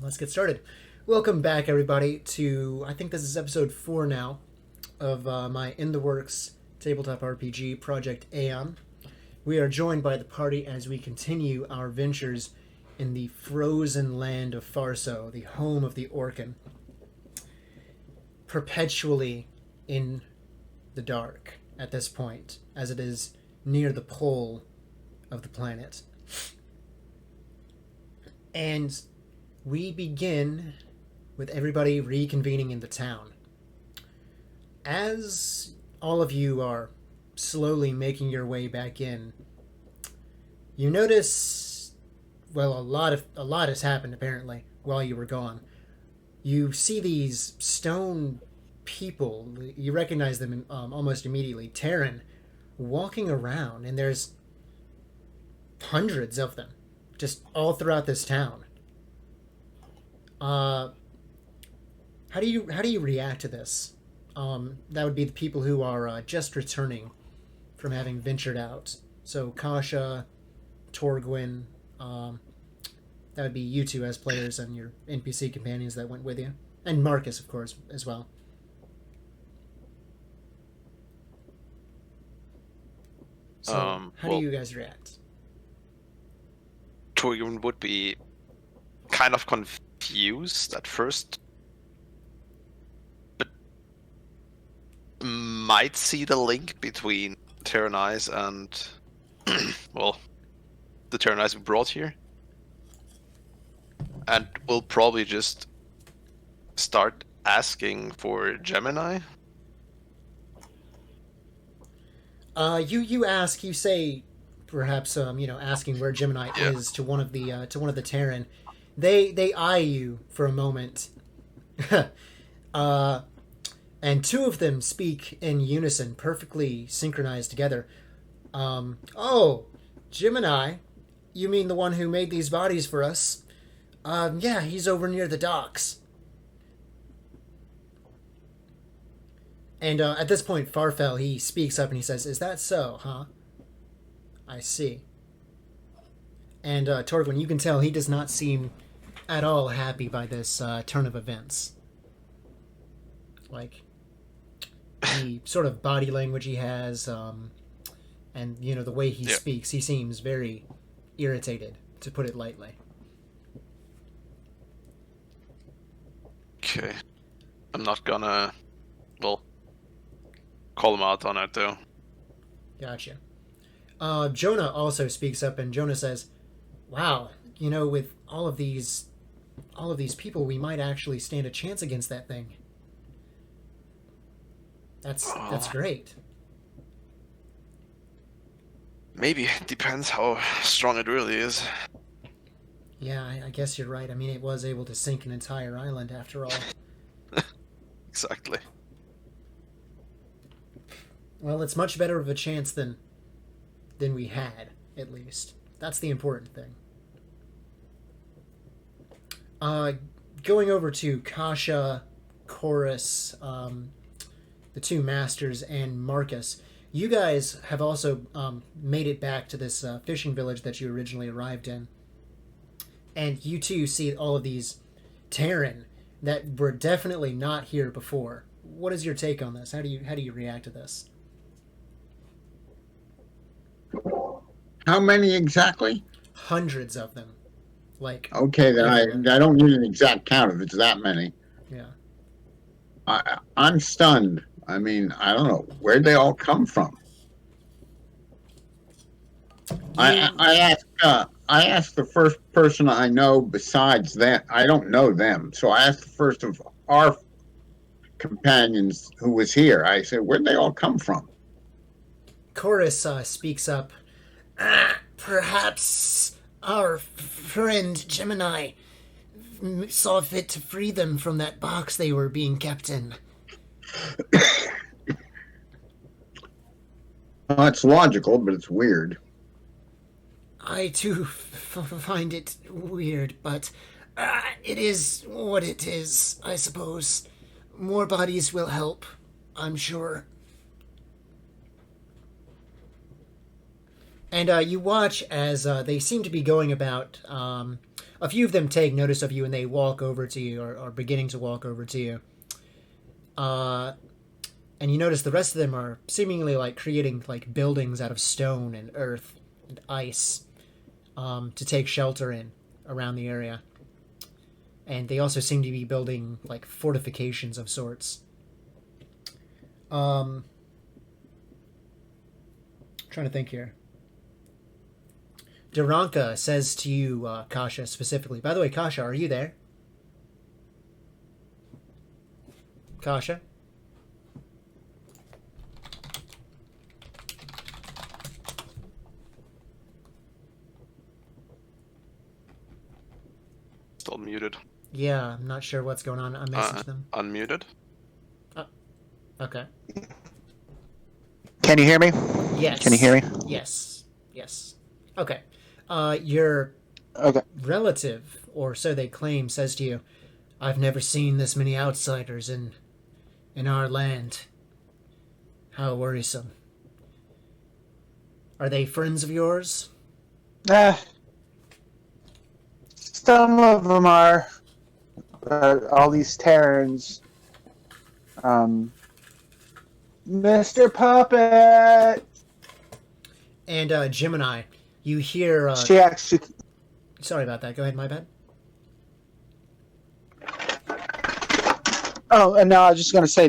Let's get started. Welcome back, everybody, to, I think this is episode 4 now, of my In the Works tabletop RPG project Eyon. We are joined by the party as we continue our ventures in the frozen land of Farso, the home of the Orcan. Perpetually in the dark at this point, as it is near the pole of the planet. And we begin with everybody reconvening in the town. As all of you are slowly making your way back in, you notice, well, a lot has happened apparently while you were gone. You see these stone people, you recognize them almost immediately, Terran, walking around, and there's hundreds of them, just all throughout this town. How do you react to this? That would be the people who are just returning from having ventured out. So Kasha, Torgwin, that would be you two as players and your NPC companions that went with you, and Marcus, of course, as well. So, how do you guys react? Torgwin would be kind of confused at first, but might see the link between Terranize and, well, the Terranize we brought here. And we'll probably just start asking for Gemini. You ask, you say, perhaps, asking where Gemini is to one of the Terran. They eye you for a moment. And two of them speak in unison, perfectly synchronized together. Oh, Gemini, you mean the one who made these bodies for us? Yeah, he's over near the docks. And at this point, Farfel, he speaks up and he says, "Is that so, huh? I see." And Torgwin, you can tell he does not seem at all happy by this turn of events. Like, the sort of body language he has, and, the way he speaks, he seems very irritated, to put it lightly. Okay. I'm not gonna, call him out on it, though. Gotcha. Jonah also speaks up, and Jonah says, "Wow, with all of these people, we might actually stand a chance against that thing. That's great." Maybe. It depends how strong it really is. Yeah, I guess you're right. I mean, it was able to sink an entire island after all. Exactly. Well, it's much better of a chance than we had, at least. That's the important thing. Going over to Kasha, Chorus, the two masters, and Marcus, you guys have also made it back to this fishing village that you originally arrived in. And you too see all of these Terran that were definitely not here before. What is your take on this? How do you react to this? How many exactly? Hundreds of them. Okay, then I don't need an exact count if it's that many. Yeah. I'm stunned. I mean, I don't know. Where'd they all come from? I asked the first person I know besides that. I don't know them. So I asked the first of our companions who was here. I said, where'd they all come from? Chorus speaks up. Perhaps our friend Gemini saw fit to free them from that box they were being kept in. Well, it's logical, but it's weird. I too find it weird, but it is what it is, I suppose. More bodies will help, I'm sure. And you watch as they seem to be going about. A few of them take notice of you and they walk over to you, or are beginning to walk over to you. And you notice the rest of them are seemingly like creating like buildings out of stone and earth and ice to take shelter in around the area. And they also seem to be building like fortifications of sorts. Trying to think here. Duranka says to you, Kasha, specifically. By the way, Kasha, are you there? Kasha? Still muted. Yeah, I'm not sure what's going on. I messaged them. Unmuted. Okay. Can you hear me? Yes. Can you hear me? Yes. Yes. Okay. Your Okay. relative, or so they claim, says to you, "I've never seen this many outsiders in our land. How worrisome. Are they friends of yours?" Some of them are. All these Terrans. Mr. Puppet! And Gemini, you hear. She actually. Sorry about that. Go ahead. My bad. Oh, and no, I was just going to say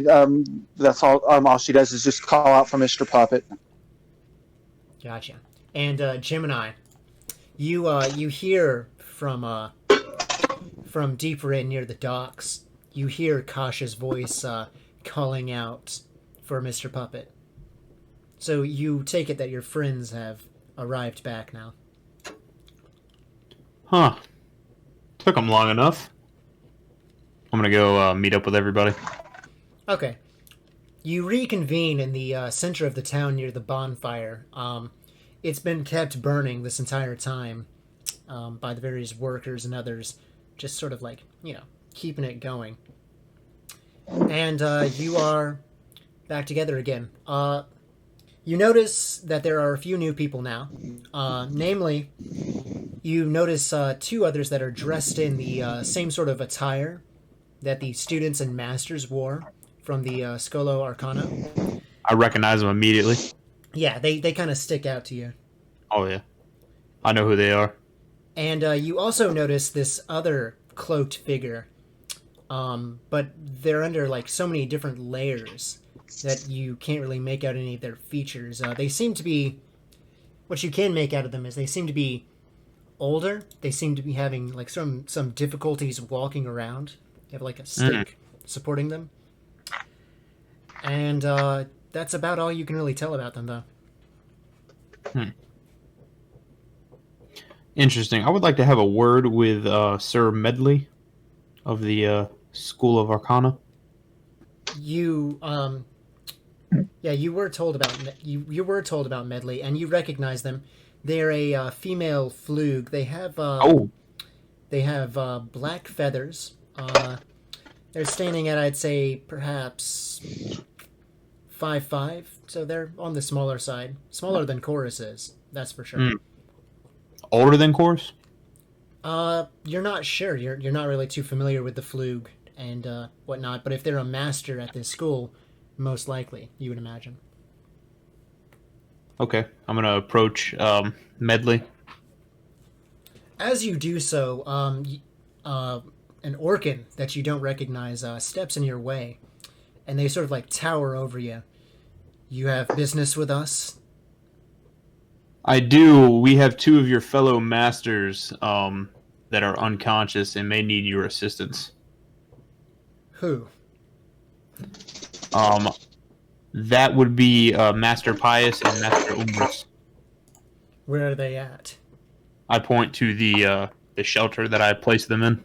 that's all. All she does is just call out for Mr. Puppet. Gotcha. And Gemini, you hear from deeper in near the docks. You hear Kasha's voice calling out for Mr. Puppet. So you take it that your friends have arrived back now. Huh. Took them long enough. I'm gonna go meet up with everybody. Okay. You reconvene in the center of the town near the bonfire. It's been kept burning this entire time by the various workers and others, just sort of like, keeping it going. And you are back together again. You notice that there are a few new people now. Namely, you notice two others that are dressed in the same sort of attire that the students and masters wore from the Scolo Arcana. I recognize them immediately. Yeah, they kind of stick out to you. Oh, yeah. I know who they are. And you also notice this other cloaked figure. But they're under like so many different layers that you can't really make out any of their features. They seem to be... What you can make out of them is they seem to be older. They seem to be having like some difficulties walking around. They have like a stick supporting them. And that's about all you can really tell about them, though. Interesting. I would like to have a word with Sir Medley of the School of Arcana. You you were told about you were told about Medley, and you recognize them. They're a female flug. They have black feathers. They're standing at, I'd say, perhaps 5'5", so they're on the smaller side, smaller than Chorus is. That's for sure. Older than Chorus? You're not sure. You're not really too familiar with the flug and whatnot. But if they're a master at this school, most likely, you would imagine. Okay, I'm gonna approach Medley. As you do so, an Orcan that you don't recognize steps in your way, and they sort of like tower over you. You have business with us? I do. We have two of your fellow masters that are unconscious and may need your assistance. Who? That would be Master Pius and Master Umbris. Where are they at? I point to the shelter that I placed them in.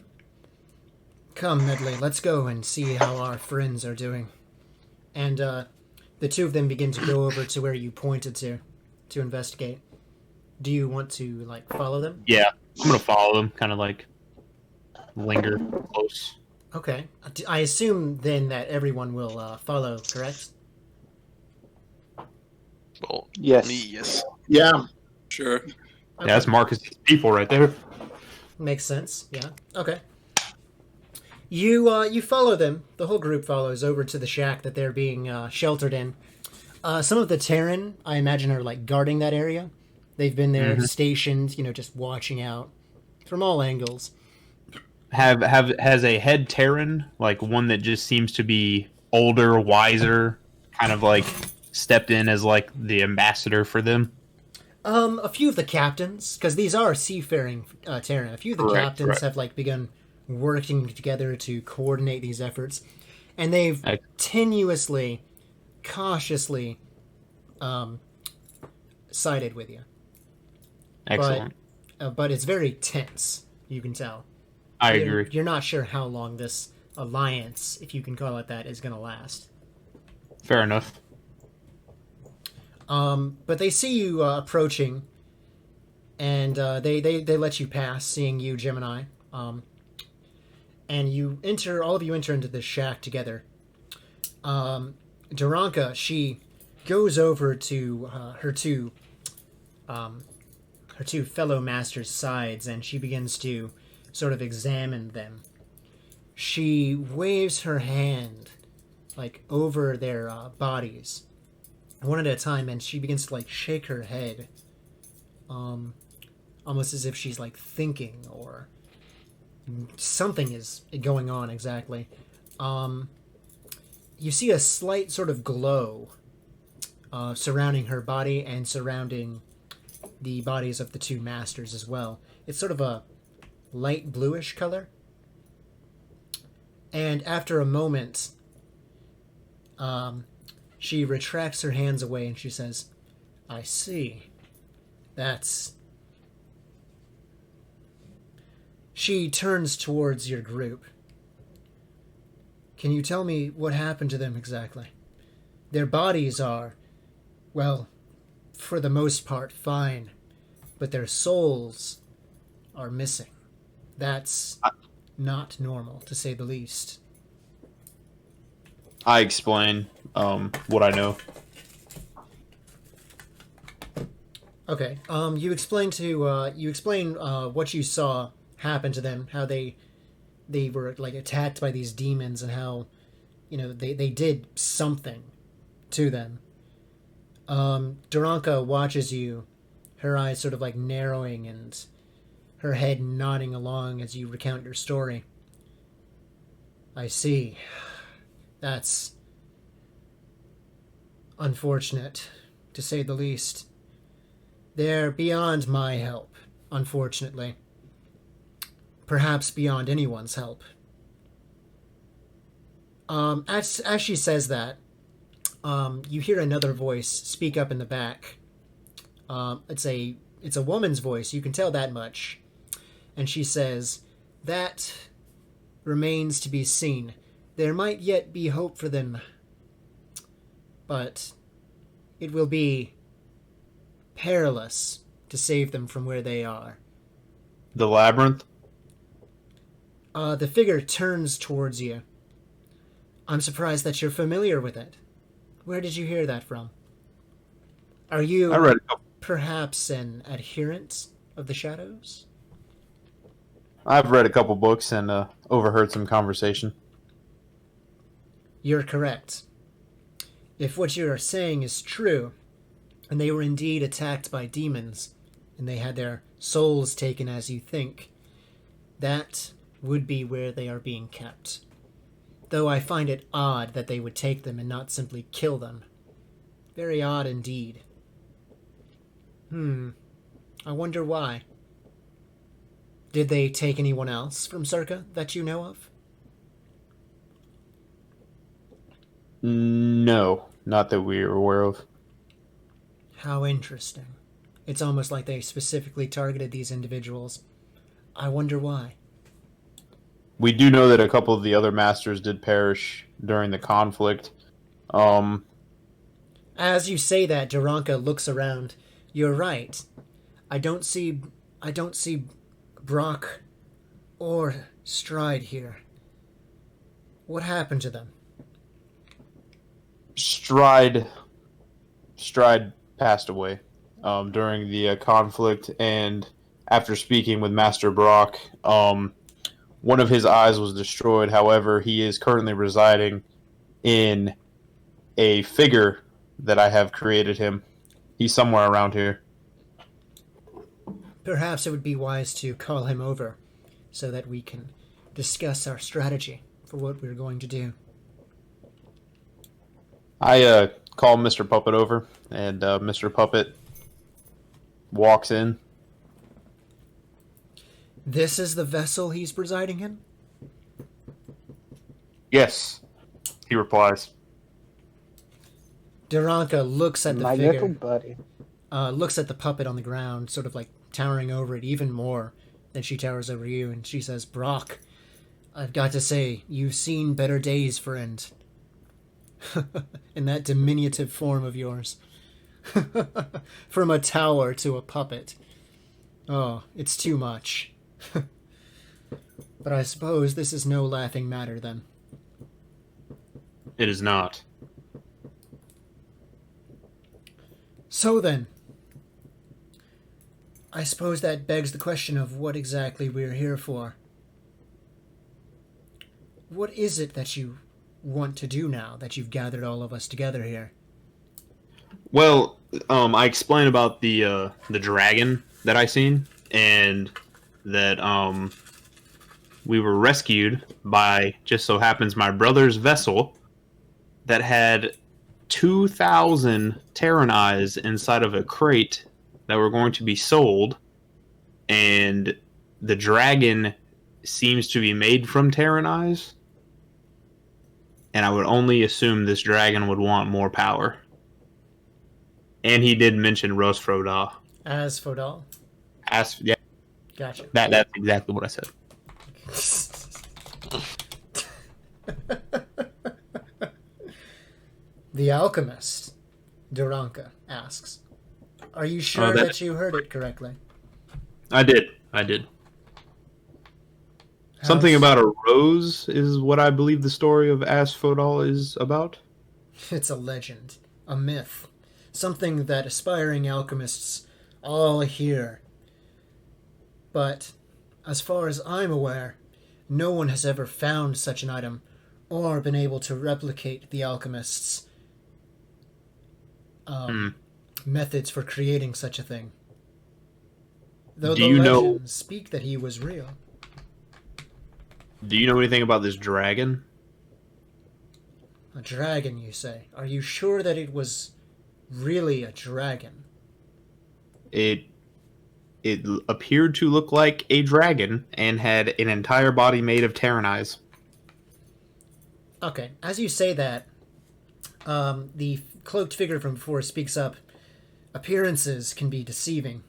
Come, Medley, let's go and see how our friends are doing. And the two of them begin to go over to where you pointed to investigate. Do you want to, like, follow them? Yeah, I'm going to follow them, kind of like linger close. Okay. I assume then that everyone will follow, correct? Well, Yes. me, yes. Yeah. Sure. Okay. Yeah, that's Marcus' people right there. Makes sense. Yeah. Okay. You follow them. The whole group follows over to the shack that they're being sheltered in. Some of the Terran, I imagine, are like guarding that area. They've been there, stationed, just watching out from all angles. Has a head Terran, like one that just seems to be older, wiser, kind of like stepped in as like the ambassador for them. A few of the captains, because these are seafaring Terran. A few of the captains have like begun working together to coordinate these efforts, and they've tenuously, cautiously, sided with you. Excellent. But it's very tense. You can tell. I agree. You're not sure how long this alliance, if you can call it that, is going to last. Fair enough. But they see you approaching, and they let you pass, seeing you, Gemini. And all of you enter into this shack together. Duranka, she goes over to her two fellow masters' sides, and she begins to sort of examine them. She waves her hand like over their bodies, one at a time, and she begins to like shake her head, almost as if she's like thinking or something is going on exactly. You see a slight sort of glow surrounding her body and surrounding the bodies of the two masters as well. It's sort of a light bluish color. And after a moment, she retracts her hands away and she says, I see. She turns towards your group. Can you tell me what happened to them exactly? Their bodies are, well, for the most part, fine, but their souls are missing. That's not normal, to say the least. I explain what I know. Okay. You explain what you saw happen to them, how they were like attacked by these demons, and how they did something to them. Duranka watches you, her eyes sort of like narrowing and her head nodding along as you recount your story. I see. That's unfortunate, to say the least. They're beyond my help, unfortunately. Perhaps beyond anyone's help. As she says that, you hear another voice speak up in the back. It's a woman's voice, you can tell that much. And she says, that remains to be seen. There might yet be hope for them, but it will be perilous to save them from where they are. The labyrinth? The figure turns towards you. I'm surprised that you're familiar with it. Where did you hear that from? Are you I read a couple. Perhaps an adherent of the shadows? I've read a couple books and overheard some conversation. You're correct. If what you are saying is true, and they were indeed attacked by demons, and they had their souls taken as you think, that would be where they are being kept. Though I find it odd that they would take them and not simply kill them. Very odd indeed. I wonder why. Did they take anyone else from Circa that you know of? No, not that we are aware of. How interesting. It's almost like they specifically targeted these individuals. I wonder why. We do know that a couple of the other masters did perish during the conflict. As you say that, Duranka looks around. You're right. I don't see Brock or Stride here. What happened to them? Stride passed away. during the conflict, and after speaking with Master Brock, one of his eyes was destroyed. However, he is currently residing in a figure that I have created him. He's somewhere around here. Perhaps it would be wise to call him over so that we can discuss our strategy for what we're going to do. I call Mr. Puppet over, and Mr. Puppet walks in. This is the vessel he's presiding in? Yes, he replies. Duranka looks at the My figure, little buddy. looks at the puppet on the ground, sort of like towering over it even more than she towers over you, and she says, Brock, I've got to say, you've seen better days, friend. In that diminutive form of yours. From a tower to a puppet. Oh, it's too much. But I suppose this is no laughing matter, then. It is not. So then, I suppose that begs the question of what exactly we're here for. What is it that you want to do now that you've gathered all of us together here? Well, I explained about the dragon that I seen, and that we were rescued by, just so happens, my brother's vessel that had 2,000 Terran eyes inside of a crate that were going to be sold, and the dragon seems to be made from Terran eyes, and I would only assume this dragon would want more power. And he did mention Rosfroda. As Fodal? Yeah, Gotcha. that's exactly what I said. The alchemist, Duranka asks. Are you sure that you heard it correctly? I did. Something about a rose is what I believe the story of Asphodel is about. It's a legend, a myth, something that aspiring alchemists all hear. But, as far as I'm aware, no one has ever found such an item or been able to replicate the alchemist's methods for creating such a thing. Though Do the you know- legends speak that he was real. Do you know anything about this dragon? A dragon, you say? Are you sure that it was really a dragon? It appeared to look like a dragon and had an entire body made of Terran eyes. Okay, as you say that, the cloaked figure from before speaks up. Appearances can be deceiving.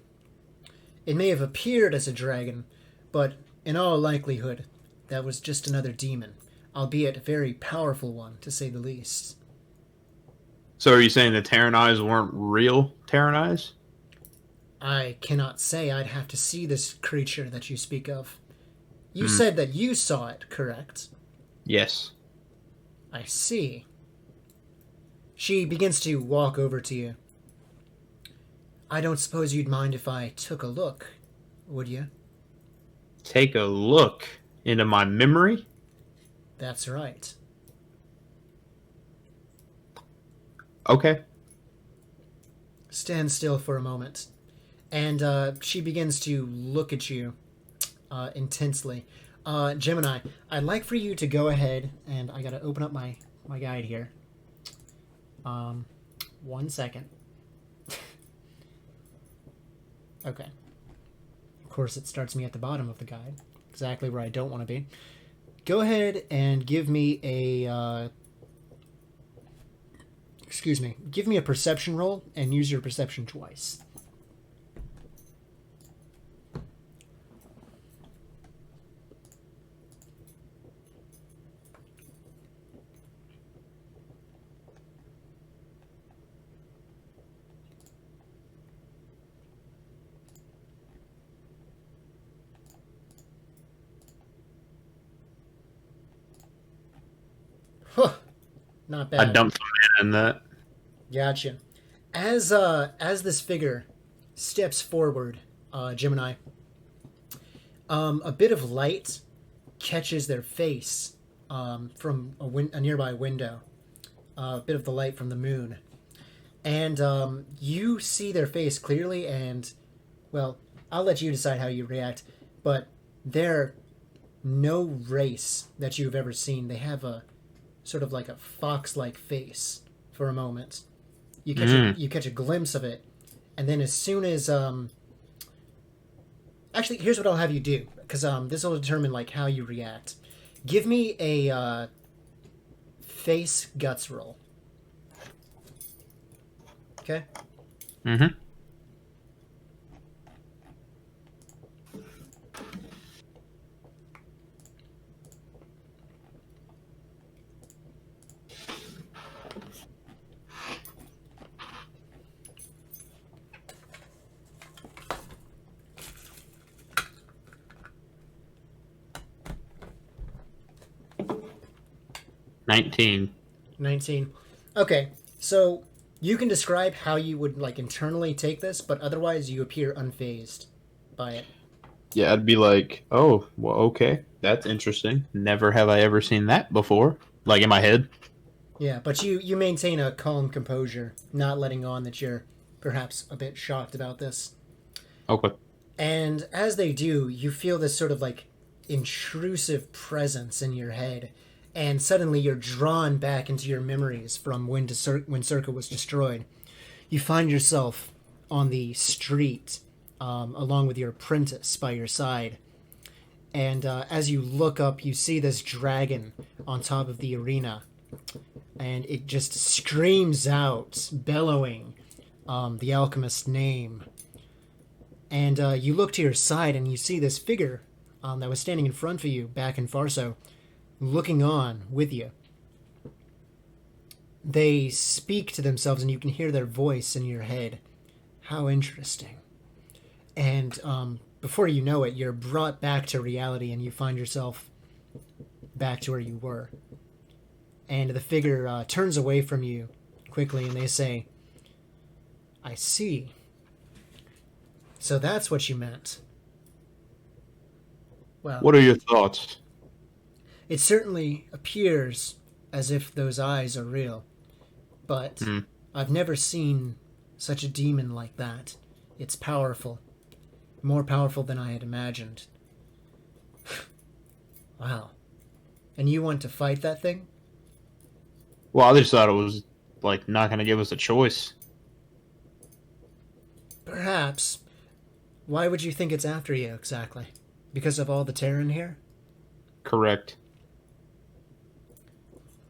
It may have appeared as a dragon, but in all likelihood, that was just another demon, albeit a very powerful one, to say the least. So are you saying the Terran eyes weren't real Terran eyes? I cannot say. I'd have to see this creature that you speak of. You said that you saw it, correct? Yes. I see. She begins to walk over to you. I don't suppose you'd mind if I took a look, would you? Take a look into my memory? That's right. Okay. Stand still for a moment. And she begins to look at you intensely. Gemini, I'd like for you to go ahead, and I gotta open up my guide here. 1 second. Okay. Of course, it starts me at the bottom of the guide, exactly where I don't want to be. Go ahead and give me a... give me a perception roll, and use your perception twice. Huh. Not bad. I dumped some mana in that. Gotcha. As this figure steps forward, Gemini. A bit of light catches their face from a nearby window. A bit of the light from the moon. And you see their face clearly, and, well, I'll let you decide how you react, but they're no race that you've ever seen. They have a sort of like a fox-like face for a moment. You catch a glimpse of it, and then as soon as actually, here's what I'll have you do, because this will determine like how you react. Give me a face guts roll. Okay. Mm-hmm. $19. 19. Okay, so you can describe how you would like internally take this, but otherwise you appear unfazed by it. Yeah, I'd be like, oh, well, okay, that's interesting. Never have I ever seen that before. Like in my head. Yeah, but you maintain a calm composure, not letting on that you're perhaps a bit shocked about this. Okay. And as they do, you feel this sort of like intrusive presence in your head, and suddenly you're drawn back into your memories from when Circa was destroyed. You find yourself on the street, along with your apprentice by your side. And as you look up, you see this dragon on top of the arena. And it just screams out, bellowing the alchemist's name. And you look to your side and you see this figure that was standing in front of you back in Farso, looking on with you. They speak to themselves and you can hear their voice in your head. How interesting. And before you know it, you're brought back to reality and you find yourself back to where you were. And the figure turns away from you quickly and they say, I see. So that's what you meant. Well, What are your thoughts? it certainly appears as if those eyes are real. But I've never seen such a demon like that. It's powerful. More powerful than I had imagined. Wow. And you want to fight that thing? Well, I just thought it was like not going to give us a choice. Perhaps. Why would you think it's after you, exactly? Because of all the Terran here? Correct.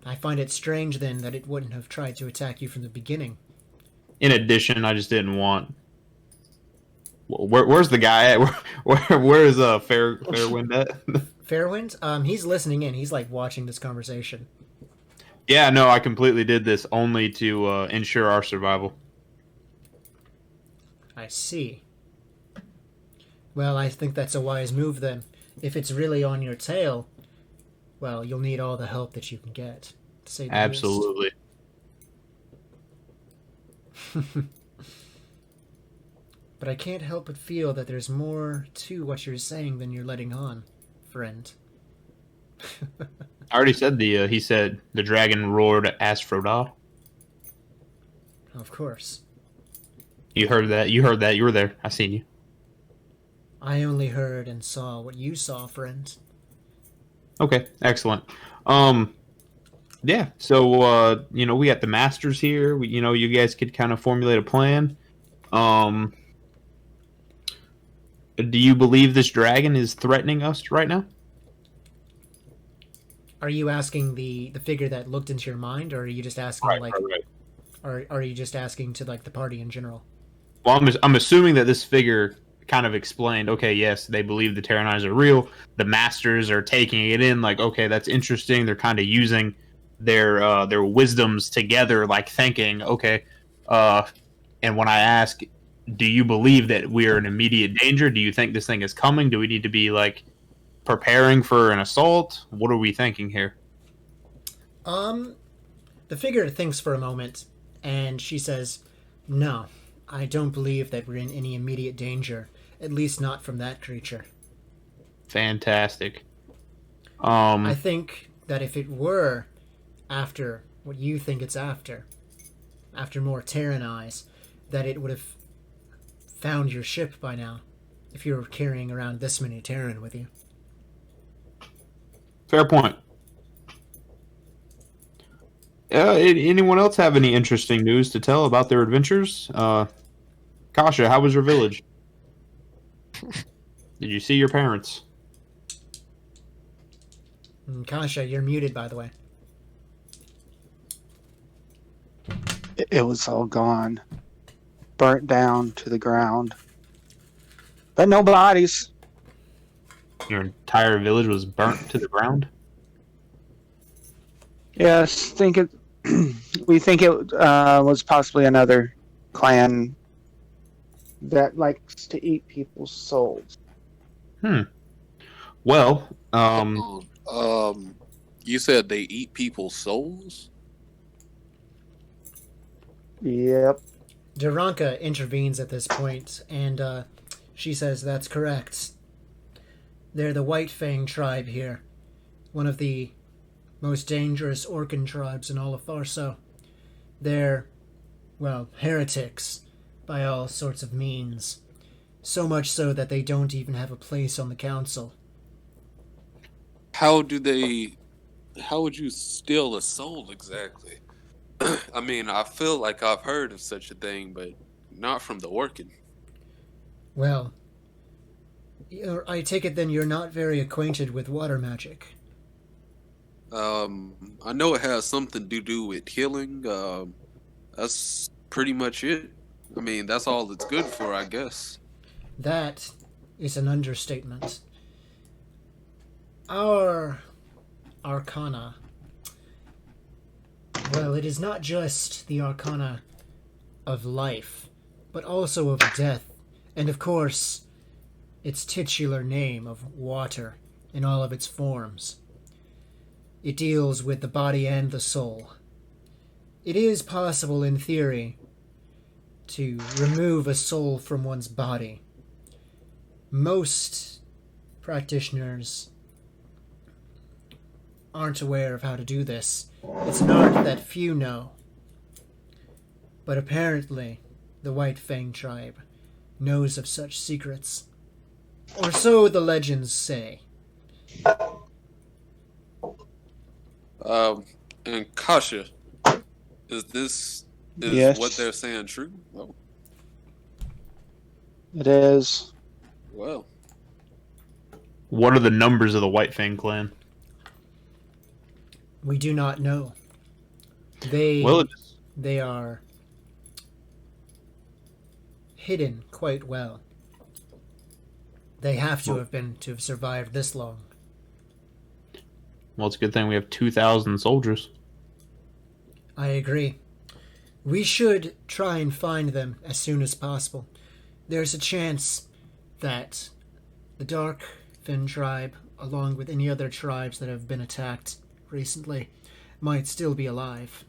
I find it strange, then, that it wouldn't have tried to attack you from the beginning. In addition, I just didn't want. Where's the guy at? Where's Fairwind at? Fairwind? He's listening in. He's, like, watching this conversation. Yeah, no, I completely did this only to ensure our survival. I see. Well, I think that's a wise move, then. If it's really on your tail, well, you'll need all the help that you can get, to say the Absolutely. least. But I can't help but feel that there's more to what you're saying than you're letting on, friend. I already said he said the dragon roared Asphodel. Of course. You heard that. You heard that. You were there. I seen you. I only heard and saw what you saw, friend. Okay, excellent. Yeah. So we got the masters here. You guys could kind of formulate a plan. Do you believe this dragon is threatening us right now? Are you asking the figure that looked into your mind, or are you just asking Right. or are you just asking to like the party in general? Well, I'm assuming that this figure kind of explained, okay, yes, they believe the Terranizers are real. The Masters are taking it in, like, okay, that's interesting. They're kind of using their wisdoms together, like thinking, okay. And when I ask, do you believe that we're in immediate danger? Do you think this thing is coming? Do we need to be like preparing for an assault? What are we thinking here? The figure thinks for a moment, and she says, "No, I don't believe that we're in any immediate danger, at least not from that creature. Fantastic. I think that if it were after what you think it's after more Terran eyes, that it would have found your ship by now, if you were carrying around this many Terran with you. Fair point. Anyone else have any interesting news to tell about their adventures? Kasha, how was your village? Did you see your parents? Kasha, you're muted, by the way. It was all gone, burnt down to the ground, but no bodies. Your entire village was burnt to the ground? Yes, we think it was possibly another clan that likes to eat people's souls. Well, You said they eat people's souls? Yep. Duranka intervenes at this point, and she says that's correct. They're the White Fang tribe here, one of the most dangerous Orcan tribes in all of Farso. They're, well, heretics by all sorts of means. So much so that they don't even have a place on the council. How would you steal a soul exactly? I mean, I feel like I've heard of such a thing, but not from the Orkin. Well, I take it then you're not very acquainted with water magic. I know it has something to do with healing. That's pretty much it. I mean, that's all it's good for, I guess. That is an understatement. Our arcana, well, it is not just the arcana of life, but also of death, and of course, its titular name of water in all of its forms. It deals with the body and the soul. It is possible, in theory, to remove a soul from one's body. Most practitioners aren't aware of how to do this. It's an art that few know. But apparently, the White Fang tribe knows of such secrets. Or so the legends say. And Kasha, is Yes. what they're saying true? Oh, It is. well. what are the numbers of the White Fang clan? We do not know. Well, They are hidden quite well. They have to have survived this long. it's a good thing we have 2,000 soldiers. I agree. We should try and find them as soon as possible. There's a chance that the Dark Fin tribe, along with any other tribes that have been attacked recently, might still be alive.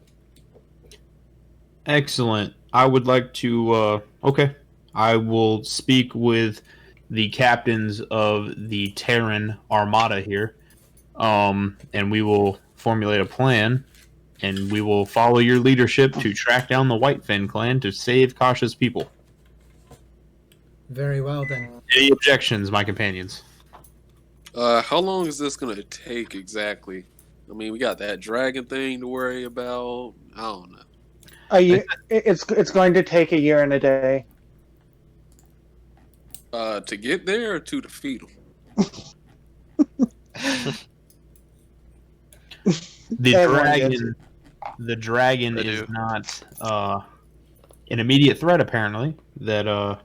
Excellent. I would like to, okay. I will speak with the captains of the Terran Armada here, and we will formulate a plan, and we will follow your leadership to track down the White Fin clan to save Kasha's people. Very well then. Any objections, my companions? How long is this gonna take exactly? I mean, we got that dragon thing to worry about. I don't know. It's going to take a year and a day. To get there or to defeat them? The dragon They is do. not an immediate threat. Apparently, that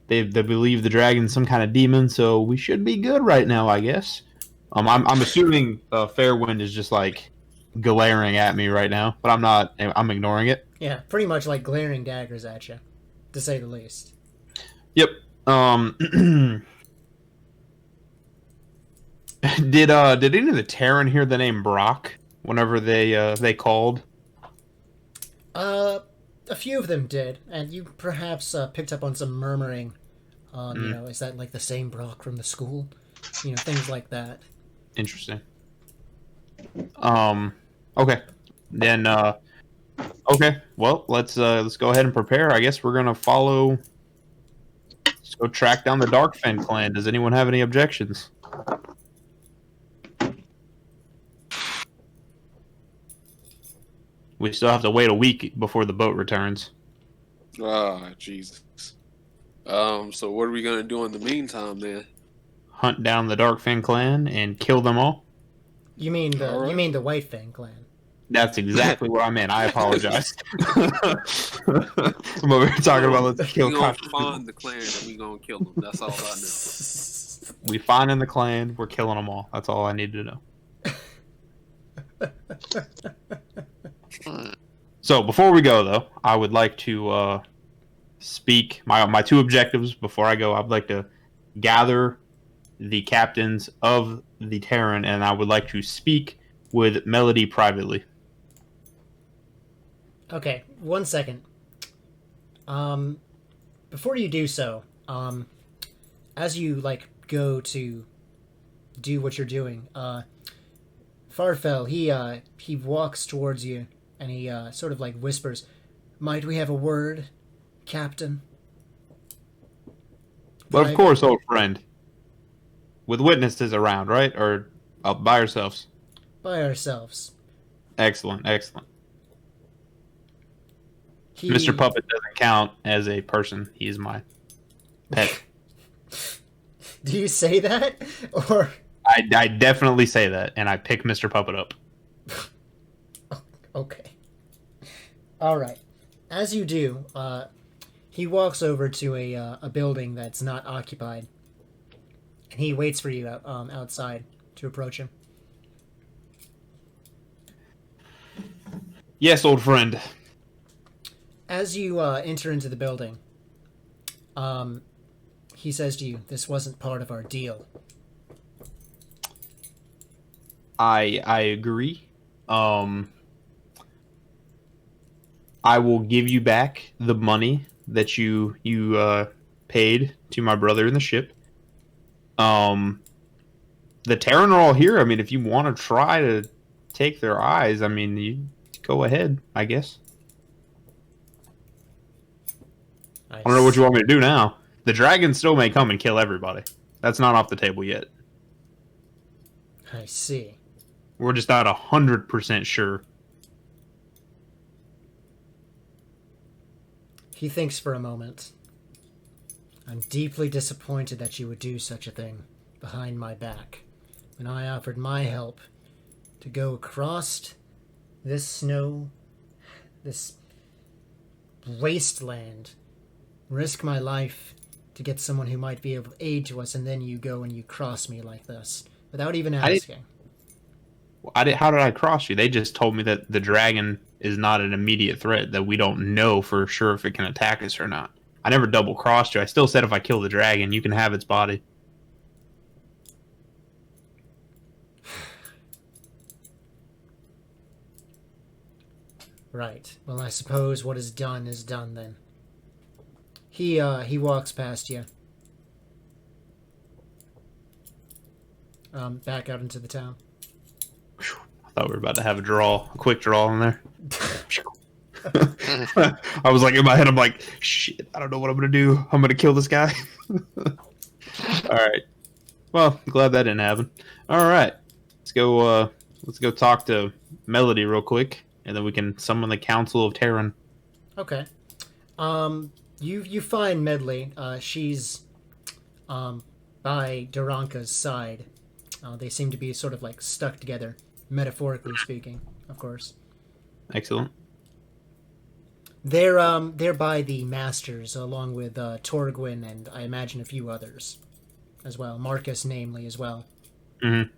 they believe the dragon's some kind of demon, so we should be good right now, I guess. I'm assuming Fairwind is just like glaring at me right now, but I'm not. I'm ignoring it. Yeah, pretty much like glaring daggers at you, to say the least. Yep. Did any of the Terran hear the name Brock whenever they called? A few of them did, and you perhaps picked up on some murmuring. You know, is that like the same Brock from the school? You know, things like that. Interesting. Okay. Then okay. Well, let's go ahead and prepare. I guess we're gonna follow. Let's go track down the Darkfen clan. Does anyone have any objections? We still have to wait a week before the boat returns. Ah, Jesus. So what are we gonna do in the meantime, then? Hunt down the Darkfen clan and kill them all. You mean the All right. you mean the White Fang clan? That's exactly what I meant. I apologize. But we were talking about let's We kill gonna Kosh. find the clan and we gonna kill them. That's all I know. We find in the clan. We're killing them all. That's all I need to know. So before we go, though, I would like to speak my two objectives. Before I go, I'd like to gather the captains of the Terran, and I would like to speak with Melody privately. Okay, 1 second. Before you do so, as you like go to do what you're doing, Farfel he walks towards you and he sort of like whispers, "Might we have a word, Captain?" But of course, old friend, with witnesses around, right? Or by ourselves? By ourselves. Excellent, excellent. He, Mr. Puppet doesn't count as a person. He is my pet. Do you say that, or? I definitely say that, and I pick Mr. Puppet up. Okay. All right. As you do, he walks over to a building that's not occupied, and he waits for you outside to approach him. Yes, old friend. As you enter into the building, he says to you, "This wasn't part of our deal." I agree. I will give you back the money that you paid to my brother in the ship. The Terran are all here. I mean, if you want to try to take their eyes, I mean, you go ahead, I guess. Nice. I don't know what you want me to do now. The dragon still may come and kill everybody. That's not off the table yet. I see. We're just not 100% sure. He thinks for a moment. "I'm deeply disappointed that you would do such a thing behind my back when I offered my help to go across this snow, this wasteland, risk my life to get someone who might be able to aid to us, and then you go and you cross me like this without even asking." How did I cross you? They just told me that the dragon is not an immediate threat, that we don't know for sure if it can attack us or not. I never double crossed you. I still said if I kill the dragon, you can have its body. Right. Well, I suppose what is done then. He walks past you. Back out into the town. I thought we were about to have a quick draw in there. I was like, in my head, I'm like, shit, I don't know what I'm going to do. I'm going to kill this guy. All right. Well, glad that didn't happen. All right. Let's go talk to Melody real quick, and then we can summon the Council of Terran. Okay. You find Medley. She's by Duranka's side. They seem to be sort of like stuck together, metaphorically speaking, of course. Excellent. They're by the masters, along with Torgwin and I imagine a few others as well. Marcus, namely, as well. Mm-hmm.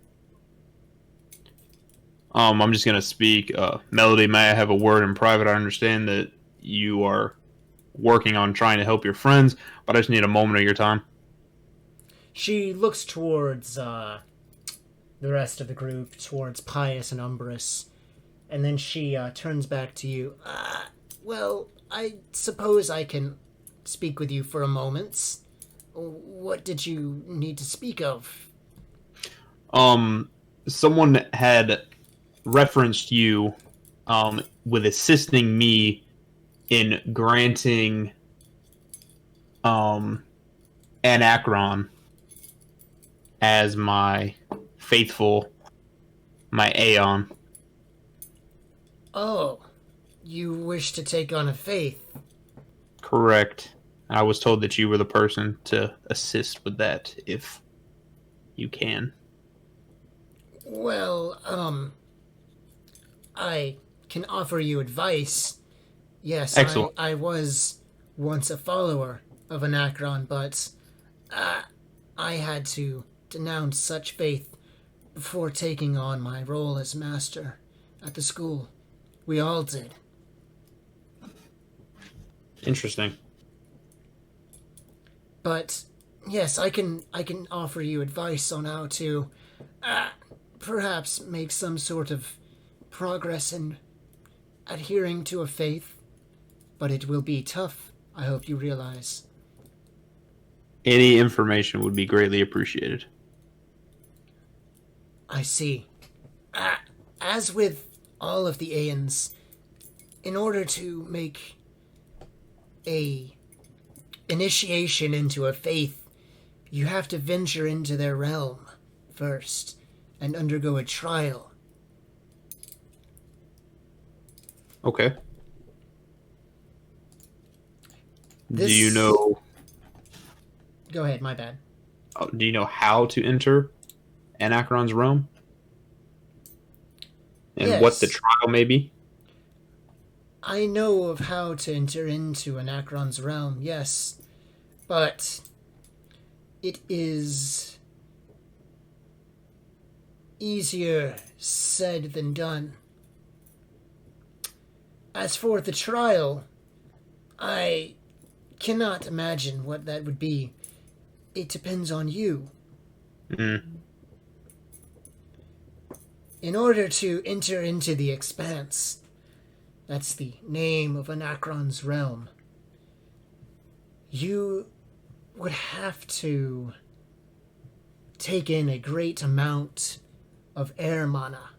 I'm just gonna speak. Melody, may I have a word in private? I understand that you are working on trying to help your friends, but I just need a moment of your time. She looks towards the rest of the group, towards Pius and Umbrus, and then she turns back to you. Well, I suppose I can speak with you for a moment. What did you need to speak of? Someone had referenced you with assisting me in granting Anachron as my faithful, my Eyon. Oh, you wish to take on a faith. Correct. I was told that you were the person to assist with that if you can. Well, I can offer you advice. Yes, Excellent. I was once a follower of Anachron, but I had to denounce such faith before taking on my role as master at the school. We all did. Interesting. But yes, I can offer you advice on how to perhaps make some sort of progress in adhering to a faith, but it will be tough, I hope you realize. Any information would be greatly appreciated. I see. As with all of the Ayans, in order to make a initiation into a faith, you have to venture into their realm first and undergo a trial. Okay. This- Do you know? Go ahead, my bad. Do you know how to enter Anachron's realm? And what the Yes. trial may be? I know of how to enter into Anachron's realm, yes, but it is easier said than done. As for the trial, I cannot imagine what that would be. It depends on you. Mm. In order to enter into the Expanse, that's the name of Anachron's realm, you would have to take in a great amount of air mana,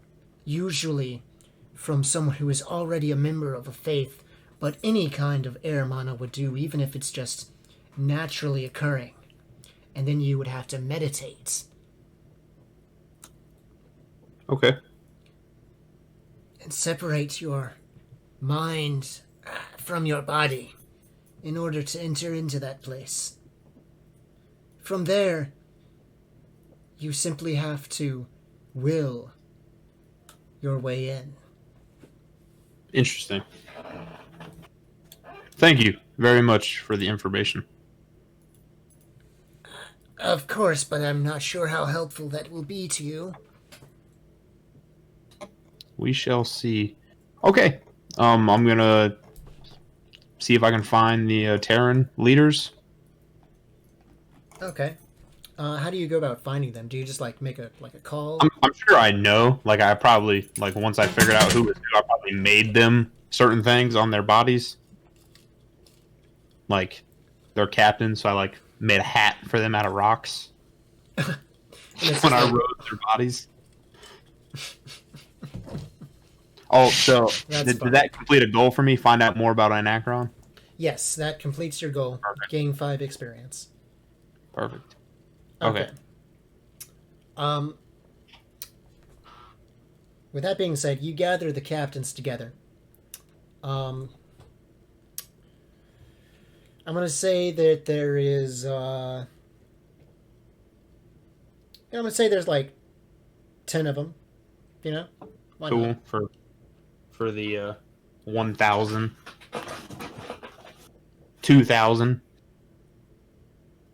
usually from someone who is already a member of a faith, but any kind of air mana would do, even if it's just naturally occurring. And then you would have to meditate Okay. and separate your mind from your body in order to enter into that place. From there, you simply have to will your way in. Interesting. Thank you very much for the information. Of course, but I'm not sure how helpful that will be to you. We shall see. Okay. I'm gonna see if I can find the Terran leaders. Okay. How do you go about finding them? Do you just make a call? I'm sure I know. Like I probably once I figured out who was who, I probably made them certain things on their bodies. Like their captain, so I made a hat for them out of rocks And it's when just I like- rode their bodies. Oh, so That's did fine. that complete a goal for me? Find out more about Anachron? Yes, that completes your goal. Perfect. Gain 5 experience. Perfect. Okay. With that being said, you gather the captains together. I'm gonna say that there is. I'm gonna say there's 10 of them. You know, why Cool not? for the 1,000, 2,000.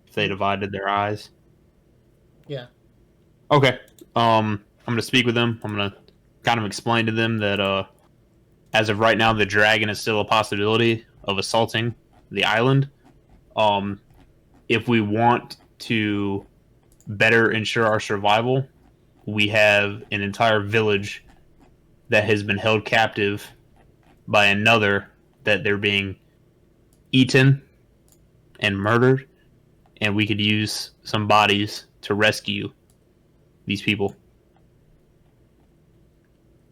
If they divided their eyes. Yeah. Okay. I'm gonna speak with them. I'm gonna kind of explain to them that as of right now, the dragon is still a possibility of assaulting the island. If we want to better ensure our survival, we have an entire village that has been held captive by another that they're being eaten and murdered, and we could use some bodies to rescue these people.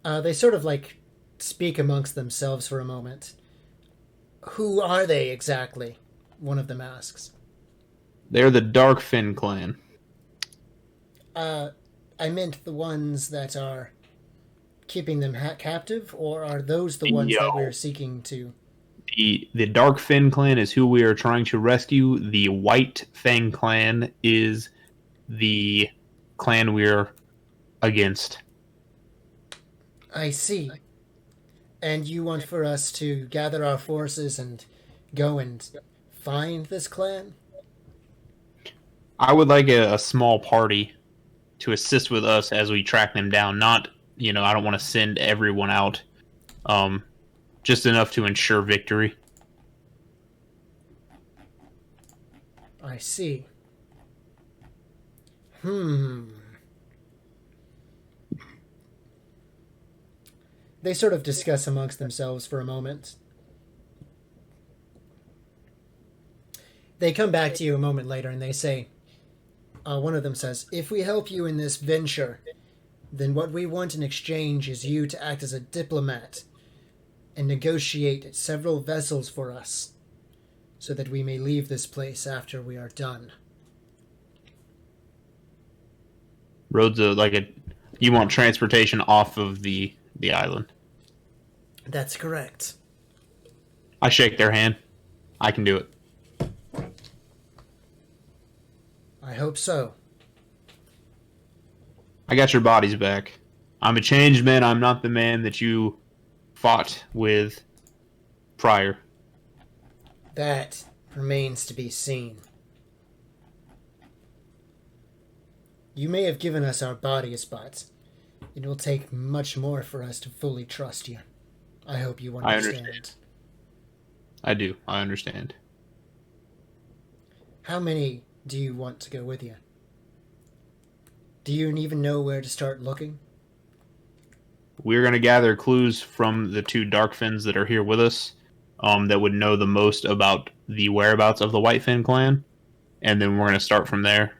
They sort of like speak amongst themselves for a moment. Who are they exactly? One of them asks. They're the Darkfin clan. I meant the ones that are keeping them captive, or are those the ones that we're seeking to? The Darkfin clan is who we are trying to rescue. The White Fang clan is the clan we're against. I see. And you want for us to gather our forces and go and find this clan? I would like a small party to assist with us as we track them down. Not, I don't want to send everyone out. Just enough to ensure victory. I see. They sort of discuss amongst themselves for a moment. They come back to you a moment later and they say, one of them says, if we help you in this venture, then what we want in exchange is you to act as a diplomat and negotiate several vessels for us so that we may leave this place after we are done. Roads you want transportation off of the island. That's correct. I shake their hand. I can do it. I hope so. I got your bodies back. I'm a changed man. I'm not the man that you fought with prior. That remains to be seen. You may have given us our bodies, but it will take much more for us to fully trust you. I hope you understand. I understand. I do. I understand. How many do you want to go with you? Do you even know where to start looking? We're going to gather clues from the two Darkfins that are here with us, that would know the most about the whereabouts of the Whitefin clan, and then we're going to start from there.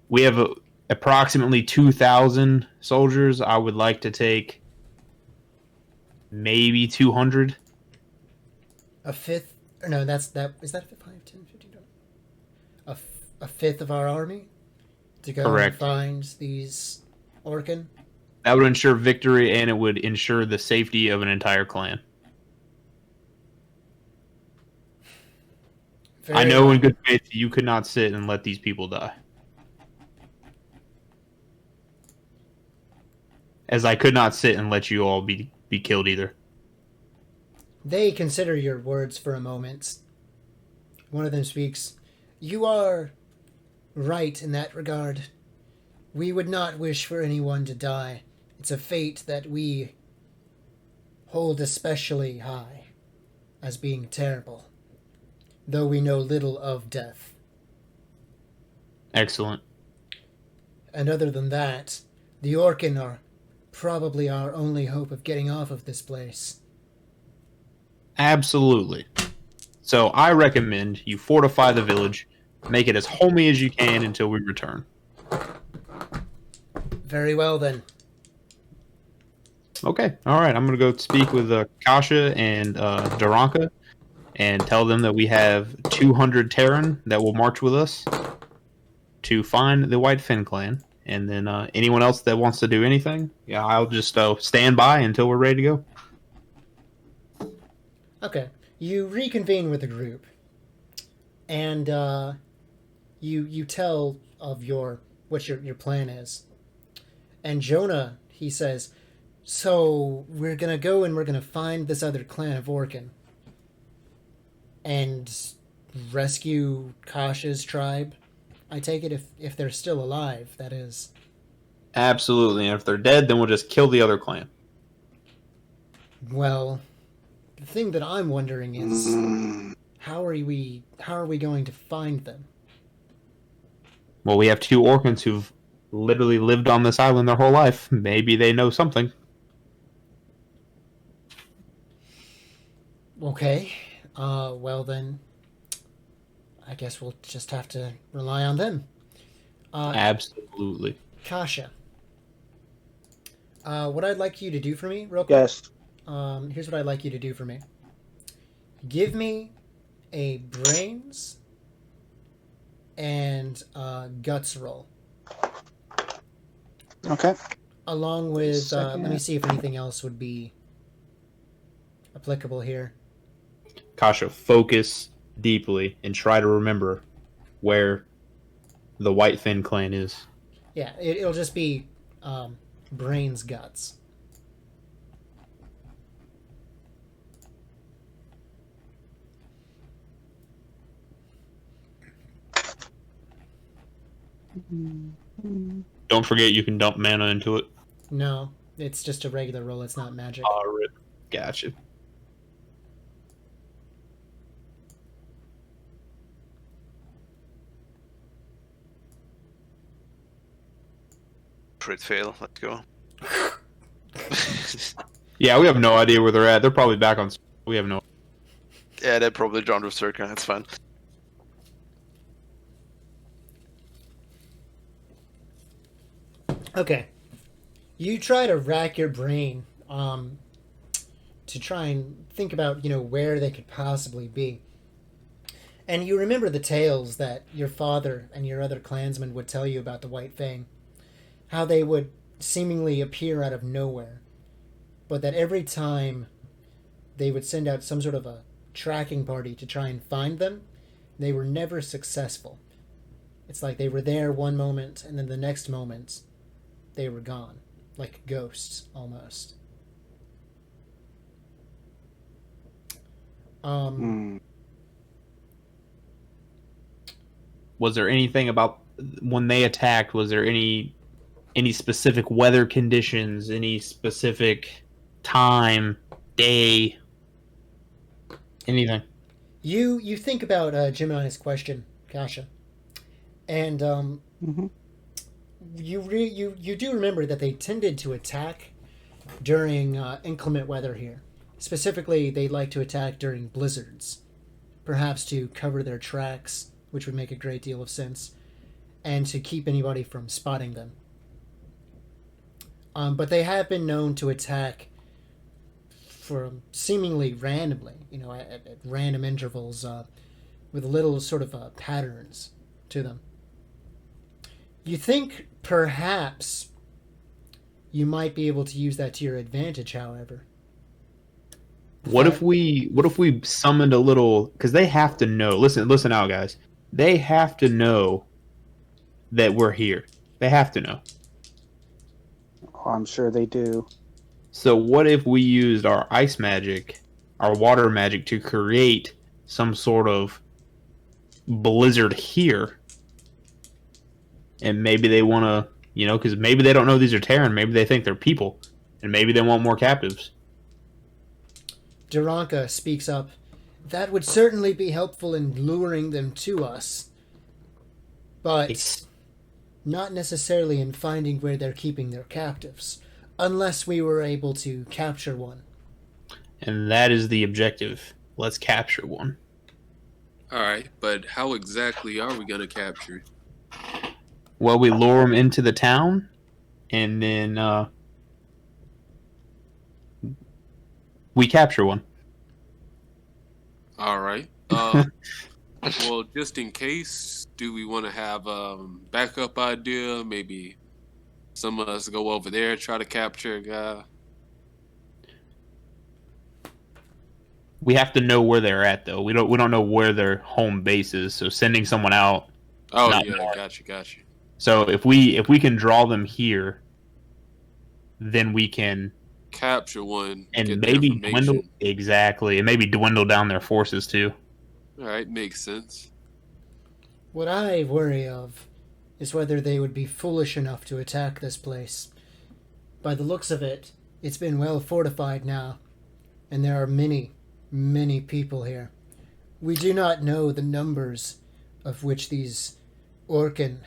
We have approximately 2,000 soldiers. I would like to take maybe 200. A fifth? No, is that 5, 10, 15, 20? A fifth of our army? To go Correct. And find these Orcan? That would ensure victory, and it would ensure the safety of an entire clan. I know in good faith you could not sit and let these people die. As I could not sit and let you all be killed either. They consider your words for a moment. One of them speaks. You are right in that regard. We would not wish for anyone to die. It's a fate that we hold especially high as being terrible, though we know little of death. Excellent. And other than that, the Orcan are probably our only hope of getting off of this place. Absolutely. So I recommend you fortify the village, make it as homey as you can until we return. Very well, then. Okay. All right. I'm going to go speak with Kasha and Daranka and tell them that we have 200 Terran that will march with us to find the White Fin clan. And then anyone else that wants to do anything, I'll just stand by until we're ready to go. Okay. You reconvene with the group, and you tell of what your plan is. And Jonah, he says, so we're gonna go and we're gonna find this other clan of Orcan and rescue Kasha's tribe. I take it if they're still alive, that is. Absolutely. And if they're dead, then we'll just kill the other clan. Well, the thing that I'm wondering is how are we going to find them? Well, we have two Orcans who've literally lived on this island their whole life. Maybe they know something. Okay. Well then, I guess we'll just have to rely on them. Uh, Absolutely. Kasha, what I'd like you to do for me, real quick. Yes. Here's what I'd like you to do for me. Give me a brains and guts roll, Okay. along with. Let me Second. see if anything else would be applicable here. Kasha, focus deeply and try to remember where the Whitefin clan is. Yeah, it'll just be brains guts. Don't forget you can dump mana into it. No, it's just a regular roll. It's not magic. Alright. Gotcha. Crit fail. Let's go. Yeah, we have no idea where they're at. They're probably back on. We have no. Yeah, they're probably drawn to Circa. That's fine. Okay. You try to rack your brain to try and think about, where they could possibly be. And you remember the tales that your father and your other clansmen would tell you about the White Fang. How they would seemingly appear out of nowhere. But that every time they would send out some sort of a tracking party to try and find them, they were never successful. It's like they were there one moment, and then the next moment, they were gone. Like ghosts, almost. Hmm. Was there anything about when they attacked? Was there any specific weather conditions? Any specific time, day, anything? You think about Gemini's question, Kasha, and Mhm. you do remember that they tended to attack during inclement weather here. Specifically, they like to attack during blizzards, perhaps to cover their tracks, which would make a great deal of sense, and to keep anybody from spotting them. But they have been known to attack for seemingly randomly, at random intervals, with little sort of patterns to them. You think perhaps you might be able to use that to your advantage, however. What if we summoned a little? Because they have to know. Listen out, guys. They have to know that we're here. They have to know. Oh, I'm sure they do. So what if we used our ice magic, our water magic, to create some sort of blizzard here? And maybe they want to, because maybe they don't know these are Terran. Maybe they think they're people, and maybe they want more captives. Duranka speaks up. That would certainly be helpful in luring them to us, but not necessarily in finding where they're keeping their captives, unless we were able to capture one. And that is the objective. Let's capture one. All right, but how exactly are we gonna capture? Well, we lure them into the town, and then we capture one. All right. Well, just in case, do we want to have backup idea? Maybe some of us go over there try to capture a guy. We have to know where they're at, though. We don't know where their home base is. So sending someone out. Oh Not yeah, more. got you. So if we can draw them here, then we can Capture one and get the maybe information. dwindle exactly, and maybe dwindle down their forces too. All right, makes sense. What I worry of is whether they would be foolish enough to attack this place. By the looks of it, it's been well fortified now, and there are many, many people here. We do not know the numbers of which these Orcan,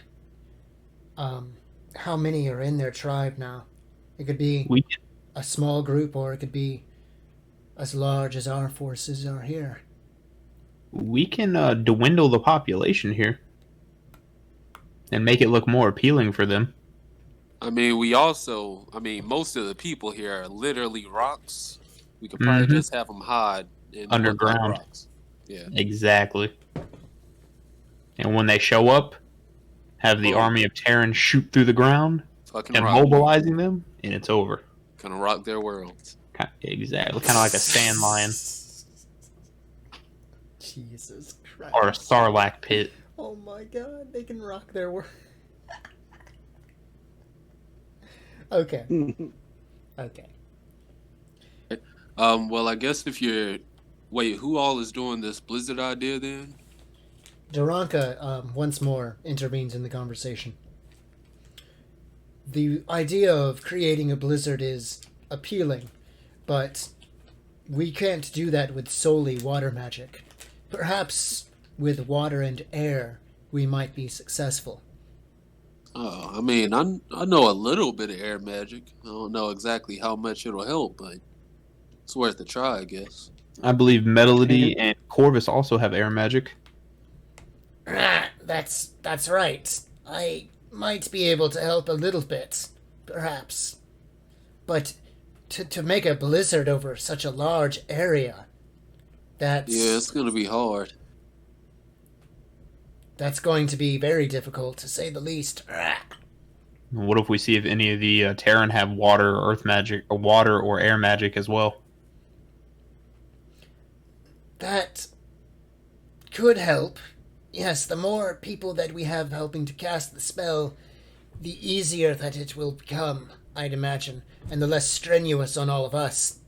how many are in their tribe now. It could be We a small group, or it could be as large as our forces are here. We can dwindle the population here and make it look more appealing for them. I mean, most of the people here are literally rocks. We could probably Mm-hmm. just have them hide and look like Underground. rocks. Yeah. Exactly. And when they show up, have the Boom. army of Terran shoot through the ground, Fucking rock. immobilizing them, and it's over. Gonna rock their worlds. Exactly. Kind of like a sand lion Jesus Christ. or a sarlacc pit. Oh my god, they can rock their world. Okay. Okay. Well, I guess if you're... Wait, who all is doing this blizzard idea then? Duranka, once more, intervenes in the conversation. The idea of creating a blizzard is appealing, but we can't do that with solely water magic. Perhaps with water and air, we might be successful. Oh, I mean, I know a little bit of air magic. I don't know exactly how much it'll help, but it's worth a try, I guess. I believe Melody and Corvus also have air magic. That's right. I might be able to help a little bit, perhaps. But to make a blizzard over such a large area, Yeah, it's gonna be hard. that's going to be very difficult, to say the least. What if we see if any of the Terran have water or earth magic, or water or air magic as well? That could help. Yes, the more people that we have helping to cast the spell, the easier that it will become, I'd imagine, and the less strenuous on all of us.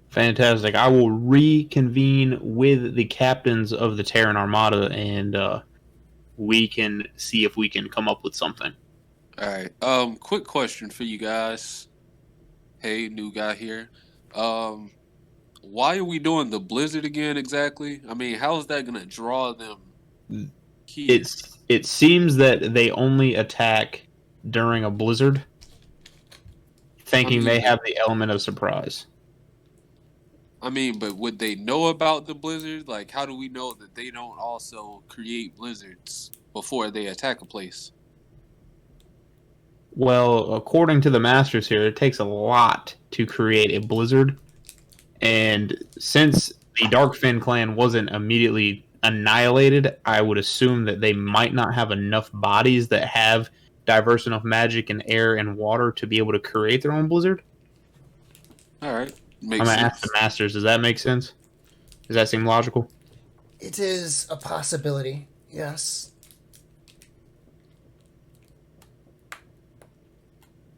Fantastic. I will reconvene with the captains of the Terran Armada, and we can see if we can come up with something. All right. Quick question for you guys. Hey, new guy here. Why are we doing the blizzard again exactly? I mean, how is that gonna draw them? It seems that they only attack during a blizzard, thinking they have the element of surprise. I mean, but would they know about the blizzard? Like, how do we know that they don't also create blizzards before they attack a place? Well, according to the masters here, it takes a lot to create a blizzard. And since the Darkfin clan wasn't immediately annihilated, I would assume that they might not have enough bodies that have diverse enough magic and air and water to be able to create their own blizzard. All right. I'm going to ask the masters, does that make sense? Does that seem logical? It is a possibility, yes.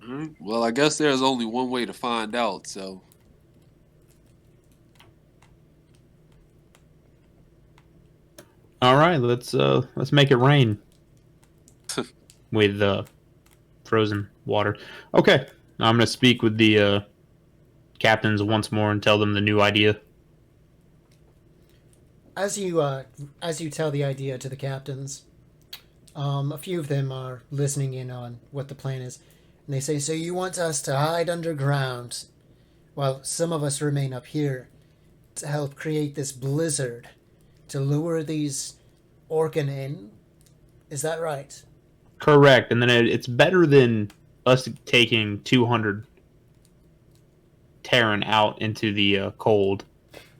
All right. Well, I guess there's only one way to find out, so... All right, let's make it rain with frozen water. Okay, I'm gonna speak with the captains once more and tell them the new idea. As you tell the idea to the captains, a few of them are listening in on what the plan is, and they say, "So you want us to hide underground, while some of us remain up here to help create this blizzard, to lure these Orcan in? Is that right?" Correct, and then it's better than us taking 200 Terran out into the cold.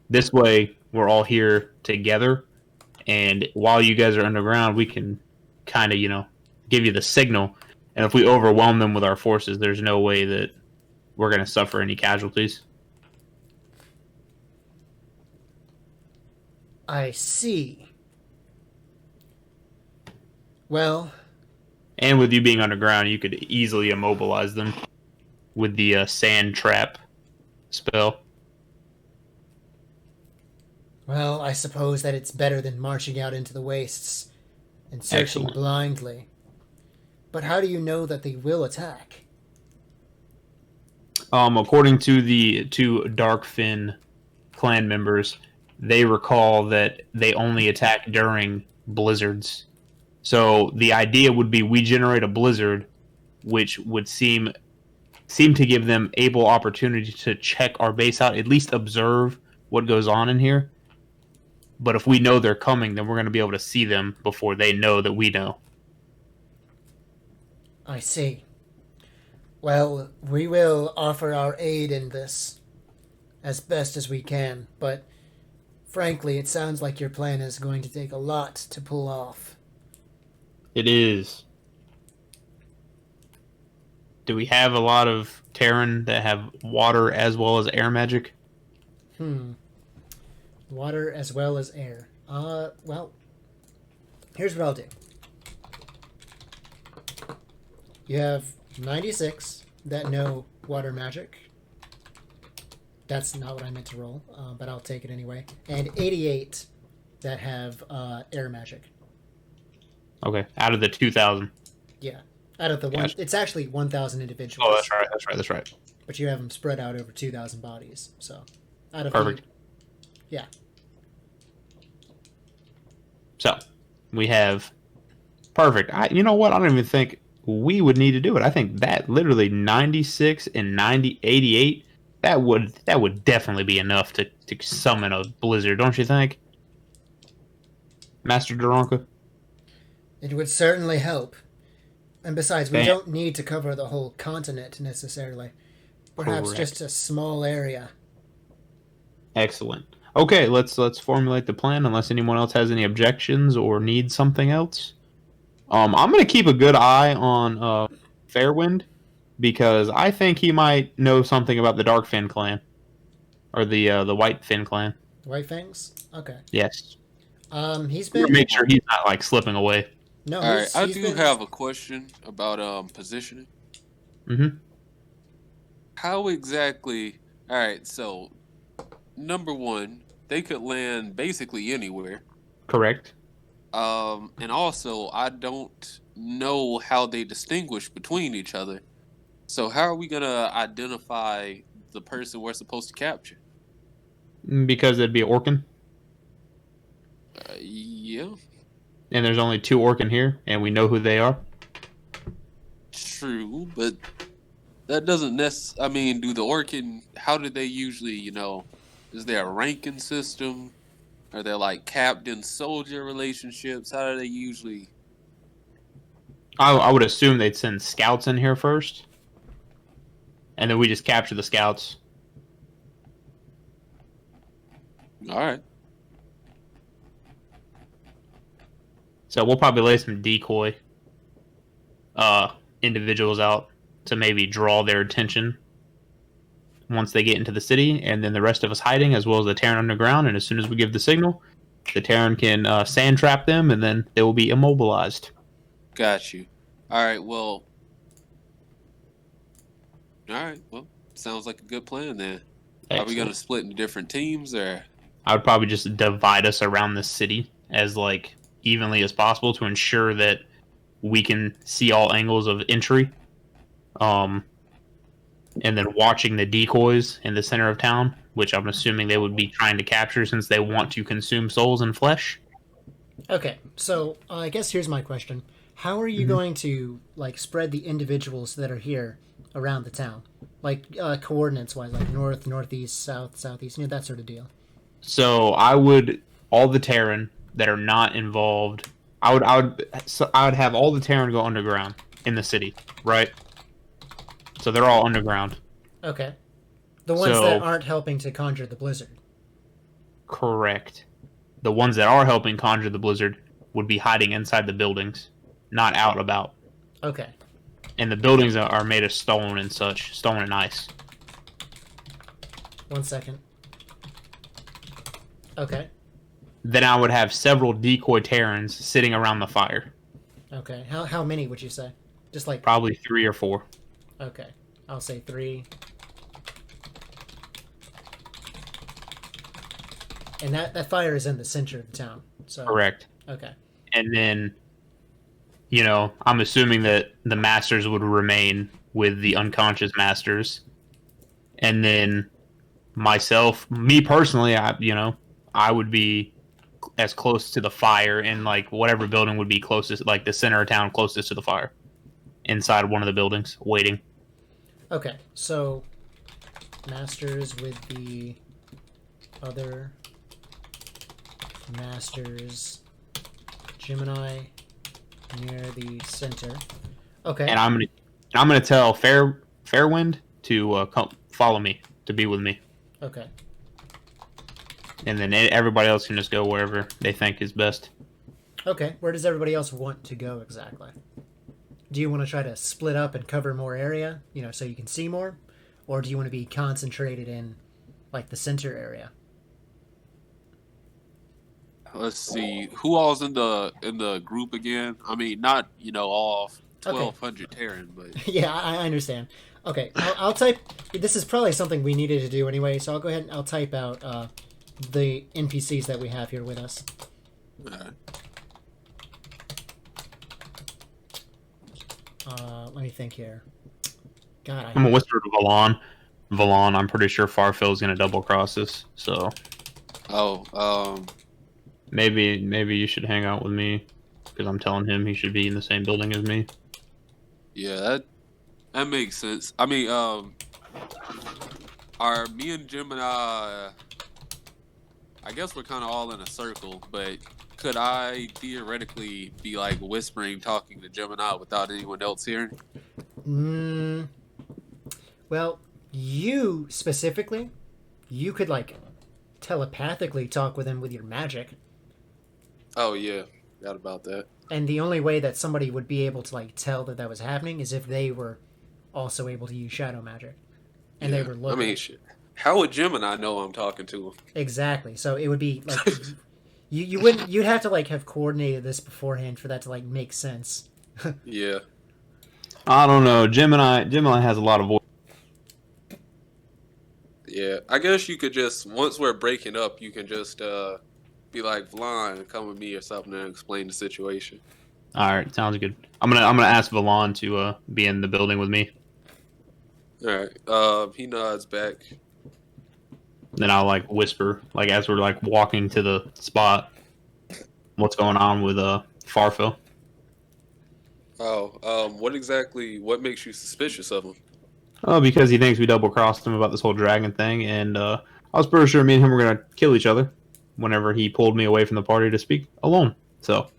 This way, we're all here together, and while you guys are underground, we can kind of, give you the signal. And if we overwhelm them with our forces, there's no way that we're going to suffer any casualties. I see. Well... And with you being underground, you could easily immobilize them with the sand trap spell. Well, I suppose that it's better than marching out into the wastes and searching Excellent. blindly. But how do you know that they will attack? According to the two Darkfin clan members, they recall that they only attack during blizzards. So the idea would be we generate a blizzard, which would seem seem to give them ample opportunity to check our base out, at least observe what goes on in here. But if we know they're coming, then we're going to be able to see them before they know that we know. I see. Well, we will offer our aid in this as best as we can, but frankly, it sounds like your plan is going to take a lot to pull off. It is. Do we have a lot of Terran that have water as well as air magic? Water as well as air. Well, here's what I'll do. You have 96 that know water magic. That's not what I meant to roll, but I'll take it anyway. And 88 that have air magic. Okay, out of the 2,000. Yeah. Out of the one, Gotcha. it's actually 1,000 individuals. Oh, that's right. But you have them spread out over 2,000 bodies. So, out of Perfect. Yeah. So, we have... Perfect. You know what? I don't even think we would need to do it. I think that literally 96 and 88, that would definitely be enough to summon a blizzard, don't you think? Master Duranka? It would certainly help. And besides, we Bam. don't need to cover the whole continent necessarily. Perhaps Correct. just a small area. Excellent. Okay, let's formulate the plan unless anyone else has any objections or needs something else. I'm going to keep a good eye on Fairwind because I think he might know something about the Darkfin clan or the Whitefin clan. The White Fangs? Okay. Yes. He's We'll been... make sure he's not like slipping away. No, All right, he's I do been... have a question about positioning. Mm-hmm. How exactly? All right, so number one, they could land basically anywhere. Correct. And also, I don't know how they distinguish between each other. So how are we gonna identify the person we're supposed to capture? Because it'd be Orkin, Yeah, and there's only 2 Orkin here, and we know who they are. true, but that doesn't I mean, do the Orkin? How do they usually? Is there a ranking system? Are there like captain-soldier relationships? How do they usually? I would assume they'd send scouts in here first, and then we just capture the scouts. All right. So we'll probably lay some decoy individuals out to maybe draw their attention once they get into the city, and then the rest of us hiding, as well as the Terran underground. And as soon as we give the signal, the Terran can sand trap them, and then they will be immobilized. Got you. All right. Well. Sounds like a good plan then. Are we Excellent. gonna split into different teams or? I would probably just divide us around the city as like evenly as possible to ensure that we can see all angles of entry. And then watching the decoys in the center of town, which I'm assuming they would be trying to capture since they want to consume souls and flesh. Okay, so I guess here's my question. How are you going to, like, spread the individuals that are here around the town? Like, coordinates-wise, like north, northeast, south, southeast, that sort of deal. So all the Terran that are not involved, I would have all the Terran go underground in the city, right? So they're all underground. Okay. The ones that aren't helping to conjure the blizzard. Correct. The ones that are helping conjure the blizzard would be hiding inside the buildings, not out about. Okay. And the buildings are made of stone and such, stone and ice. 1 second. Okay. Then I would have several decoy Terrans sitting around the fire. Okay. How many would you say? Just like... Probably 3 or 4. Okay. I'll say 3. And that fire is in the center of the town. So Correct. Okay. And then, I'm assuming that the masters would remain with the unconscious masters. And then me personally, I would be as close to the fire in like whatever building would be closest, like the center of town closest to the fire, inside one of the buildings, waiting. Okay, so masters with the other masters, Gemini near the center. Okay. And I'm gonna tell Fairwind to come follow me to be with me, Okay. and then everybody else can just go wherever they think is best. Okay. Where does everybody else want to go exactly? Do you want to try to split up and cover more area, so you can see more, or do you want to be concentrated in like the center area? Let's see who all's in the group again. I mean, not all Okay. 1,200 Terran, but Yeah, I understand. Okay, I'll type. This is probably something we needed to do anyway, so I'll go ahead and I'll type out the NPCs that we have here with us. Let me think here. God, I'm gonna whisper to Valon. Valon, I'm pretty sure Farfill's gonna double cross us, so maybe you should hang out with me because I'm telling him he should be in the same building as me. yeah, that makes sense. I mean, are me and Gemini? I guess we're kind of all in a circle, but could I theoretically be like whispering, talking to Gemini without anyone else hearing? Well, you specifically, you could like telepathically talk with him with your magic. Oh yeah, forgot about that. And the only way that somebody would be able to like tell that that was happening is if they were also able to use shadow magic, and Yeah. they were looking. I mean, shit. How would Gemini know I'm talking to him? Exactly. So it would be like you wouldn't you'd have to like have coordinated this beforehand for that to like make sense. Yeah. I don't know. Gemini has a lot of voice. Yeah, I guess you could just once we're breaking up, you can just be like Vlon, come with me or something and explain the situation. All right, sounds good. I'm gonna ask Valon to be in the building with me. All right. He nods back. Then I'll like whisper, like as we're like walking to the spot, what's going on with Farfill. Oh, what makes you suspicious of him? Oh, because he thinks we double crossed him about this whole dragon thing, and I was pretty sure me and him were gonna kill each other whenever he pulled me away from the party to speak alone. So,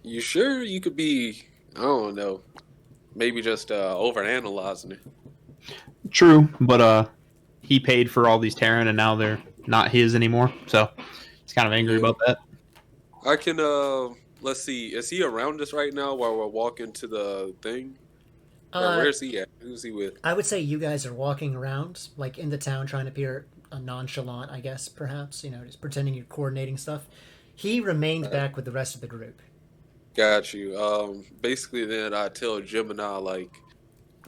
You sure you could be? I don't know. Maybe just overanalyzing it. true, but he paid for all these Terran, and now they're not his anymore. So he's kind of angry about that. I can let's see. Is he around us right now while we're walking to the thing? Or where's he at? Who's he with? I would say you guys are walking around like in the town trying to appear nonchalant, I guess, perhaps, just pretending you're coordinating stuff. He remained back with the rest of the group. Got you. Basically, then I tell Gemini like,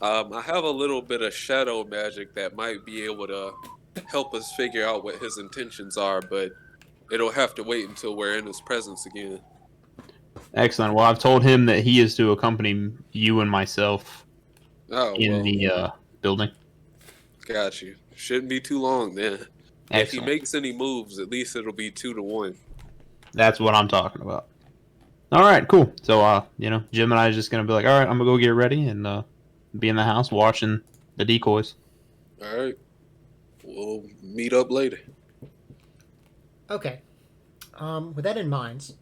I have a little bit of shadow magic that might be able to help us figure out what his intentions are, but it'll have to wait until we're in his presence again. Excellent. Well, I've told him that he is to accompany you and myself in the building. Got you. Shouldn't be too long then. Excellent. If he makes any moves, at least it'll be 2-1. That's what I'm talking about. All right, cool. So, Gemini's just gonna be like, all right, I'm gonna go get ready and be in the house watching the decoys. All right. We'll meet up later. Okay. With that in mind,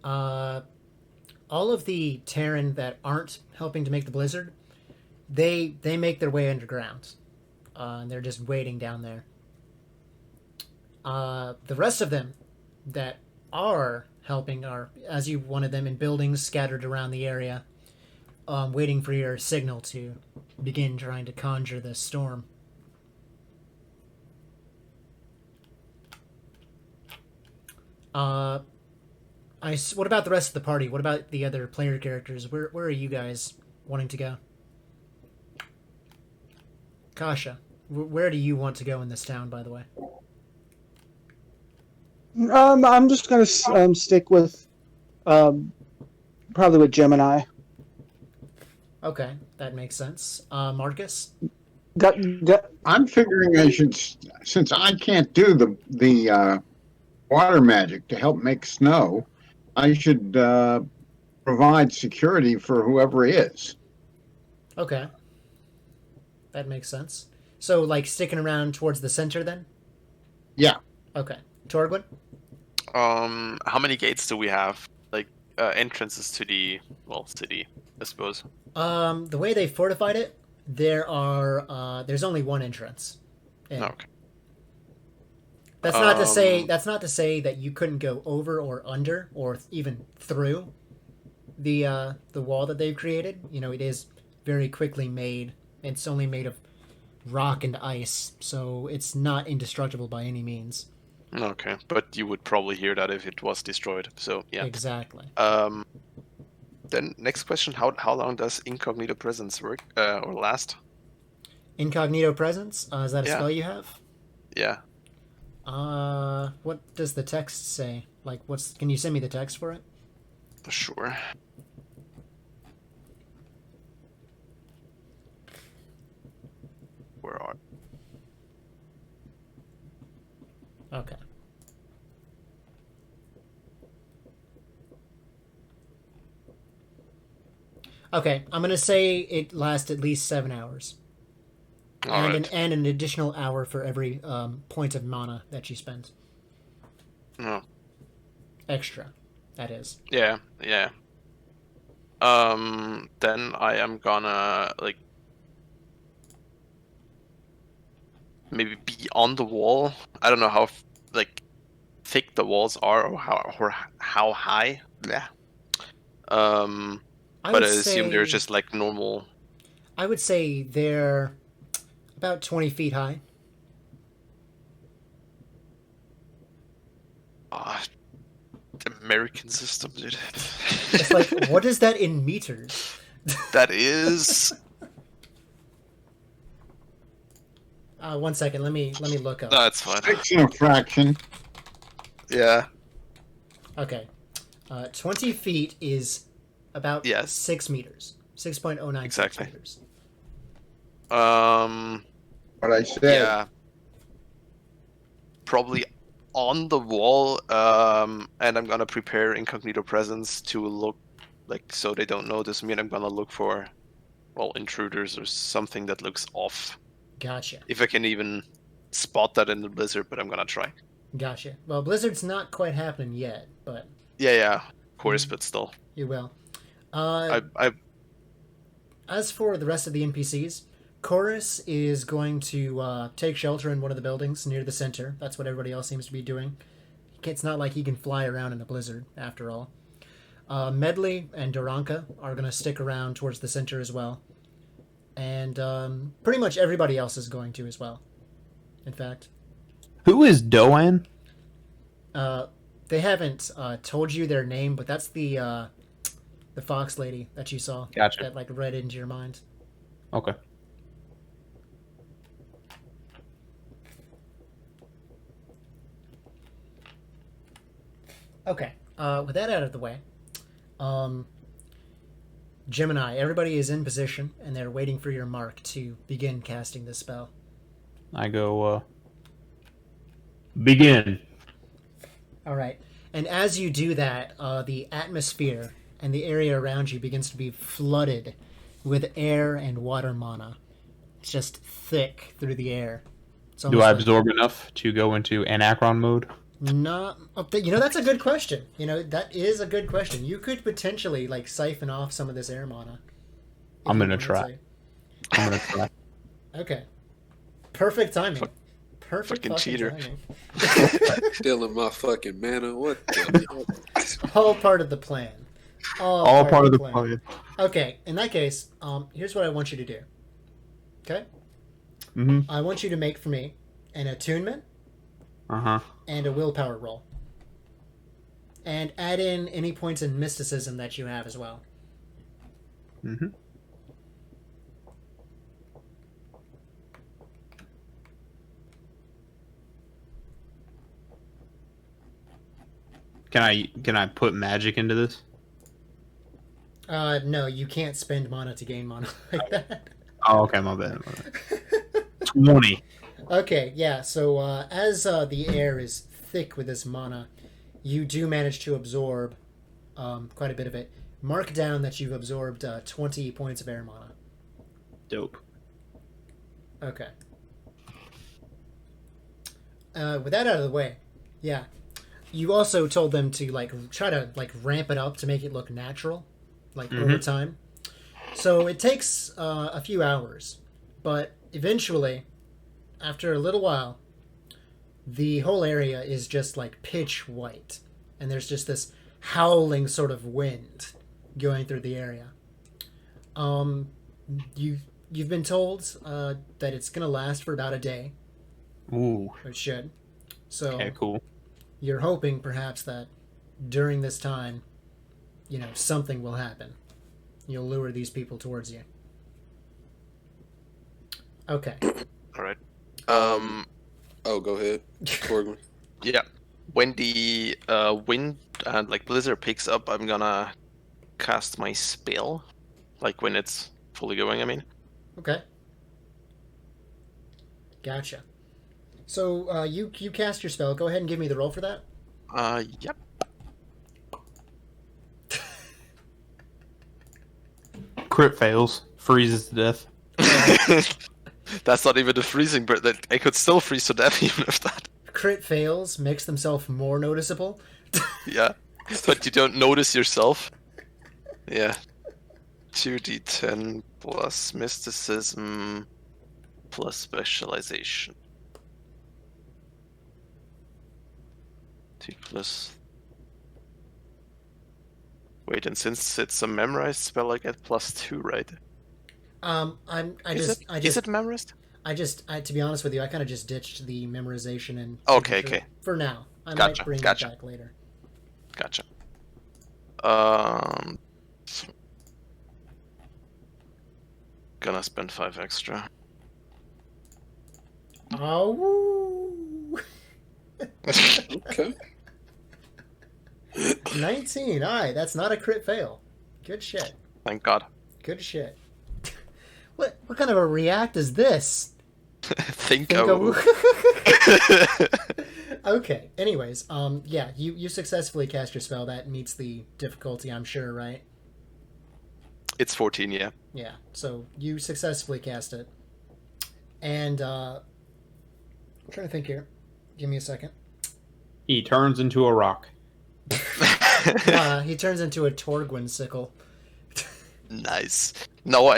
all of the Terran that aren't helping to make the blizzard, they make their way underground, and they're just waiting down there. The rest of them that are helping are, as you wanted them, in buildings scattered around the area, waiting for your signal to begin trying to conjure this storm. What about the rest of the party? What about the other player characters? Where are you guys wanting to go? Kasha, where do you want to go in this town, by the way? I'm just gonna stick with, probably with Gemini. Okay, that makes sense. Marcus? I'm figuring I should, since I can't do the water magic to help make snow, I should provide security for whoever is. Okay. that makes sense. So, like, sticking around towards the center then? Yeah. Okay. Torgwin? How many gates do we have? Like, entrances to the, well, city, I suppose. The way they fortified it, there's only one entrance. in. Okay. That's not to say that you couldn't go over or under or even through the wall that they've created. You know, it is very quickly made. It's only made of rock and ice, so it's not indestructible by any means. Okay, but you would probably hear that if it was destroyed. So yeah. Exactly. Then next question: How long does incognito presence work or last? Incognito presence. Is that a Yeah. spell you have? Yeah. What does the text say? Like, Can you send me the text for it? Sure. Where are? Okay. Okay, I'm gonna say it lasts at least 7 hours, All and right. an additional hour for every point of mana that you spend. Oh, Extra, that is. yeah, yeah. Then I am gonna like maybe be on the wall. I don't know how like thick the walls are or how high. Yeah. I But would I assume they're say just like normal. I would say they're about 20 feet high. The American system, dude. It's like, what is that in meters? That is. 1 second. Let me look up. No, it's fine. 6 and a fraction. Yeah. Okay. 20 feet is about Yes. 6 meters. 6.09 Exactly. meters. What I said. Yeah. Probably on the wall. And I'm gonna prepare incognito presence to look like so they don't notice me. And I'm gonna look for, well, intruders or something that looks off. Gotcha. If I can even spot that in the blizzard, but I'm gonna try. Gotcha. Well, Blizzard's not quite happening yet, but Yeah, of course, but still. you will. I As for the rest of the NPCs, Chorus is going to take shelter in one of the buildings near the center. That's what everybody else seems to be doing. It's not like he can fly around in a blizzard, after all. Medley and Duranka are going to stick around towards the center as well. And pretty much everybody else is going to as well, in fact. Who is Doan? They haven't told you their name, but that's the fox lady that you saw. Gotcha. That like read into your mind. Okay. Okay. With that out of the way, Gemini, everybody is in position and they're waiting for your mark to begin casting this spell. I go, begin. All right. And as you do that, the atmosphere and the area around you begins to be flooded with air and water mana. It's just thick through the air. It's Do almost I like- absorb enough to go into Anachron mode? Not. You know, that's a good question. You know, that is a good question. You could potentially like siphon off some of this air mana. if I'm you gonna wanted try. to. I'm gonna try. Okay. Perfect timing. Perfect fucking cheater. timing. Stealing my fucking mana. What the All part of the plan. All part of the plan. Okay, in that case, here's what I want you to do. Okay? Mm-hmm. I want you to make for me an attunement Uh-huh. and a willpower roll. And add in any points in mysticism that you have as well. Mm-hmm. Can I put magic into this? No, you can't spend mana to gain mana like that. Oh, okay, my bad. 20. Okay, yeah, so as the air is thick with this mana, you do manage to absorb quite a bit of it. Mark down that you've absorbed 20 points of air mana. Dope. Okay. With that out of the way, yeah. You also told them to like try to like ramp it up to make it look natural, like over time. So it takes a few hours, but eventually, after a little while, the whole area is just like pitch white, and there's just this howling sort of wind going through the area. You've been told that it's gonna last for about a day. Ooh. It should. So Okay, cool. you're hoping perhaps that during this time, something will happen. You'll lure these people towards you. Okay. All right. Oh, go ahead, Torgman. Yeah. When the wind and like blizzard picks up, I'm gonna cast my spell. Like when it's fully going, I mean. Okay. Gotcha. So you cast your spell. Go ahead and give me the roll for that. Yep. Crit fails, freezes to death. That's not even the freezing, but that I could still freeze to death even if that. Crit fails, makes themselves more noticeable. Yeah, but you don't notice yourself. Yeah. 2d10 plus mysticism plus specialization. 2 plus. Wait, and since it's a memorized spell, I get +2, right? Is it memorized? To be honest with you, I kind of just ditched the memorization and. Okay. For now, I Gotcha, might bring gotcha. it back later. Gotcha. Gonna spend 5 extra. Oh. Okay. 19. Alright, that's not a crit fail. Good shit. Thank God. Good shit. What kind of a react is this? Think Think Okay. Anyways, yeah, you successfully cast your spell. That meets the difficulty, I'm sure, right? It's 14, yeah. Yeah. So you successfully cast it. And I'm trying to think here. Give me a second. He turns into a rock. He turns into a Torgwin sickle. Nice. No,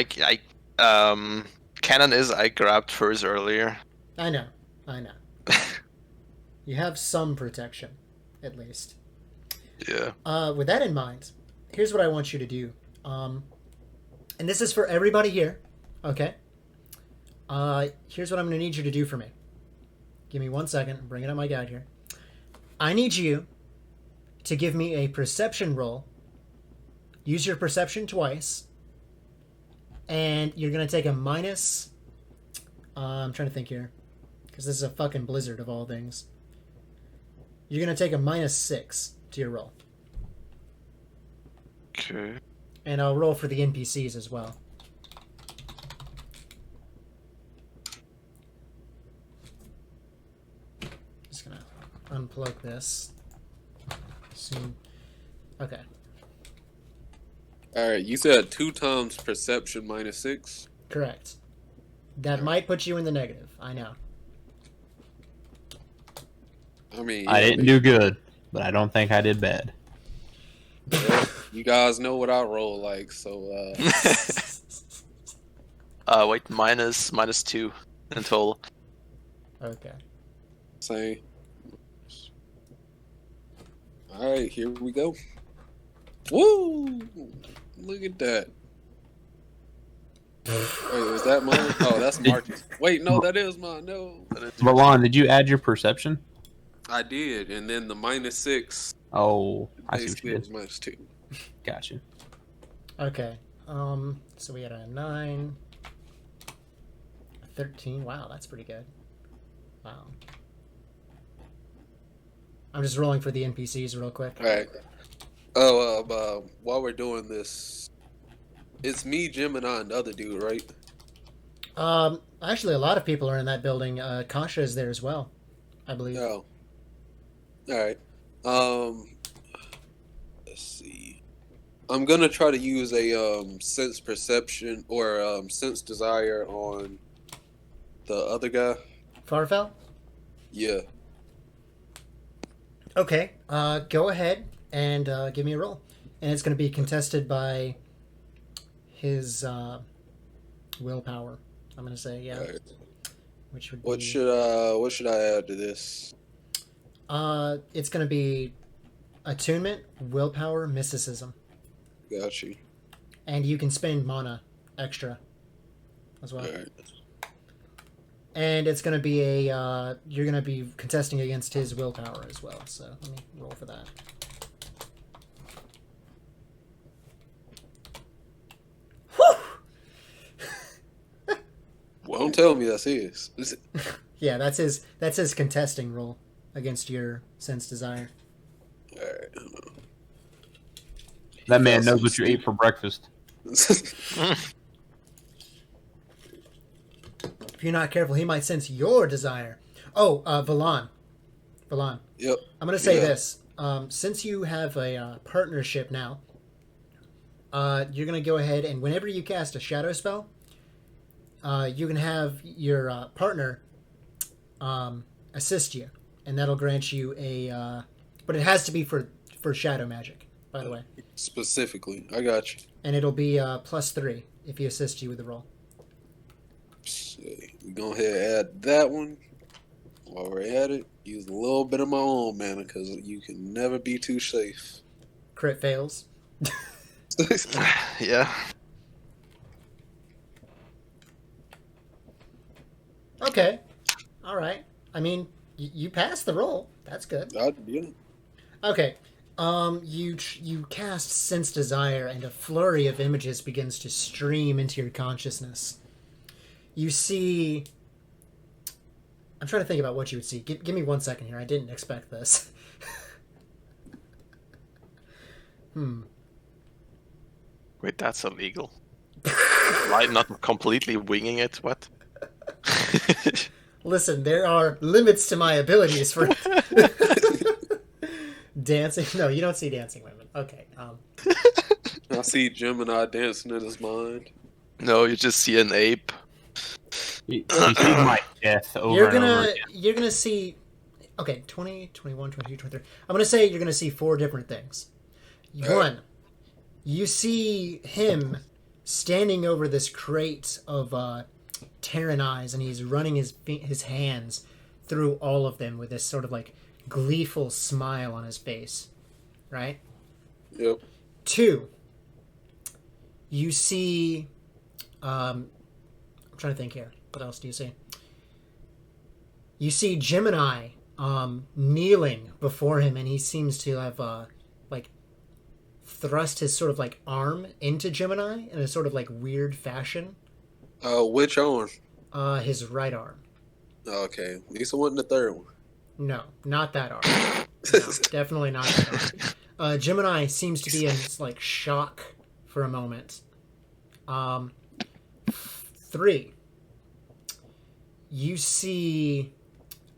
canon is I grabbed furs earlier. I know. You have some protection, at least. Yeah. With that in mind, here's what I want you to do. And this is for everybody here, okay? Here's what I'm going to need you to do for me. Give me 1 second. I'm bringing up my guide here. I need you to give me a perception roll. Use your perception twice. And you're going to take a minus... I'm trying to think here. Because this is a fucking blizzard of all things. You're going to take a -6 to your roll. Okay. And I'll roll for the NPCs as well. Just gonna unplug this. Soon. Okay. All right, you said 2 times perception -6. Correct. That might put you in the negative. I know. I mean, I didn't do good, but I don't think I did bad. well, you guys know what I roll like, so Wait, -2 in total. Okay. same. All right, here we go. Woo! Look at that. Wait, is that mine? Oh, that's Marcus. Wait, no, that is mine. No, Valon, did you add your perception? I did, and then the -6. Oh, I see what Basically, you it did. was -2. Gotcha. Okay. So we had a 9, a 13. Wow, that's pretty good. Wow. I'm just rolling for the NPCs real quick. All right. Oh, while we're doing this, it's me, Gemini, and the other dude, right? Actually, a lot of people are in that building. Kasha is there as well, I believe. Oh. All right. Let's see. I'm gonna try to use a sense perception or sense desire on The other guy. Farfel? Yeah. Okay, go ahead and give me a roll. And it's going to be contested by his willpower. I'm going to say, yeah. Alright. Which would What be... should I add to this? It's going to be attunement, willpower, mysticism. Got you. And you can spend mana extra as well. Alright. And it's going to be a... you're going to be contesting against his willpower as well. So let me roll for that. Well, don't tell me that's his. Yeah, that's his contesting roll against your sense desire. Alright. That man knows what you ate for breakfast. If you're not careful, he might sense your desire. Oh, Valan. Yep. I'm going to say Yeah. this. Since you have a partnership now, you're going to go ahead and whenever you cast a shadow spell, you can have your partner assist you, and that'll grant you a... but it has to be for shadow magic, by the way. Specifically, I got you. And it'll be +3 if he assists you with the roll. We go ahead and add that one. While we're at it, use a little bit of my own mana because you can never be too safe. Crit fails. Yeah. Okay. All right. I mean, you passed the roll. That's good. Yeah. Okay. You cast Sense Desire, and a flurry of images begins to stream into your consciousness. You see... I'm trying to think about what you would see. Give me 1 second here. I didn't expect this. Wait, that's illegal. Why not completely winging it? What? Listen, there are limits to my abilities for... Dancing? No, you don't see dancing women. Okay. I see Gemini dancing in his mind. No, you just see an ape. You see my death over and over again. You're gonna see... Okay, 20, 21, 22, 23. I'm gonna say you're gonna see 4 different things. One, you see him standing over this crate of Terran eyes, and he's running his hands through all of them with this sort of like gleeful smile on his face, right? Yep. 2, you see... I'm trying to think here. What else do you see? You see Gemini kneeling before him, and he seems to have like thrust his sort of like arm into Gemini in a sort of like weird fashion. Which arm? His right arm. Okay, at least it wasn't the third one. No, not that arm. No, definitely not that arm. Gemini seems to be in like shock for a moment. 3, you see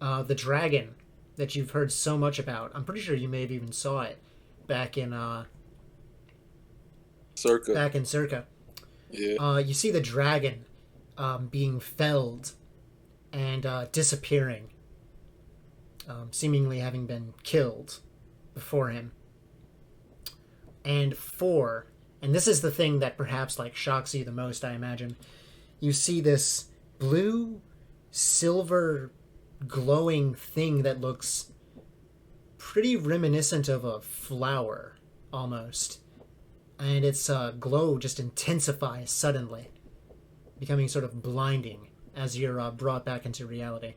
the dragon that you've heard so much about. I'm pretty sure you may have even saw it back in Circa. Yeah. You see the dragon being felled and disappearing, seemingly having been killed before him. And 4, and this is the thing that perhaps like shocks you the most, I imagine. You see this blue, silver, glowing thing that looks pretty reminiscent of a flower, almost. And its glow just intensifies suddenly, becoming sort of blinding as you're brought back into reality.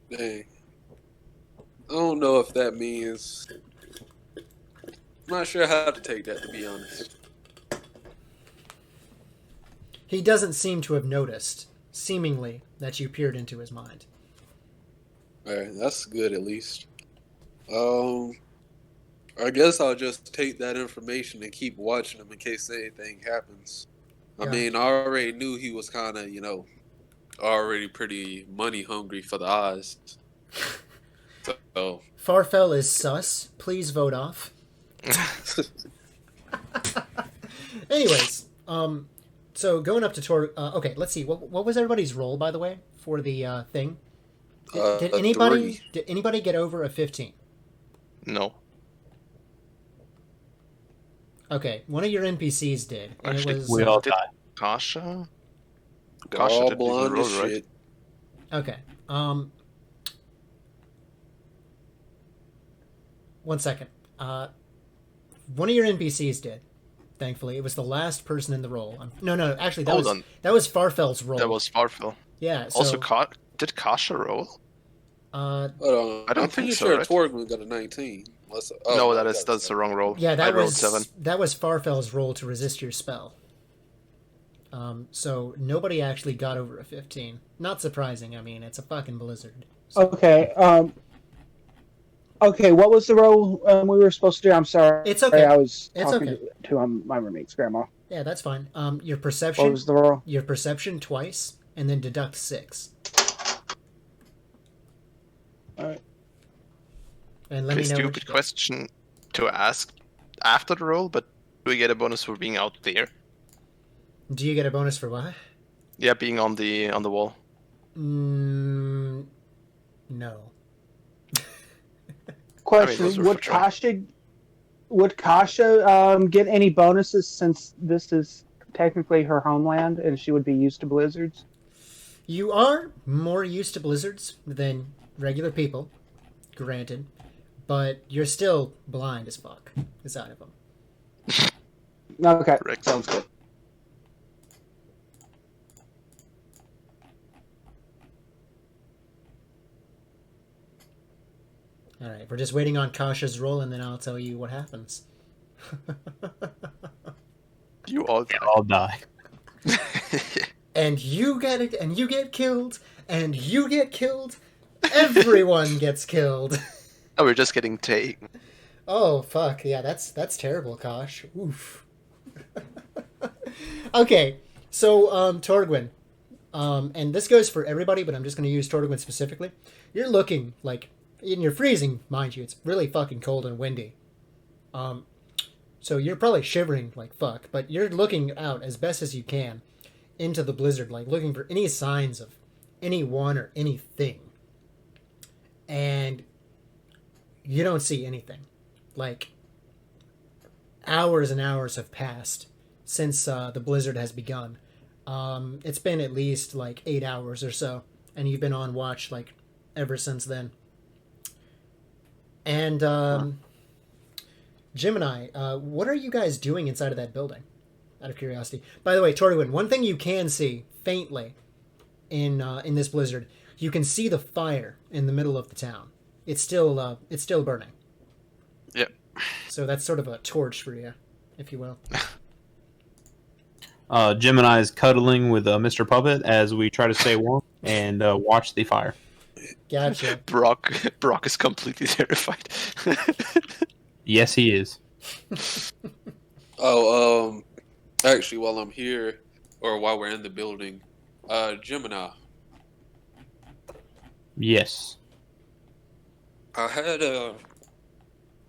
Dang. I don't know if that means... I'm not sure how to take that, to be honest. He doesn't seem to have noticed, seemingly, that you peered into his mind. Alright, that's good at least. I guess I'll just take that information and keep watching him in case anything happens. I Yeah. mean, I already knew he was kind of, already pretty money hungry for the eyes. So, Farfel is sus. Please vote off. Anyways, So going up to Tor. Okay, let's see. What was everybody's roll, by the way, for the thing? Did anybody 3. did anybody get over a 15? No. Okay, one of your NPCs did, and Actually, it was We all did die. Kasha? They're Kasha all didn't even blind roll, as right? shit. okay. One second. One of your NPCs did. Thankfully, it was the last person in the roll. No. Actually, Hold on. that was Farfell's roll. That was Farfel. Yeah. So, Also, did Kasha roll? uh, Hold on. I don't I'm think pretty so, sure right? Torgman got a 19. Unless, No, he got a that's the 7. wrong roll. yeah, I that rolled was 7. that was Farfell's roll to resist your spell. So nobody actually got over a 15. Not surprising. I mean, it's a fucking blizzard. So, Okay. Okay. What was the role we were supposed to do? I'm sorry. It's okay. I was It's talking okay. to my roommate's grandma. yeah, that's fine. Your What perception, was the role? your perception twice, and then deduct 6. Alright. And let Okay, me know. what stupid you get. question to ask after the roll, but do we get a bonus for being out there? Do you get a bonus for what? Yeah, being on the wall. No. Question: those were for Would Kasha get any bonuses since this is technically her homeland and she would be used to blizzards? You are more used to blizzards than regular people, granted, but you're still blind as fuck inside of them. Okay, Correct. sounds good. All right, we're just waiting on Kasha's roll, and then I'll tell you what happens. You all die. All die. And you get it, and you get killed, and you get killed. Everyone gets killed. Oh, we're just getting taken. Oh fuck, yeah, that's terrible, Kosh. Oof. Okay, so Torgwin, and this goes for everybody, but I'm just going to use Torgwin specifically. You're looking like, and you're freezing, mind you. It's really fucking cold and windy. So you're probably shivering like fuck, but you're looking out as best as you can into the blizzard, like looking for any signs of anyone or anything. And you don't see anything. Like, hours and hours have passed since the blizzard has begun. It's been at least like 8 hours or so, and you've been on watch like ever since then. And Gemini, what are you guys doing inside of that building? Out of curiosity. By the way, Torwin, one thing you can see faintly in this blizzard, you can see the fire in the middle of the town. It's still burning. Yep. So that's sort of a torch for you, if you will. Gemini is cuddling with Mr. Puppet as we try to stay warm and watch the fire. Gotcha. Brock is completely terrified. Yes, he is. Oh, actually, while I'm here, or while we're in the building, Gemini, Yes. I had a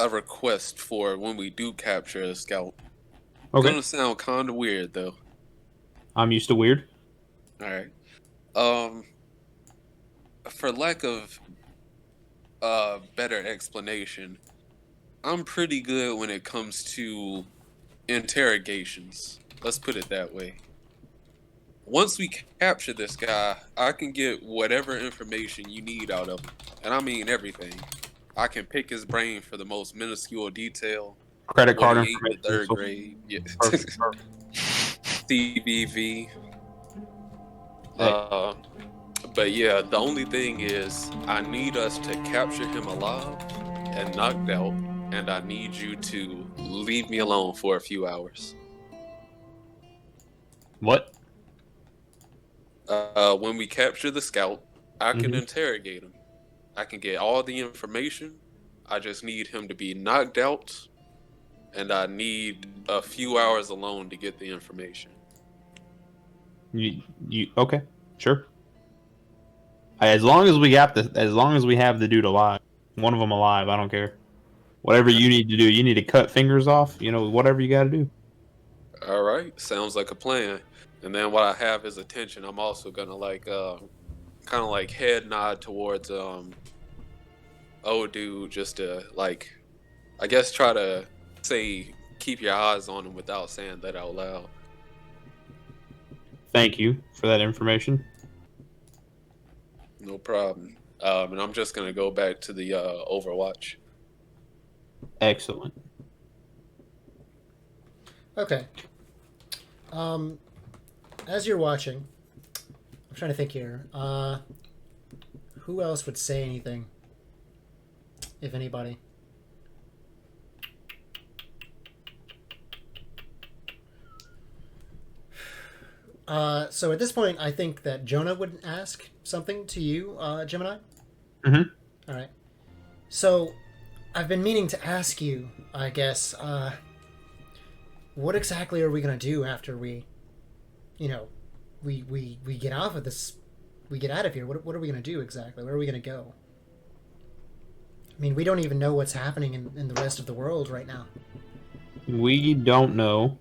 request for when we do capture a scout. It's Okay. gonna sound kind of weird though. I'm used to weird. All right. For lack of better explanation, I'm pretty good when it comes to interrogations. Let's put it that way. Once we capture this guy, I can get whatever information you need out of him. And I mean everything. I can pick his brain for the most minuscule detail. Credit What card he ate in information. third So- grade. Yeah. Perfect. CBV. Hey. But yeah, the only thing is, I need us to capture him alive and knocked out, and I need you to leave me alone for a few hours. What? When we capture the scout, I can Mhm. interrogate him. I can get all the information. I just need him to be knocked out, and I need a few hours alone to get the information. You okay? Sure. As long as we have the dude alive, one of them alive, I don't care. Whatever you need to do, you need to cut fingers off. You know, whatever you got to do. All right, sounds like a plan. And then what I have his attention, I'm also gonna like kind of like head nod towards old dude just to like I guess try to say keep your eyes on him without saying that out loud. Thank you for that information. No problem. And I'm just gonna go back to the Overwatch. Excellent. Okay. As you're watching, I'm trying to think here. Who else would say anything? If anybody. So at this point, I think that Jonah would ask something to you, Gemini. Mhm. All right. So, I've been meaning to ask you, I guess, what exactly are we gonna do after we, we get off of this, we get out of here? What are we gonna do exactly? Where are we gonna go? I mean, we don't even know what's happening in the rest of the world right now. We don't know.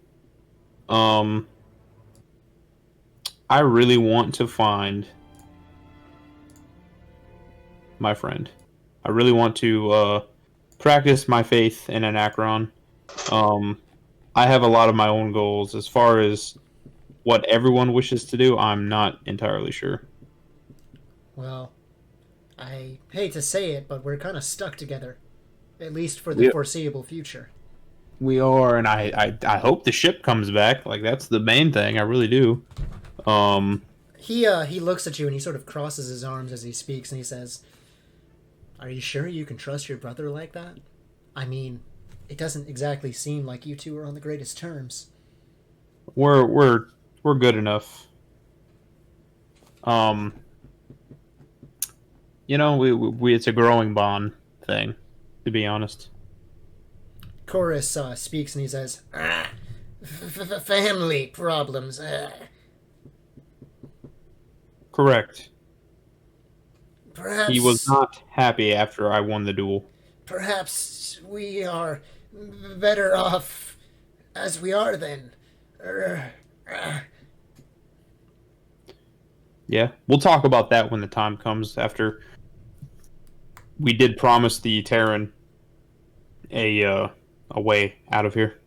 I really want to find my friend. I really want to practice my faith in Anachron. I have a lot of my own goals. As far as what everyone wishes to do, I'm not entirely sure. Well, I hate to say it, but we're kind of stuck together, at least for the foreseeable future. We are, and I hope the ship comes back. Like, that's the main thing. I really do. He looks at you and he sort of crosses his arms as he speaks and he says, "Are you sure you can trust your brother like that? I mean, it doesn't exactly seem like you two are on the greatest terms." We're good enough. We it's a growing bond thing, to be honest. Chorus speaks and he says, "Family problems. Correct. Perhaps He was not happy after I won the duel. Perhaps we are better off as we are then." Yeah, we'll talk about that when the time comes. After we did promise the Terran a way out of here.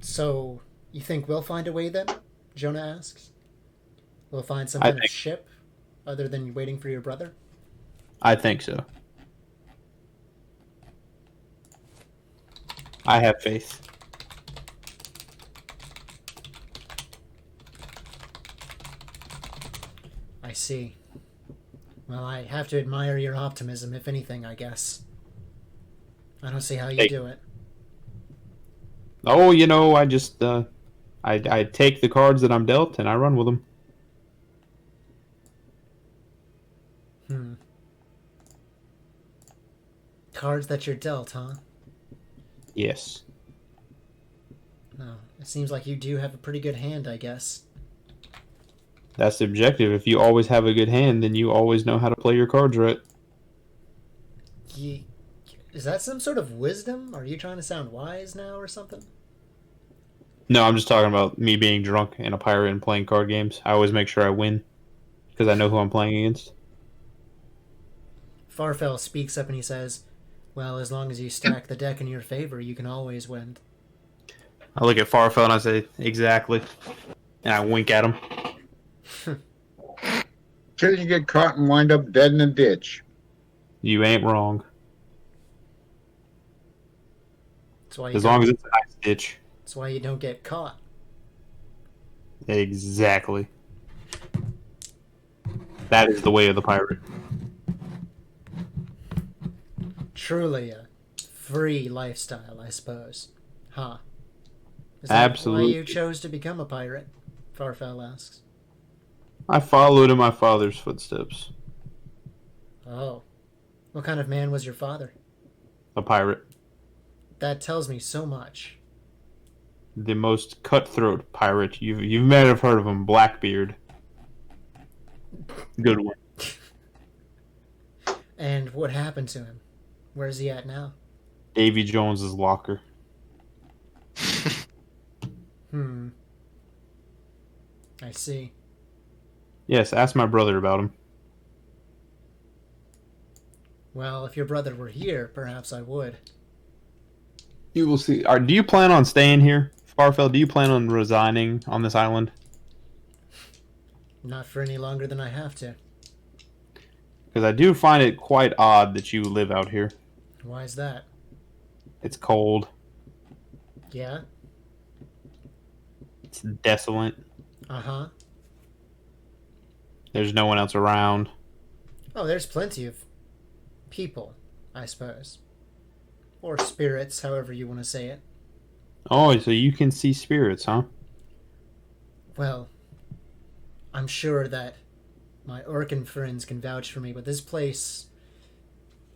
So, you think we'll find a way then? Jonah asks. We'll find some I kind of think- ship other than waiting for your brother? I think so. I have faith. I see. Well, I have to admire your optimism, if anything, I guess. I don't see how you Hey. do it. Oh, I just I take the cards that I'm dealt and I run with them. Cards that you're dealt, huh? Yes. No, it seems like you do have a pretty good hand, I guess. That's the objective. If you always have a good hand, then you always know how to play your cards right. Is that some sort of wisdom? Are you trying to sound wise now or something? No, I'm just talking about me being drunk and a pirate and playing card games. I always make sure I win because I know who I'm playing against. Farfell speaks up and he says, "Well, as long as you stack the deck in your favor, you can always win." I look at Farfell and I say, exactly. And I wink at him. Till you get caught and wind up dead in a ditch. You ain't wrong. That's why As long as it's a nice ditch. That's why you don't get caught. Exactly. That is the way of the pirate. Truly a free lifestyle, I suppose. Huh. Is that Absolutely. why you chose to become a pirate? Farfell asks. I followed in my father's footsteps. Oh. What kind of man was your father? A pirate. That tells me so much. The most cutthroat pirate. You may have heard of him, Blackbeard. Good one. And what happened to him? Where's he at now? Davy Jones's locker. Hmm. I see. Yes, ask my brother about him. Well, if your brother were here, perhaps I would. You will see. Do you plan on staying here, Farfel? Do you plan on resigning on this island? Not for any longer than I have to. Because I do find it quite odd that you live out here. Why is that? It's cold. Yeah? It's desolate. Uh-huh. There's no one else around. Oh, there's plenty of people, I suppose. Or spirits, however you want to say it. Oh, so you can see spirits, huh? Well, I'm sure that my Orcan friends can vouch for me, but this place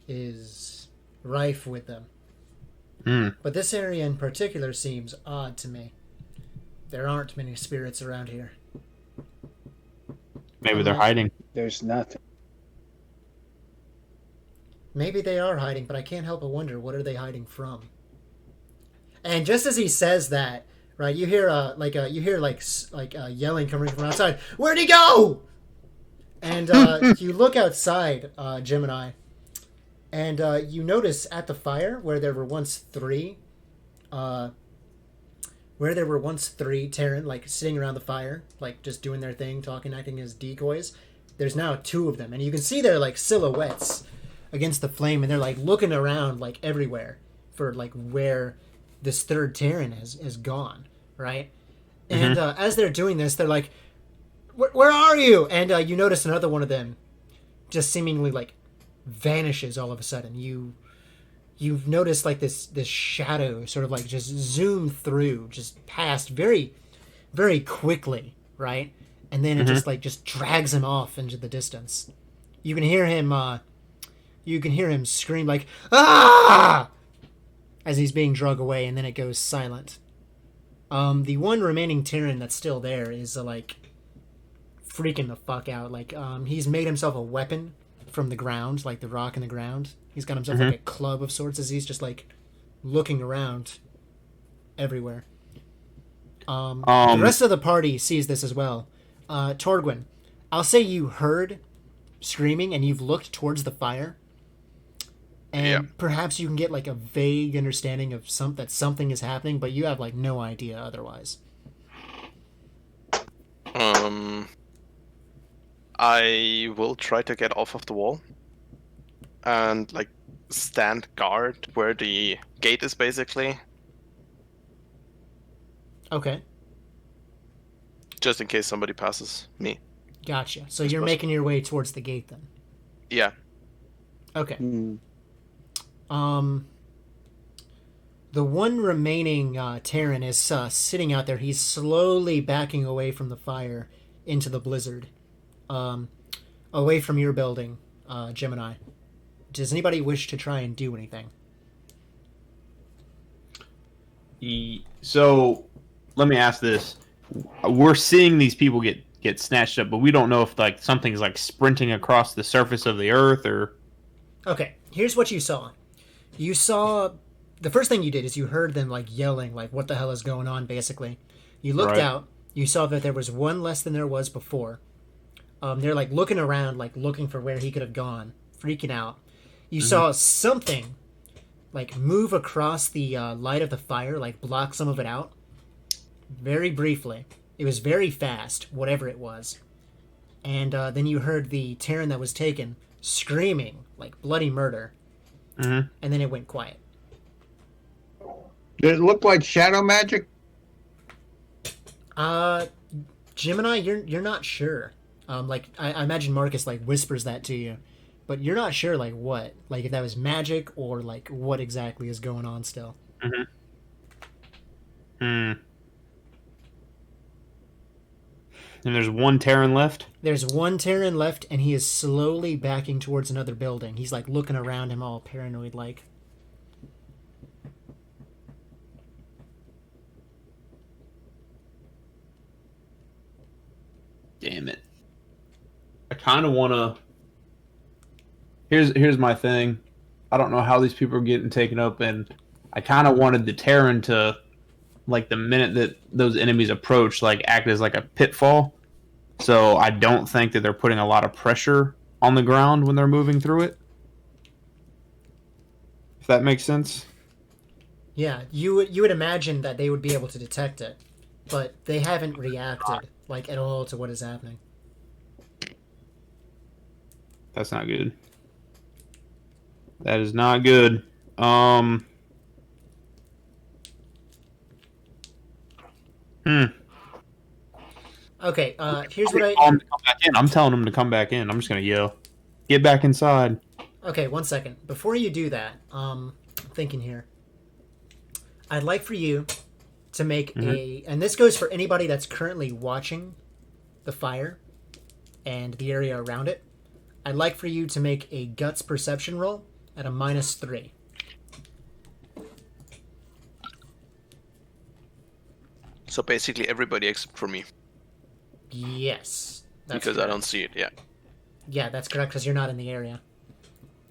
is rife with them. Hmm. But this area in particular seems odd to me. There aren't many spirits around here. Maybe they're hiding. There's nothing. Maybe they are hiding, but I can't help but wonder, what are they hiding from? And just as he says that, right, you hear yelling coming from outside. Where'd he go? And you look outside, Gemini, and you notice at the fire where there were once three Terran, like, sitting around the fire, like, just doing their thing, talking, acting as decoys. There's now two of them, and you can see their, like, silhouettes against the flame, and they're, like, looking around, like, everywhere for, like, where this third Terran has gone, right? And as they're doing this, they're like, where are you? And you notice another one of them just seemingly, like, vanishes all of a sudden. You've noticed, like, this shadow sort of, like, just zoom through, just past very, very quickly, right? And then it just drags him off into the distance. You can hear him scream, like, "Ah!" as he's being dragged away, and then it goes silent. The one remaining Terran that's still there is, like, freaking the fuck out. Like, he's made himself a weapon from the ground, like the rock in the ground. He's got himself like a club of sorts as he's just, like, looking around everywhere. The rest of the party sees this as well. Torgwin, I'll say you heard screaming and you've looked towards the fire. And perhaps you can get, like, a vague understanding of that something is happening, but you have, like, no idea otherwise. I will try to get off of the wall and, like, stand guard where the gate is, basically. Okay. Just in case somebody passes me. Gotcha. So you're making your way towards the gate then? Yeah. Okay. Mm. The one remaining Terran is sitting out there. He's slowly backing away from the fire into the blizzard. Away from your building, Gemini. Does anybody wish to try and do anything? So, let me ask this. We're seeing these people get snatched up, but we don't know if, like, something's, like, sprinting across the surface of the earth, or... Okay, here's what you saw. You saw... The first thing you did is you heard them, like, yelling, like, what the hell is going on, basically. You looked out. You saw that there was one less than there was before. They're, like, looking around, like, looking for where he could have gone, freaking out. You saw something, like, move across the light of the fire, like, block some of it out. Very briefly. It was very fast, whatever it was. And then you heard the Terran that was taken screaming, like, bloody murder. And then it went quiet. Did it look like shadow magic? Gemini, you're not sure. Like, I imagine Marcus, like, whispers that to you. But you're not sure, like, what. Like, if that was magic or, like, what exactly is going on still. And there's one Terran left? There's one Terran left, and he is slowly backing towards another building. He's, like, looking around him all paranoid-like. Damn it. I kind of want to... Here's my thing. I don't know how these people are getting taken up, and I kind of wanted the Terran to like the minute that those enemies approach, like act as like a pitfall. So I don't think that they're putting a lot of pressure on the ground when they're moving through it. If that makes sense. Yeah, you would imagine that they would be able to detect it, but they haven't reacted like at all to what is happening. That's not good. That is not good. Okay, here's what I. Tell 'em to come back in. I'm telling them to come back in. I'm just gonna yell, "Get back inside!" Okay, 1 second. Before you do that, I'm thinking here. I'd like for you to make a, and this goes for anybody that's currently watching the fire and the area around it. I'd like for you to make a guts perception roll at a -3. So basically everybody except for me, Yes. because I don't see it. Yeah. Yeah, that's correct, because you're not in the area.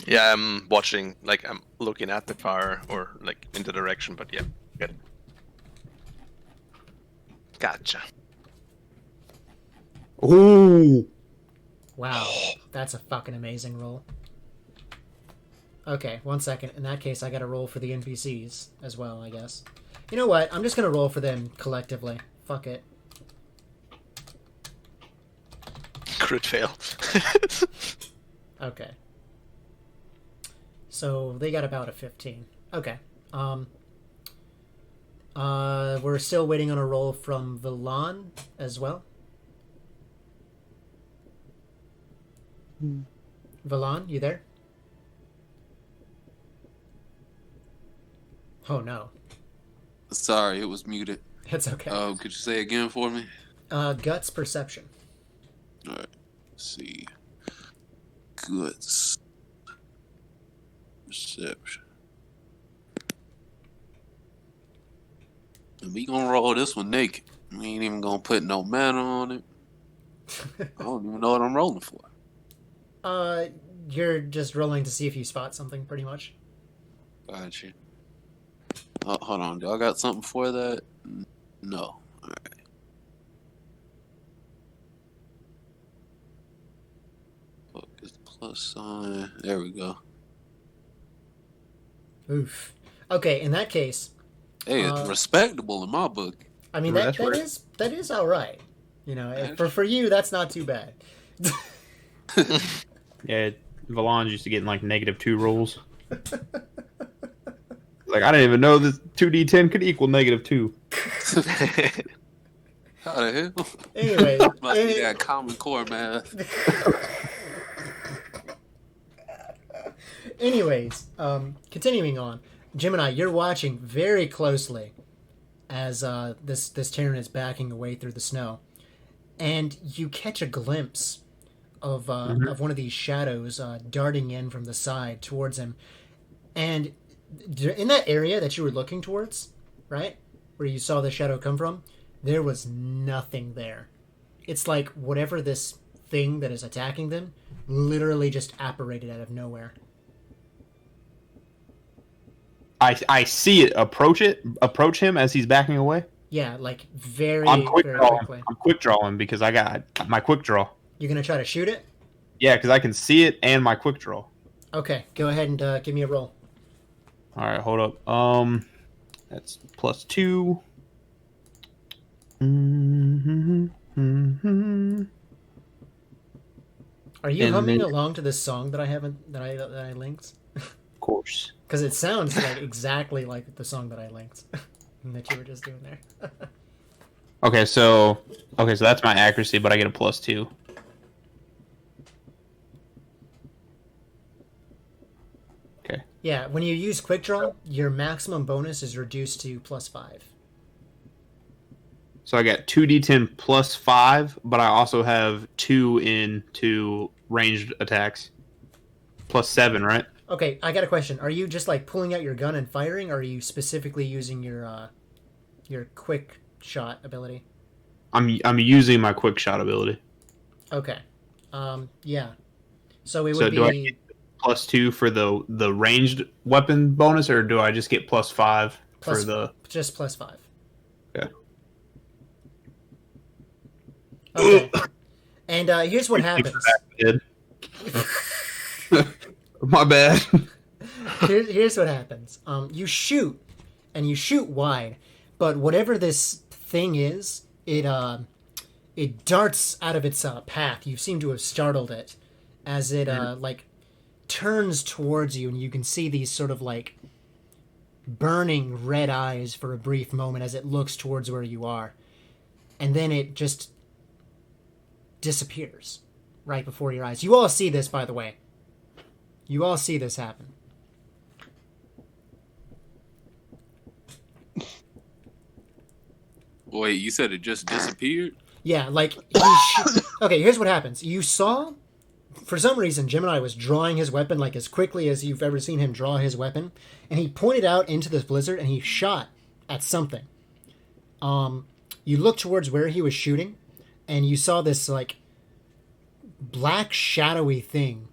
Yeah, I'm watching, like I'm looking at the fire or like in the direction, but yeah, good. Gotcha. Ooh. Wow, that's a fucking amazing roll. Okay, 1 second. In that case, I gotta roll for the NPCs as well, I guess. You know what? I'm just gonna roll for them collectively. Fuck it. Crit fail. Okay. So they got about a 15. Okay. We're still waiting on a roll from Villan as well. Villan, you there? Oh no. Sorry, it was muted. It's okay. Could you say again for me? Guts perception. All right. Let's see. Goods. Perception. And we gonna roll this one naked. We ain't even gonna put no mana on it. I don't even know what I'm rolling for. You're just rolling to see if you spot something, pretty much. Gotcha. Oh, hold on. Do I got something for that? No. All right. Focus plus sign. There we go. Oof. Okay, in that case, Hey, it's respectable in my book. I mean Yeah, that is all right. You know, for you, that's not too bad. Yeah, Valon's used to getting like -2 rolls. Like I didn't even know this 2d10 could equal -2. How the hell? Anyway, Must be that Common Core math. anyways, continuing on, Gemini, you're watching very closely as this Terran is backing away through the snow, and you catch a glimpse of one of these shadows darting in from the side towards him, and in that area that you were looking towards, right, where you saw the shadow come from, there was nothing there. It's like whatever this thing that is attacking them literally just apparated out of nowhere. I see it approach him as he's backing away. Yeah, like very, I'm quick very drawing. quickly. I'm quick drawing because I got my quick draw. You're gonna try to shoot it? Yeah, because I can see it and my quick draw. Okay, go ahead and give me a roll. All right, hold up. That's +2. Are you And humming then- along to this song that I haven't that I linked? Of course. Because it sounds like exactly like the song that I linked that you were just doing there. Okay, so that's my accuracy, but I get a +2. Okay. Yeah, when you use quick draw, your maximum bonus is reduced to +5. So I got 2d10 +5, but I also have 2 into ranged attacks. +7, right? Okay, I got a question. Are you just like pulling out your gun and firing, or are you specifically using your quick shot ability? I'm using my quick shot ability. Okay. Yeah. So it So would do I be get +2 for the ranged weapon bonus, or do I just get +5 for Plus- the? just +5. Okay. And here's what happens. My bad. Here's what happens. You shoot, and you shoot wide, but whatever this thing is, it darts out of its path. You seem to have startled it, as it like turns towards you, and you can see these sort of like burning red eyes for a brief moment as it looks towards where you are, and then it just disappears right before your eyes. You all see this, by the way. You all see this happen. Wait, you said it just disappeared? Yeah, like okay. Here's what happens. You saw, for some reason, Gemini was drawing his weapon like as quickly as you've ever seen him draw his weapon, and he pointed out into this blizzard and he shot at something. You looked towards where he was shooting, and you saw this like black shadowy thing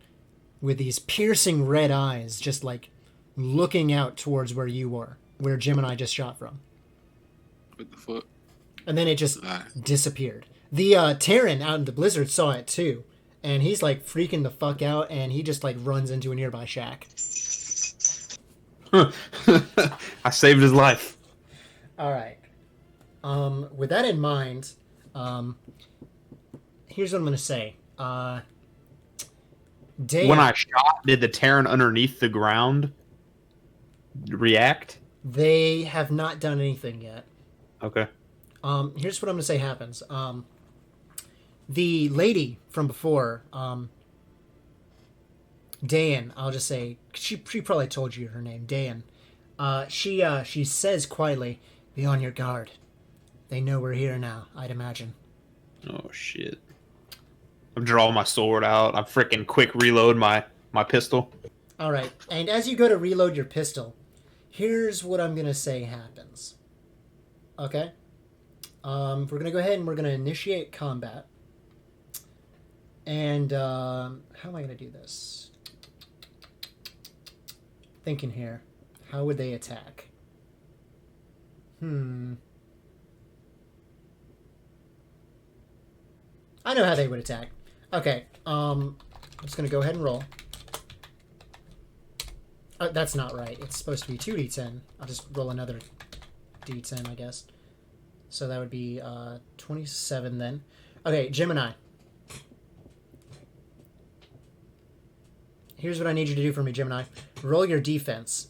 with these piercing red eyes, just like looking out towards where you were, where Gemini just shot from. What the fuck? And then it just disappeared. The Terran out in the blizzard saw it too, and he's like freaking the fuck out, and he just like runs into a nearby shack. I saved his life. All right. With that in mind, here's what I'm gonna say. Dave, When I shot, did the Terran underneath the ground react? they have not done anything yet. Okay. Here's what I'm gonna say happens. The lady from before, Dayan, I'll just say she probably told you her name, Dayan. She says quietly, "Be on your guard. They know we're here now, I'd imagine." Oh shit. I'm drawing my sword out. I'm freaking quick reload my pistol. All right, and as you go to reload your pistol, here's what I'm gonna say happens. Okay. We're gonna go ahead and we're gonna initiate combat. And how am I gonna do this? Thinking here, how would they attack? I know how they would attack. Okay. I'm just gonna go ahead and roll. That's not right. It's supposed to be 2d10. I'll just roll another d10, I guess. So that would be 27 then. Okay, Gemini. Here's what I need you to do for me, Gemini. Roll your defense.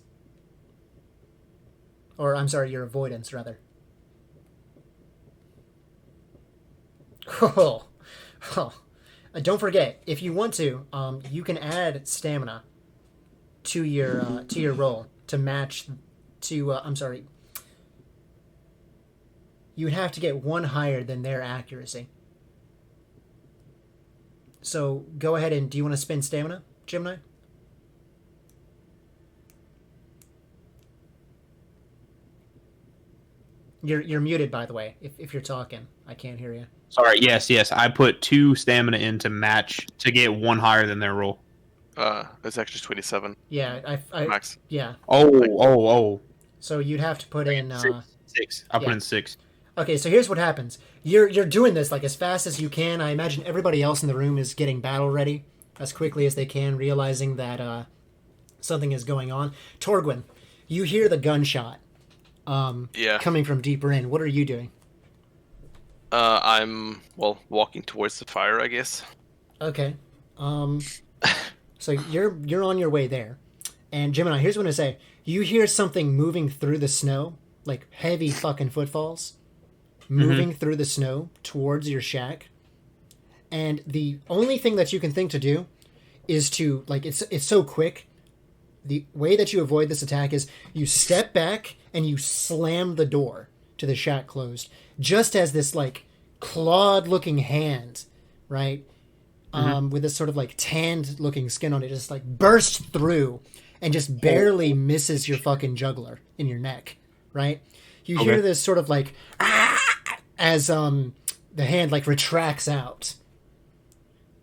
Or, I'm sorry, your avoidance, rather. Oh. Don't forget, if you want to, you can add stamina to your roll to match to. I'm sorry. You would have to get one higher than their accuracy. So go ahead and do you want to spend stamina, Gemini? You're muted, by the way. If you're talking, I can't hear you. Sorry. Yes. I put 2 stamina in to match to get one higher than their roll. It's actually 27 Yeah, I max. yeah. Oh. So you'd have to put in. 6. I put yeah. in 6. Okay, so here's what happens. You're doing this like as fast as you can. I imagine everybody else in the room is getting battle ready as quickly as they can, realizing that something is going on. Torgwin, you hear the gunshot coming from deeper in. What are you doing? I'm walking towards the fire, I guess. Okay. So you're on your way there. And Gemini, here's what I say. You hear something moving through the snow, like heavy fucking footfalls, moving through the snow towards your shack. And the only thing that you can think to do is to, like, it's so quick. The way that you avoid this attack is you step back and you slam the door to the shack closed, just as this, like, clawed-looking hand, right, with this sort of, like, tanned-looking skin on it, just, like, bursts through and just barely misses your fucking jugular in your neck, right? You hear this sort of, like, as the hand, like, retracts out.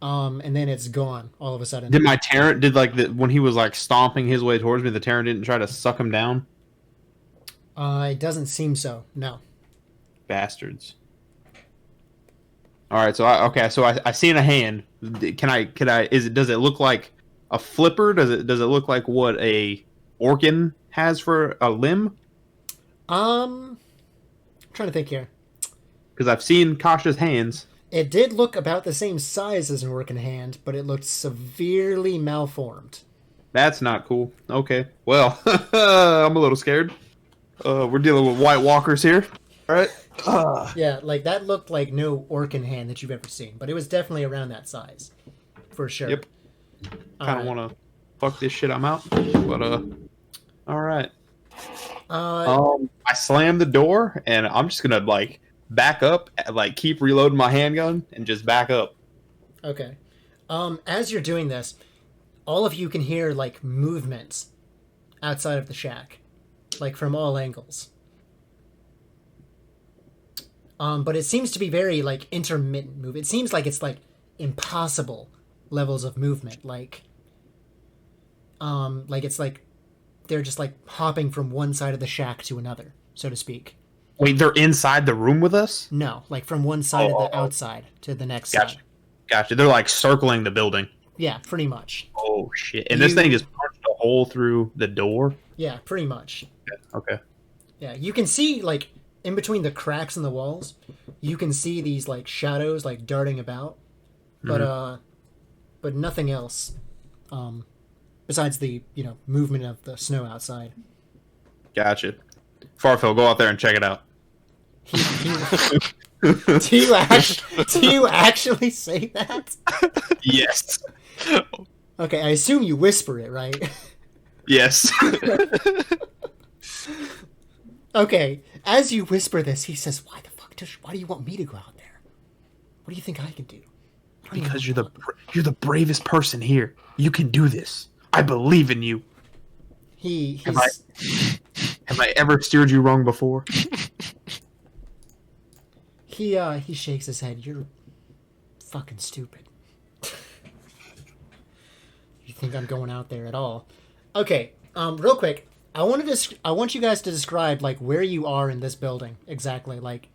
And then it's gone all of a sudden. Did my Terran when he was like stomping his way towards me, the Terran didn't try to suck him down? It doesn't seem so. No. Bastards. All right, so I seen a hand. Does it look like a flipper? Does it look like what a orkin has for a limb? I'm trying to think here. Because I've seen Kasha's hands. It did look about the same size as an orc in hand, but it looked severely malformed. That's not cool. Okay, well, I'm a little scared. We're dealing with White Walkers here, all right? Yeah, like that looked like no orc in hand that you've ever seen, but it was definitely around that size, for sure. Yep. Kind of Alright. want to fuck this shit. I'm out, but all right. I slammed the door, and I'm just gonna like back up, like keep reloading my handgun, and just back up. Okay. As you're doing this, all of you can hear like movements outside of the shack, like from all angles. But it seems to be very like intermittent move. It seems like it's like impossible levels of movement. Like it's like they're just like hopping from one side of the shack to another, so to speak. Wait, they're inside the room with us? No, like from one side of the Oh. outside to the next Gotcha. side. Gotcha. They're like circling the building. Yeah, pretty much. Oh shit! And this You- thing just punched a hole through the door. Yeah, pretty much. Okay. Yeah, you can see like in between the cracks in the walls, you can see these like shadows like darting about, but nothing else, besides the movement of the snow outside. Gotcha. Farfel, go out there and check it out. Do you actually say that? Yes. Okay, I assume you whisper it, right? Yes. Okay, as you whisper this, he says, why do you want me to go out there? What do you think I can do? I don't even Because know. you're the bravest person here. You can do this. I believe in you. He's Have I ever steered you wrong before? he shakes his head. You're fucking stupid. You think I'm going out there at all? Okay, real quick, I want you guys to describe like where you are in this building exactly. Like,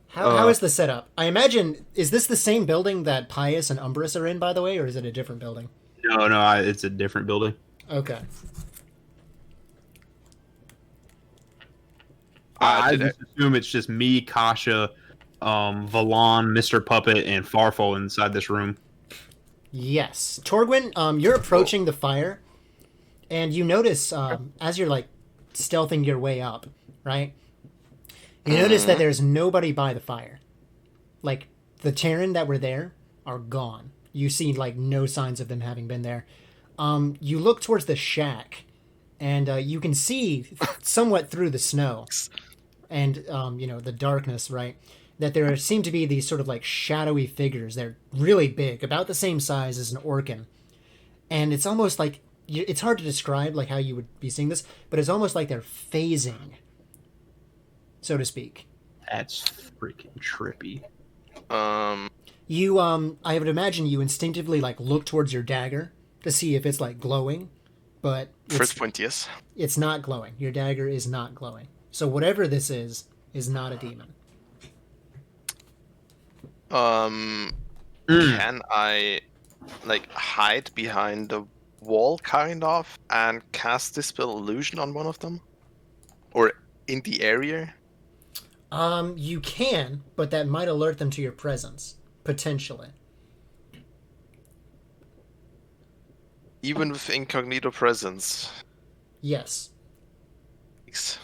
how is the setup? I imagine, is this the same building that Pius and Umbrus are in, by the way, or is it a different building? No, it's a different building. Okay. I did just assume it's just me, Kasha, Valon, Mr. Puppet, and Farfel inside this room. Yes. Torgwin, you're approaching the fire, and you notice, as you're, like, stealthing your way up, right? You notice that there's nobody by the fire. Like, the Terran that were there are gone. You see, like, no signs of them having been there. You look towards the shack, and you can see somewhat through the snow and, the darkness, right? That there seem to be these sort of, like, shadowy figures. They're really big, about the same size as an Orkin. And it's almost like, it's hard to describe, like, how you would be seeing this, but it's almost like they're phasing, so to speak. That's freaking trippy. You, I would imagine you instinctively, like, look towards your dagger to see if it's, like, glowing, but First point, yes. it's not glowing. Your dagger is not glowing. So whatever this is not a demon. Can I, like, hide behind the wall, kind of, and cast Dispel Illusion on one of them? Or in the area? You can, but that might alert them to your presence. Potentially. Even with incognito presence. Yes. Thanks.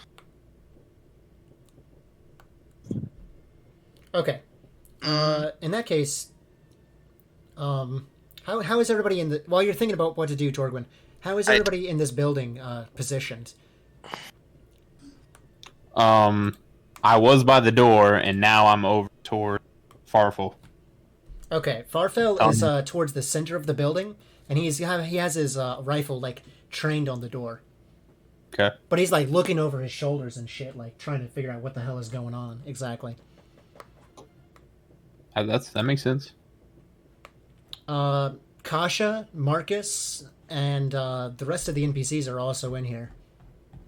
Okay. In that case, how is everybody in the... While you're thinking about what to do, Torgwin, how is everybody in this building positioned? I was by the door, and now I'm over toward Farfel. Okay, Farfel is towards the center of the building, and he has his rifle, like, trained on the door. Okay. But he's, like, looking over his shoulders and shit, like, trying to figure out what the hell is going on exactly. That makes sense. Kasha, Marcus, and the rest of the NPCs are also in here.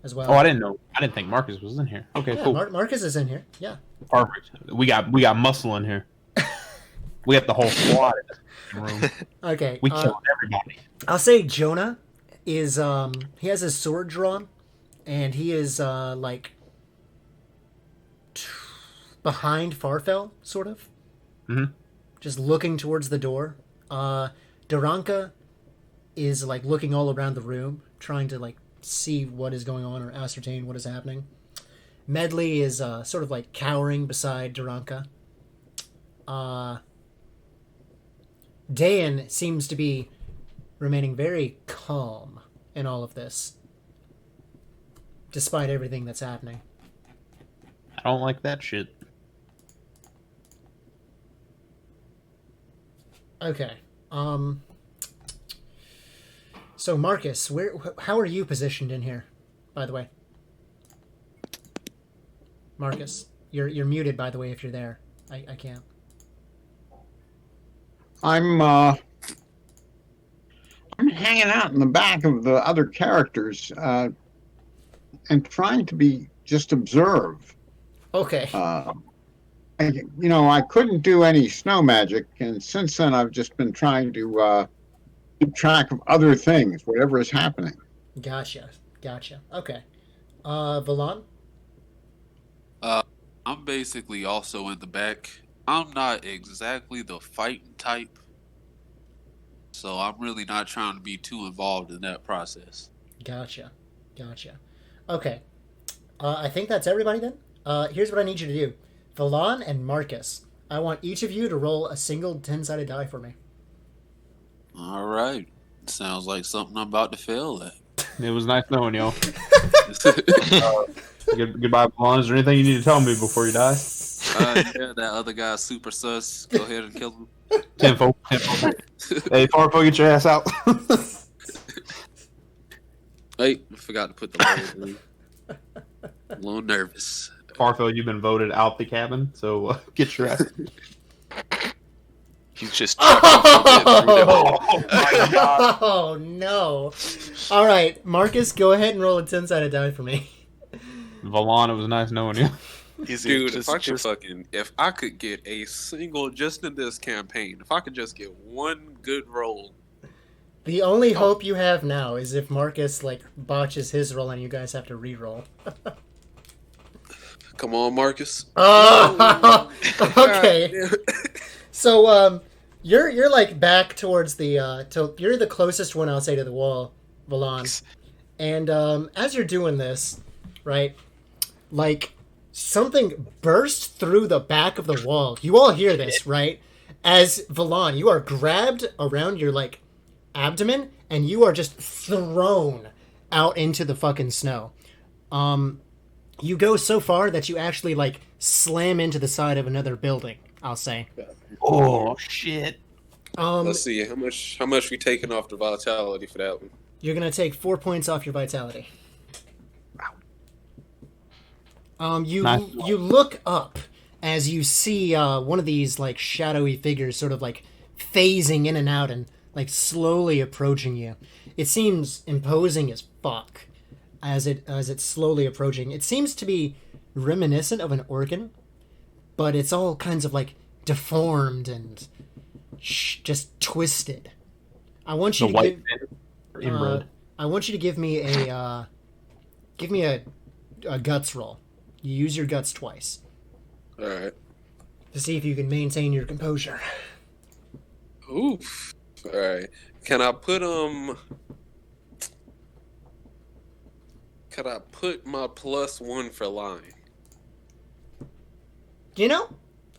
as well. Oh, I didn't know. I didn't think Marcus was in here. Okay, Yeah, cool. Marcus is in here. Yeah. Perfect. We got muscle in here. We got the whole squad in the room. Okay. We killed everybody. I'll say Jonah is he has his sword drawn, and he is like behind Farfel, sort of. Mhm. Just looking towards the door. Duranka is like looking all around the room, trying to like see what is going on or ascertain what is happening. Medley is sort of like cowering beside Duranka. Dayan seems to be remaining very calm in all of this, despite everything that's happening. I don't like that shit. Okay. So Marcus, how are you positioned in here, by the way? Marcus, you're muted, by the way, if you're there. I can't. I'm hanging out in the back of the other characters and trying to be just observe. Okay. I couldn't do any snow magic, and since then I've just been trying to keep track of other things, whatever is happening. Gotcha. Okay. Valan? I'm basically also in the back. I'm not exactly the fighting type, so I'm really not trying to be too involved in that process. Gotcha. Okay. I think that's everybody then. Here's what I need you to do. Valan and Marcus, I want each of you to roll a single 10-sided die for me. All right. Sounds like something I'm about to fail at. It was nice knowing y'all. Goodbye, Blonde. Is there anything you need to tell me before you die? Yeah, that other guy's super sus. Go ahead and kill him. Tenfold. Hey, Farpo, get your ass out. Wait, I forgot to put the logo in. A little nervous. Farfel, you've been voted out the cabin, so get your ass. He's just trying to get through the hole. Oh my god. Oh no! All right, Marcus, go ahead and roll a 10-sided die for me. Valon, it was nice knowing you. Dude, if I could get a single, just in this campaign, if I could just get one good roll. The only hope you have now is if Marcus like botches his roll and you guys have to re-roll. Come on, Marcus. Oh, okay. So you're like back towards the you're the closest one, I'll say, to the wall, Valon. And as you're doing this, right, like something burst through the back of the wall. You all hear this, right? As Valon, you are grabbed around your like abdomen and you are just thrown out into the fucking snow. You go so far that you actually like slam into the side of another building, I'll say. Oh shit. Let's see how much we taking off the vitality for that one. You're gonna take 4 points off your vitality. You look up as you see one of these like shadowy figures sort of like phasing in and out and like slowly approaching you. It seems imposing as fuck as it's slowly approaching. It seems to be reminiscent of an organ, but it's all kinds of like deformed and just twisted. I want you The to white give inbred. I want you to give me a guts roll. You use your guts twice. All right. To see if you can maintain your composure. Oof. All right. Can I put my +1 for lying? You know,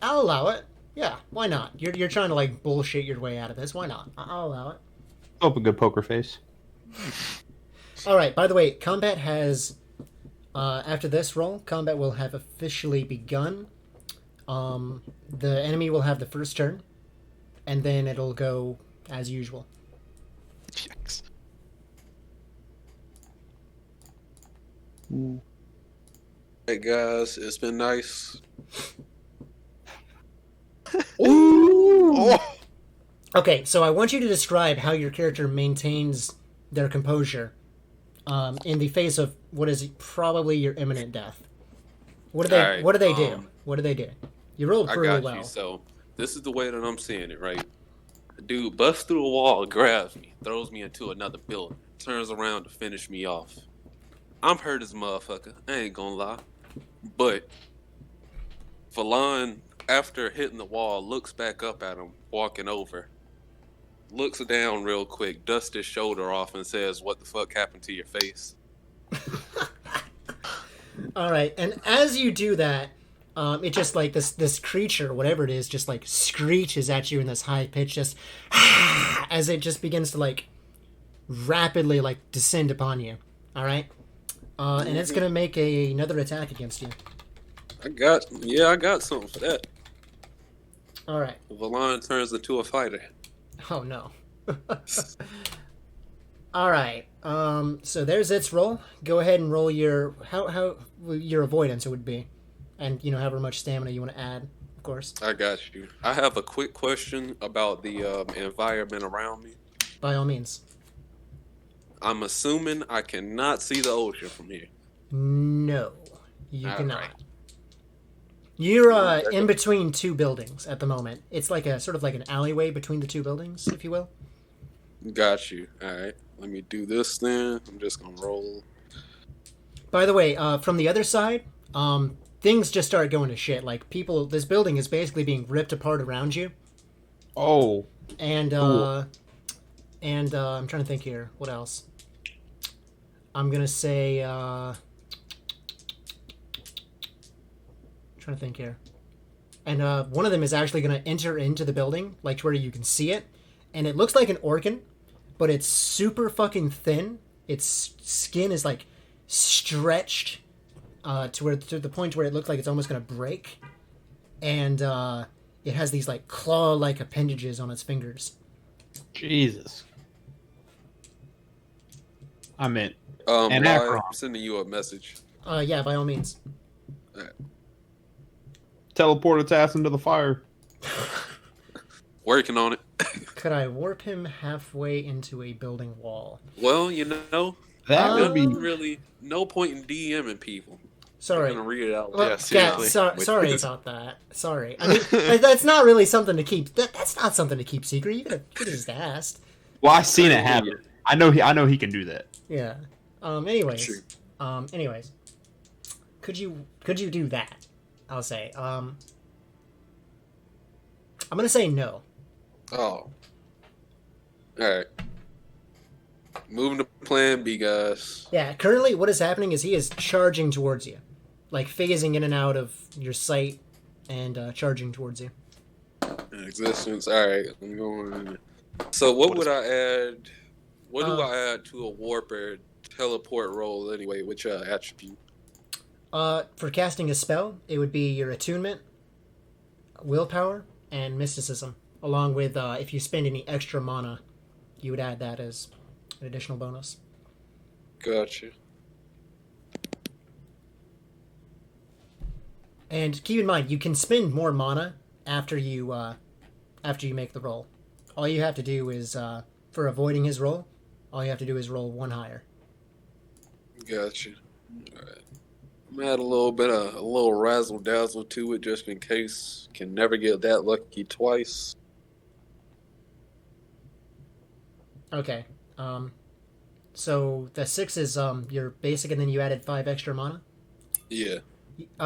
I'll allow it. Yeah, why not? You're trying to like bullshit your way out of this. Why not? I'll allow it. Hope a good poker face. All right. By the way, combat has after this roll, combat will have officially begun. The enemy will have the first turn, and then it'll go as usual. Yikes. Hey guys, it's been nice. Oh! Okay, so I want you to describe how your character maintains their composure in the face of what is probably your imminent death. What do All they? right, What do they do? What do they do? You rolled I pretty got well. you. So this is the way that I'm seeing it, right? The dude busts through a wall, grabs me, throws me into another building, turns around to finish me off. I'm hurt as a motherfucker. I ain't gonna lie. But Falon, after hitting the wall, looks back up at him, walking over, looks down real quick, dusts his shoulder off, and says, "What the fuck happened to your face?" All right, and as you do that, it just like this creature, whatever it is, just like screeches at you in this high pitch, just as it just begins to like rapidly like descend upon you. All right, and it's gonna make another attack against you. I got something for that. All right. Valon turns into a fighter. Oh no. All right. So there's its roll. Go ahead and roll your how your avoidance it would be, and however much stamina you want to add, of course. I got you. I have a quick question about the environment around me. By all means. I'm assuming I cannot see the ocean from here. No, you All cannot. right. You're in between two buildings at the moment. It's like a sort of like an alleyway between the two buildings, if you will. Got you. All right. Let me do this then. I'm just gonna roll. By the way, from the other side, things just start going to shit. Like this building is basically being ripped apart around you. Oh, And Cool. I'm trying to think here. What else? I'm gonna say. Trying to think here. And one of them is actually gonna enter into the building, like to where you can see it, and it looks like an organ, but it's super fucking thin. Its skin is like stretched to the point where it looks like it's almost gonna break, and it has these like claw-like appendages on its fingers. Jesus. I meant Live, Akron. I'm sending you a message. Yeah, by all means. Teleport its ass into the fire. Working on it. Could I warp him halfway into a building wall? Well, That would be. really no point in DMing people. Sorry. I'm gonna read it out. Well, Yeah, seriously. sorry about that. Sorry. I mean, that's not really something to keep. That's not something to keep secret. You could have just asked. Well, I seen it happen. I know he can do that. Yeah. Anyways. True. Anyways. Could you do that? I'll say. I'm gonna say no. Oh. Alright. Moving to plan B, guys. Yeah. Currently, what is happening is he is charging towards you, like phasing in and out of your sight, and charging towards you. In existence. Alright, I'm going. So what would I add? What do I add to a warp or teleport roll anyway? Which attribute? For casting a spell, it would be your attunement, willpower, and mysticism. Along with if you spend any extra mana, you would add that as an additional bonus. Gotcha. And keep in mind, you can spend more mana after you make the roll. All you have to do is for avoiding his roll, all you have to do is roll one higher. Gotcha. Alright. I'm gonna add a little razzle dazzle to it just in case. Can never get that lucky twice. Okay. So the 6 is your basic, and then you added 5 extra mana. Yeah.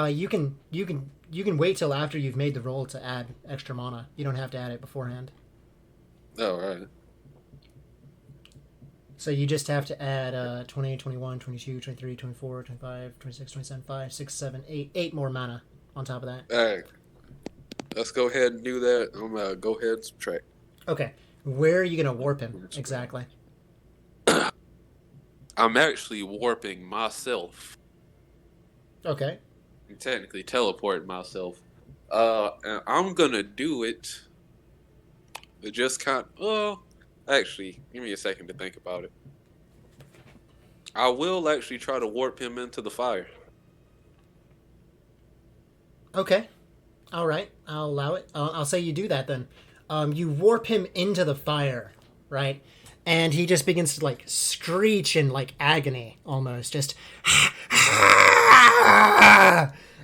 You can wait till after you've made the roll to add extra mana. You don't have to add it beforehand. Alright. So you just have to add 20, 21, 22, 23, 24, 25, 26, 27, 5, 6, 7, 8. 8 more mana on top of that. Alright. Let's go ahead and do that. I'm gonna go ahead and subtract. Okay. Where are you going to warp him exactly? I'm actually warping myself. Okay. I'm technically teleporting myself. And I'm gonna do it. It just actually, give me a second to think about it. I will actually try to warp him into the fire. Okay. All right. I'll allow it. I'll say you do that then. You warp him into the fire, right? and he just begins to like screech in like agony, almost just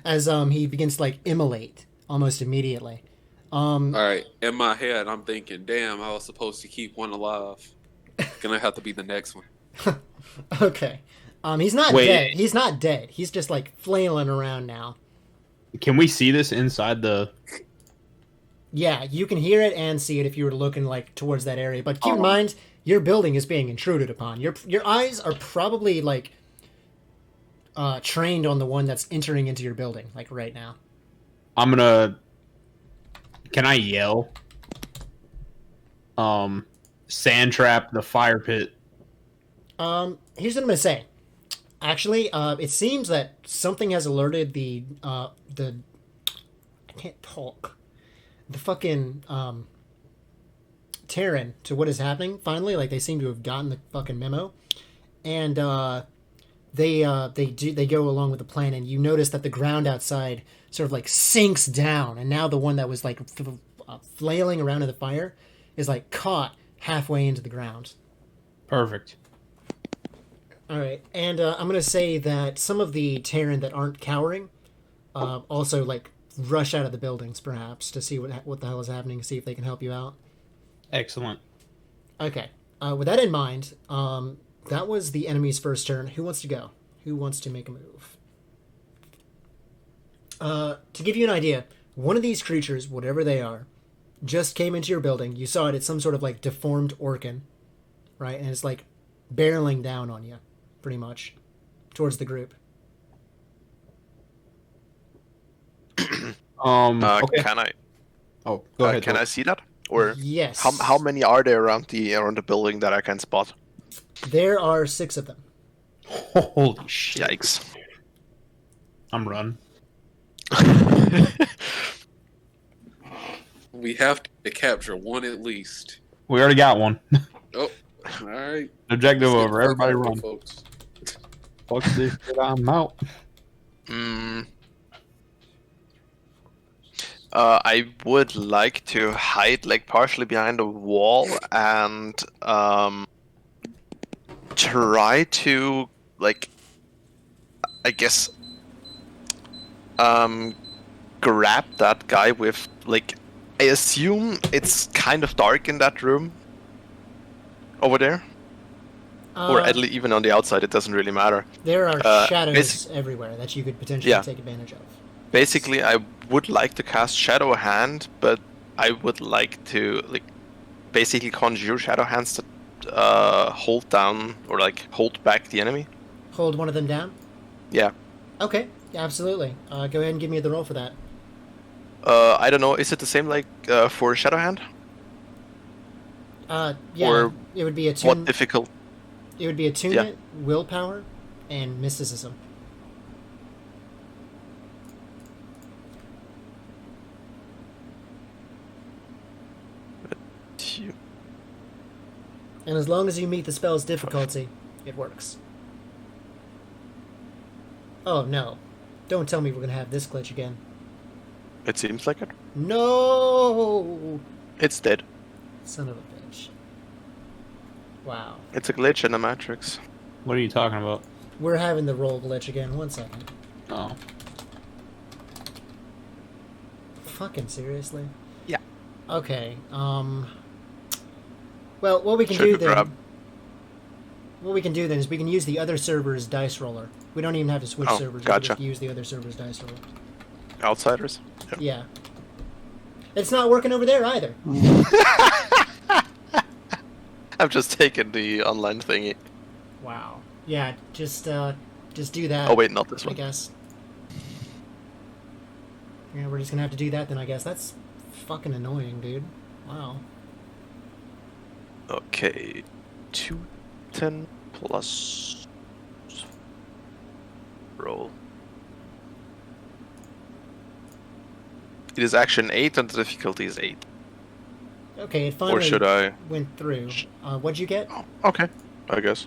as he begins to like immolate almost immediately. All right, in my head, I'm thinking, damn, I was supposed to keep one alive. Gonna have to be the next one. Okay. He's not Wait. dead. He's not dead. He's just like flailing around now. Can we see this inside the? Yeah, you can hear it and see it if you were looking like towards that area. But keep in mind, your building is being intruded upon. Your eyes are probably like trained on the one that's entering into your building, like right now. I'm gonna. Can I yell? Sand trap the fire pit. Here's what I'm gonna say. Actually, it seems that something has alerted the I can't talk. The fucking Terran to what is happening. Finally, like they seem to have gotten the fucking memo, and they go along with the plan. And you notice that the ground outside sort of like sinks down, and now the one that was like flailing around in the fire is like caught halfway into the ground. Perfect. All right, and I'm gonna say that some of the Terran that aren't cowering also like rush out of the buildings, perhaps, to see what the hell is happening, see if they can help you out. Excellent. Okay. With that in mind, that was the enemy's first turn. Who wants to go? Who wants to make a move? To give you an idea, one of these creatures, whatever they are, just came into your building. You saw it. It's some sort of like deformed orcan, right? And it's like barreling down on you, pretty much, towards the group. Okay. Can I? Oh, go ahead. Can I see that? Or Yes. how many are there around the building that I can spot? There are 6 of them. Holy shit! Yikes! I'm running. We have to capture one at least. We already got one. Oh, all right. Objective Let's get over. the fuck Everybody out of run. here, folks. Fuck this shit. I'm out. I would like to hide like partially behind a wall and try to like I guess grab that guy with like I assume it's kind of dark in that room over there. Or at least even on the outside, it doesn't really matter. There are shadows basi- everywhere that you could potentially Yeah. take advantage of. Basically, I would like to cast Shadow Hand, but I would like to like basically conjure Shadow Hands to hold down or like hold back the enemy. Hold one of them down? Yeah. Okay, yeah, absolutely. Go ahead and give me the roll for that. I don't know. Is it the same like for Shadow Hand? Yeah, Or it would be a What difficult? It would be attunement, willpower, and mysticism. And as long as you meet the spell's difficulty, it works. Oh no. Don't tell me we're gonna have this glitch again. It seems like it. No! It's dead. Son of a bitch. Wow. It's a glitch in the Matrix. What are you talking about? We're having the roll glitch again. 1 second. Oh. Fucking seriously? Yeah. Okay, well, what we can Shouldn't do then... grab- What we can do then is we can use the other server's dice roller. We don't even have to switch Oh, servers. We gotcha. can just use the other server's dice roller. Outsiders. Yeah. It's not working over there either. I've just taken the online thingy. Wow. Yeah, just do that. Oh wait, not this I one. guess. Yeah, we're just gonna have to do that then, I guess. That's fucking annoying, dude. Wow. Okay, 210 plus roll. It is action 8 and the difficulty is 8. Okay, it Or finally should I? went through. What'd you get? Oh, okay, I guess.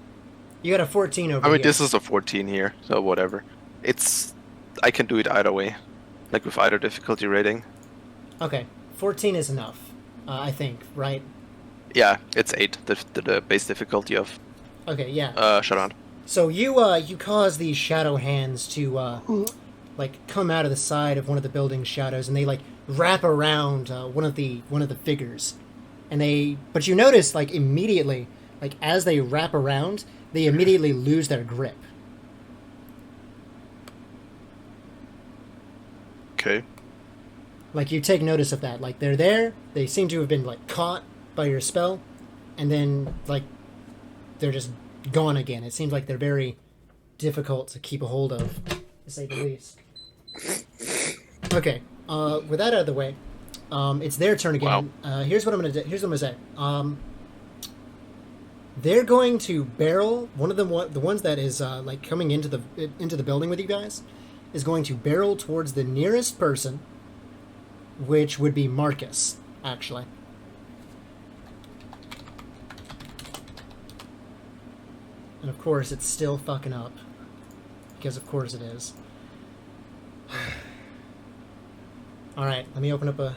You got a 14 over I mean, here. this is a 14 here, so whatever. I can do it either way, like with either difficulty rating. Okay, 14 is enough, I think, right? Yeah, it's 8. The base difficulty of Okay, yeah. Shadowhunt. So you cause these shadow hands to like come out of the side of one of the building's shadows, and they like wrap around one of the figures, and but you notice like immediately, like as they wrap around, they immediately lose their grip. Okay. Like you take notice of that. Like they're there, they seem to have been like caught by your spell, and then like they're just gone again. It seems like they're very difficult to keep a hold of, to say the least. Okay, with that out of the way, it's their turn again. Wow. Here's what I'm gonna do. Here's what I'm gonna say. They're going to barrel one of them. The ones that is like coming into the building with you guys is going to barrel towards the nearest person, which would be Marcus, actually. And of course, it's still fucking up. Because of course it is. Alright, let me open up a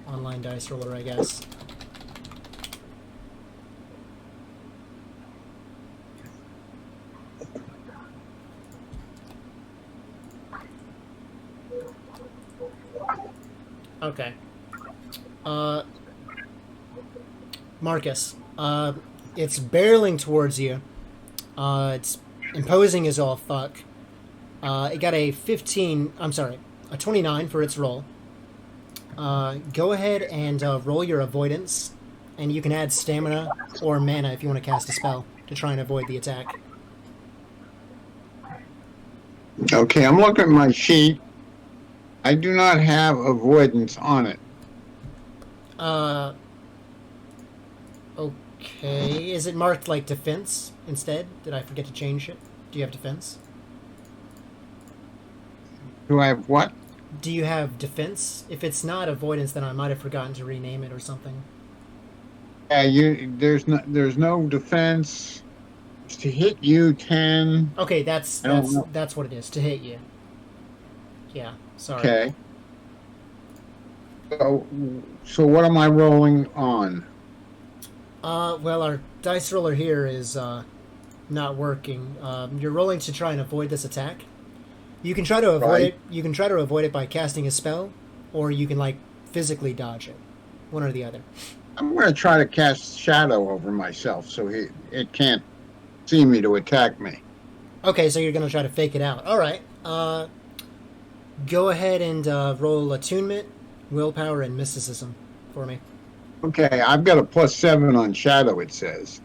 online dice roller, I guess. Okay. Marcus, it's barreling towards you. It's imposing as all fuck. It got a 29 for its roll. Go ahead and roll your avoidance, and you can add stamina or mana if you want to cast a spell to try and avoid the attack. Okay, I'm looking at my sheet. I do not have avoidance on it. Okay. Is it marked like defense instead? Did I forget to change it? Do you have defense? Do I have what? Do you have defense? If it's not avoidance, then I might have forgotten to rename it or something. Yeah, there's no defense. It's to hit you 10. Okay, that's what it is, to hit you. Yeah, sorry. Okay. So what am I rolling on? Well, our dice roller here is not working. You're rolling to try and avoid this attack. You can try to avoid it. You can try to avoid it by casting a spell, or you can like physically dodge it. One or the other. I'm going to try to cast shadow over myself so it can't see me to attack me. Okay, so you're going to try to fake it out. All right. Go ahead and roll attunement, willpower, and mysticism for me. Okay, I've got a +7 on shadow, it says.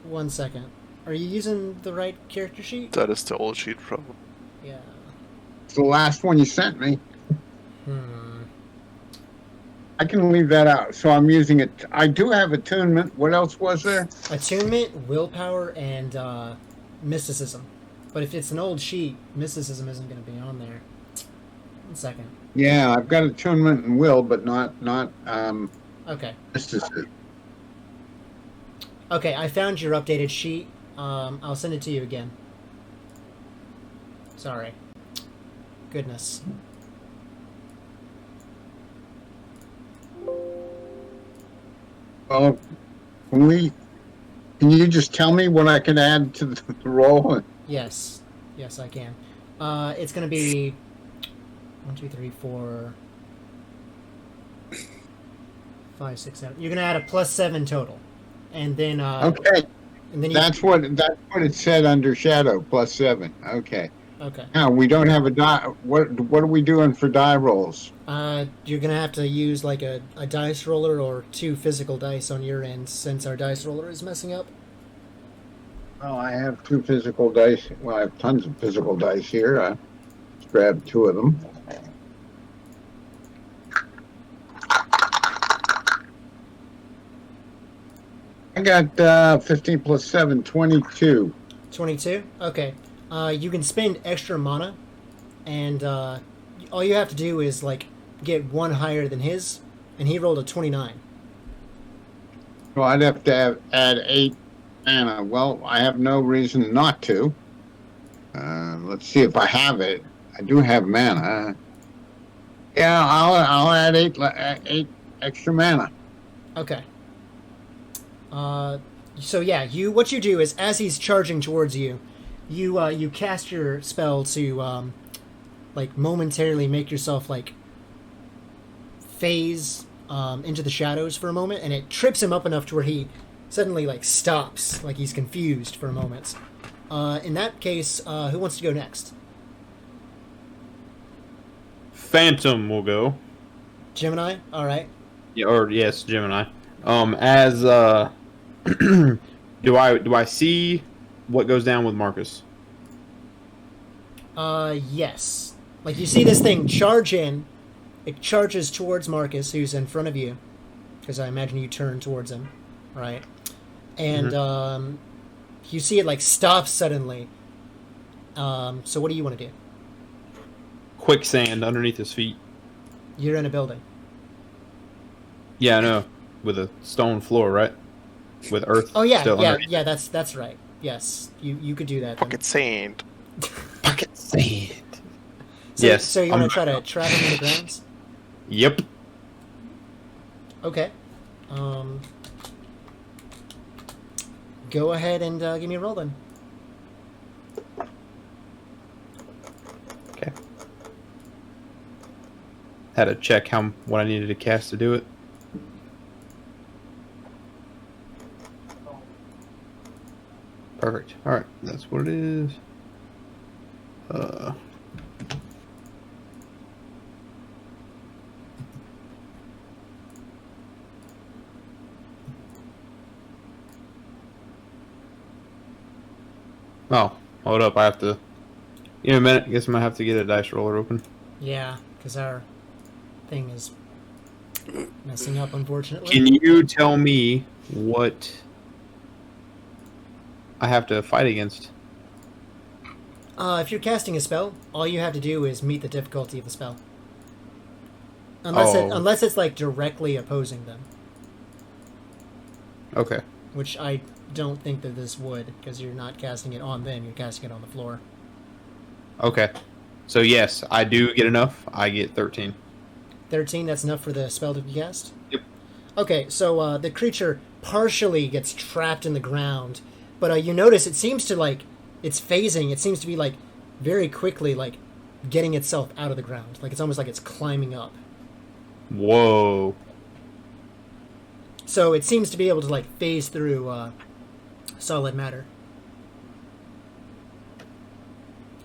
1 second. Are you using the right character sheet? That is the old sheet, probably. Yeah. It's the last one you sent me. Hmm. I can leave that out. So I'm using it. I do have attunement. What else was there? Attunement, willpower, and mysticism. But if it's an old sheet, mysticism isn't going to be on there. 1 second. Yeah, I've got attunement and will, but not Okay. mysticism. Okay, I found your updated sheet. I'll send it to you again. Sorry. Goodness. Well, can you just tell me what I can add to the roll? Yes. Yes, I can. It's going to be 1, 2, 3, 4, 5, 6, 7. You're going to add a +7 total. And then Okay, and then that's what it said under shadow, +7. Okay. Okay. Now we don't have a die. What are we doing for die rolls? You're going to have to use like a dice roller or 2 physical dice on your end since our dice roller is messing up. Well, I have 2 physical dice. Well, I have tons of physical dice here. Let's grab 2 of them. I got 15 plus 7, 22. 22? Okay. You can spend extra mana, and all you have to do is like get 1 higher than his, and he rolled a 29. So I'd have to add 8 mana. Well, I have no reason not to. Let's see if I have it. I do have mana. Yeah, I'll add 8 extra mana. Okay. So yeah, what you do is as he's charging towards you, you cast your spell to like momentarily make yourself like phase into the shadows for a moment, and it trips him up enough to where he suddenly like stops, like he's confused for a moment. In that case, who wants to go next? Phantom will go. Gemini. All right. Yeah, or yes, Gemini. As do I see what goes down with Marcus? Yes. Like you see this thing charge in. It charges towards Marcus, who's in front of you, because I imagine you turn towards him, right? And you see it like stop suddenly. So what do you want to do? Quicksand underneath his feet. You're in a building. Yeah, I know. With a stone floor, right? With earth. Oh yeah, still yeah, underneath. yeah. That's right. Yes, you could do that. Then. Pocket sand. Pocket sand. So, Yes. So you want to try to trap him in the grounds? Yep. Okay. Go ahead and give me a roll then. Okay. Had to check what I needed to cast to do it. Perfect. All right, that's what it is. Oh, hold up. I have to. In a minute, I guess I'm gonna have to get a dice roller open. Yeah, because our thing is messing up, unfortunately. Can you tell me what I have to fight against? If you're casting a spell, all you have to do is meet the difficulty of the spell. Unless it's like directly opposing them, Okay. which I don't think that this would, because you're not casting it on them, you're casting it on the floor. Okay. So yes, I do get enough. I get 13. 13, that's enough for the spell to be cast? Yep. Okay, so the creature partially gets trapped in the ground, but you notice it seems to like, it's phasing, it seems to be like very quickly like getting itself out of the ground. Like it's almost like it's climbing up. Whoa. So it seems to be able to like phase through solid matter.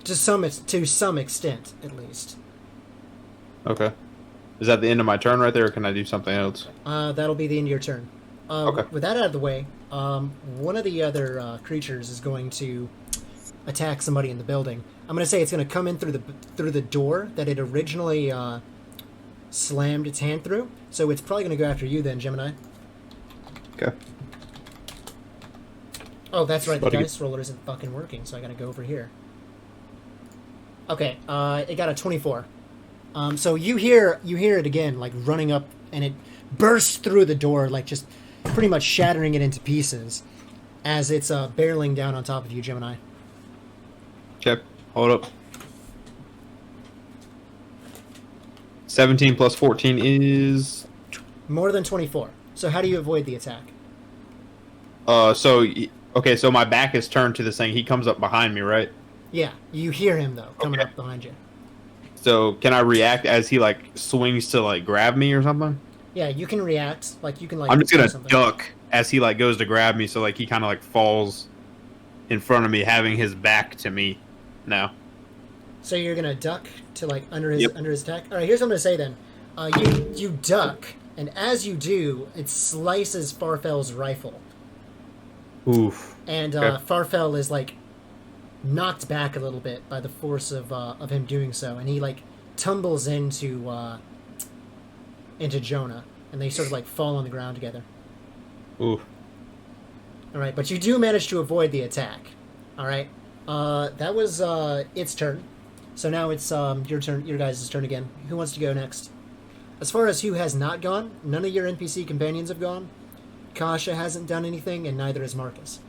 To some extent, at least. Okay. Is that the end of my turn right there, or can I do something else? That'll be the end of your turn. Okay. With that out of the way, one of the other creatures is going to attack somebody in the building. I'm going to say it's going to come in through the door that it originally slammed its hand through. So it's probably going to go after you then, Gemini. Okay. Oh, that's right. The Buddy. dice roller isn't fucking working, so I got to go over here. Okay, it got a 24. So you hear it again, like running up, and it bursts through the door, like just pretty much shattering it into pieces as it's barreling down on top of you, Gemini. Okay. Hold up. 17 plus 14 is... More than 24. So how do you avoid the attack? Okay, so my back is turned to this thing. He comes up behind me, right? Yeah, you hear him, though, coming Okay. up behind you. So can I react as he, like, swings to, like, grab me or something? Yeah, you can react. Like, you can, like... I'm just do gonna something. duck as he, like, goes to grab me, so, like, he kind of, like, falls in front of me, having his back to me now. So you're gonna duck to, like, under his Yep. attack? Alright, here's what I'm gonna say, then. You duck, and as you do, it slices Farfell's rifle. Oof. And Okay. Farfell is like knocked back a little bit by the force of him doing so, and he like tumbles into Jonah, and they sort of like fall on the ground together. Oof. All right, but you do manage to avoid the attack. All right, that was its turn. So now it's your turn, your guys' turn again. Who wants to go next? As far as who has not gone, none of your NPC companions have gone. Kasha hasn't done anything, and neither has Marcus.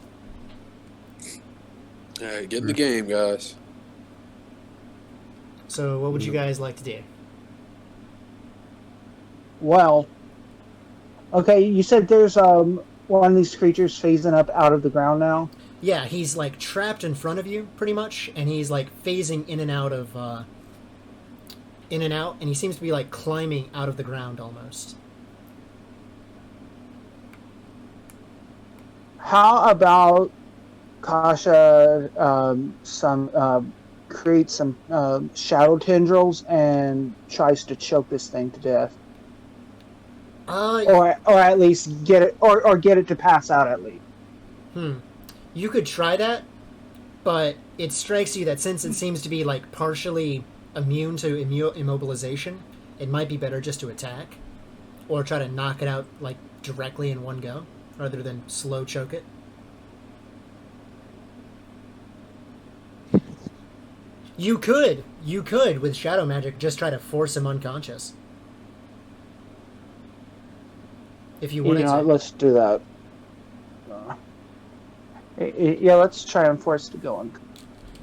All right, get in the game, guys. So what would you guys like to do? Well, okay, you said there's one of these creatures phasing up out of the ground now? Yeah, he's like trapped in front of you, pretty much, and he's like phasing in and out of, in and out, and he seems to be like climbing out of the ground almost. How about Kasha creates some shadow tendrils and tries to choke this thing to death, or at least get it or get it to pass out at least. You could try that, but it strikes you that since it seems to be like partially immune to immobilization, it might be better just to attack or try to knock it out like directly in one go rather than slow choke it. You could with shadow magic just try to force him unconscious. If you wanted to. Let's do that. Yeah, let's try and force it to go on.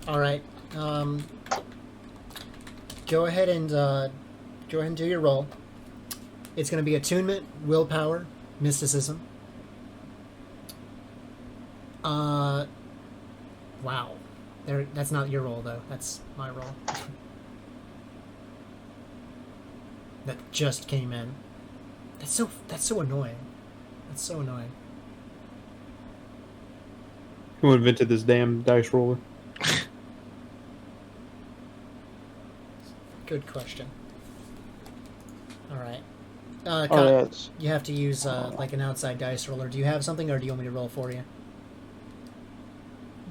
All right. Go ahead and do your roll. It's going to be attunement, willpower, mysticism. Wow. That's not your roll though. That's my roll. That just came in. That's so annoying. That's so annoying. Who invented this damn dice roller? Good question. All right. Yes. You have to use like an outside dice roller. Do you have something, or do you want me to roll for you?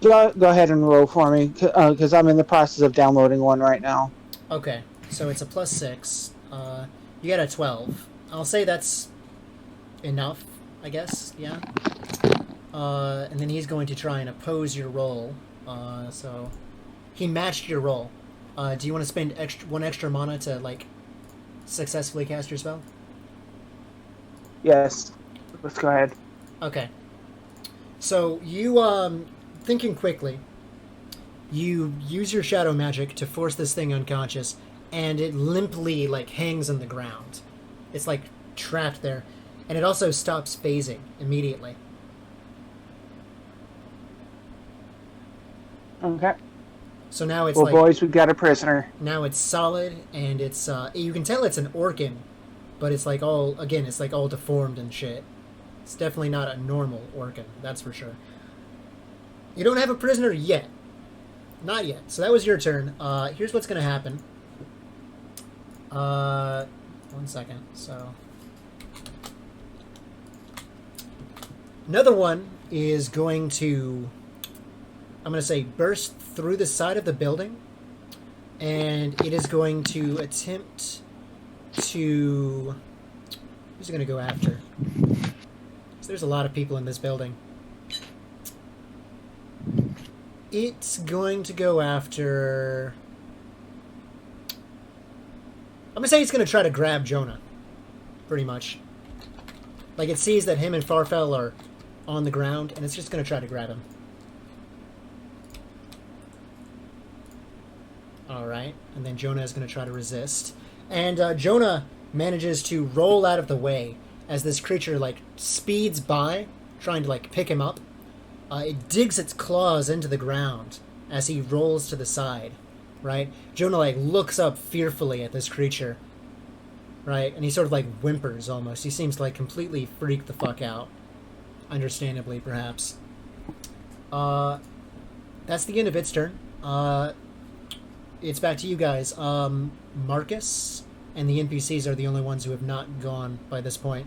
Go ahead and roll for me, because I'm in the process of downloading one right now. Okay, so it's a +6. You got a 12. I'll say that's enough, I guess. Yeah. And then he's going to try and oppose your roll. So he matched your roll. Do you want to spend one extra mana to like successfully cast your spell? Yes. Let's go ahead. Okay. So you thinking quickly, you use your shadow magic to force this thing unconscious, and it limply like hangs on the ground. It's like trapped there, and it also stops phasing immediately. Okay. So now it's well, like, boys, we've got a prisoner. Now it's solid, and it's you can tell it's an Orcan, but it's like all deformed and shit. It's definitely not a normal Orcan, that's for sure. You don't have a prisoner yet. Not yet. So that was your turn. Here's what's gonna happen. 1 second. So another one is going to, I'm going to say, burst through the side of the building, and it is going to attempt to... Who's it going to go after? So there's a lot of people in this building. It's going to go after... I'm going to say it's going to try to grab Jonah, pretty much. Like, it sees that him and Farfel are on the ground, and it's just going to try to grab him. Alright, and then Jonah is going to try to resist. And Jonah manages to roll out of the way as this creature, like, speeds by, trying to, like, pick him up. It digs its claws into the ground as he rolls to the side, right? Jonah, like, looks up fearfully at this creature, right? And he sort of, like, whimpers almost. He seems to, like, completely freak the fuck out. Understandably, perhaps. That's the end of its turn. It's back to you guys. Marcus and the NPCs are the only ones who have not gone by this point.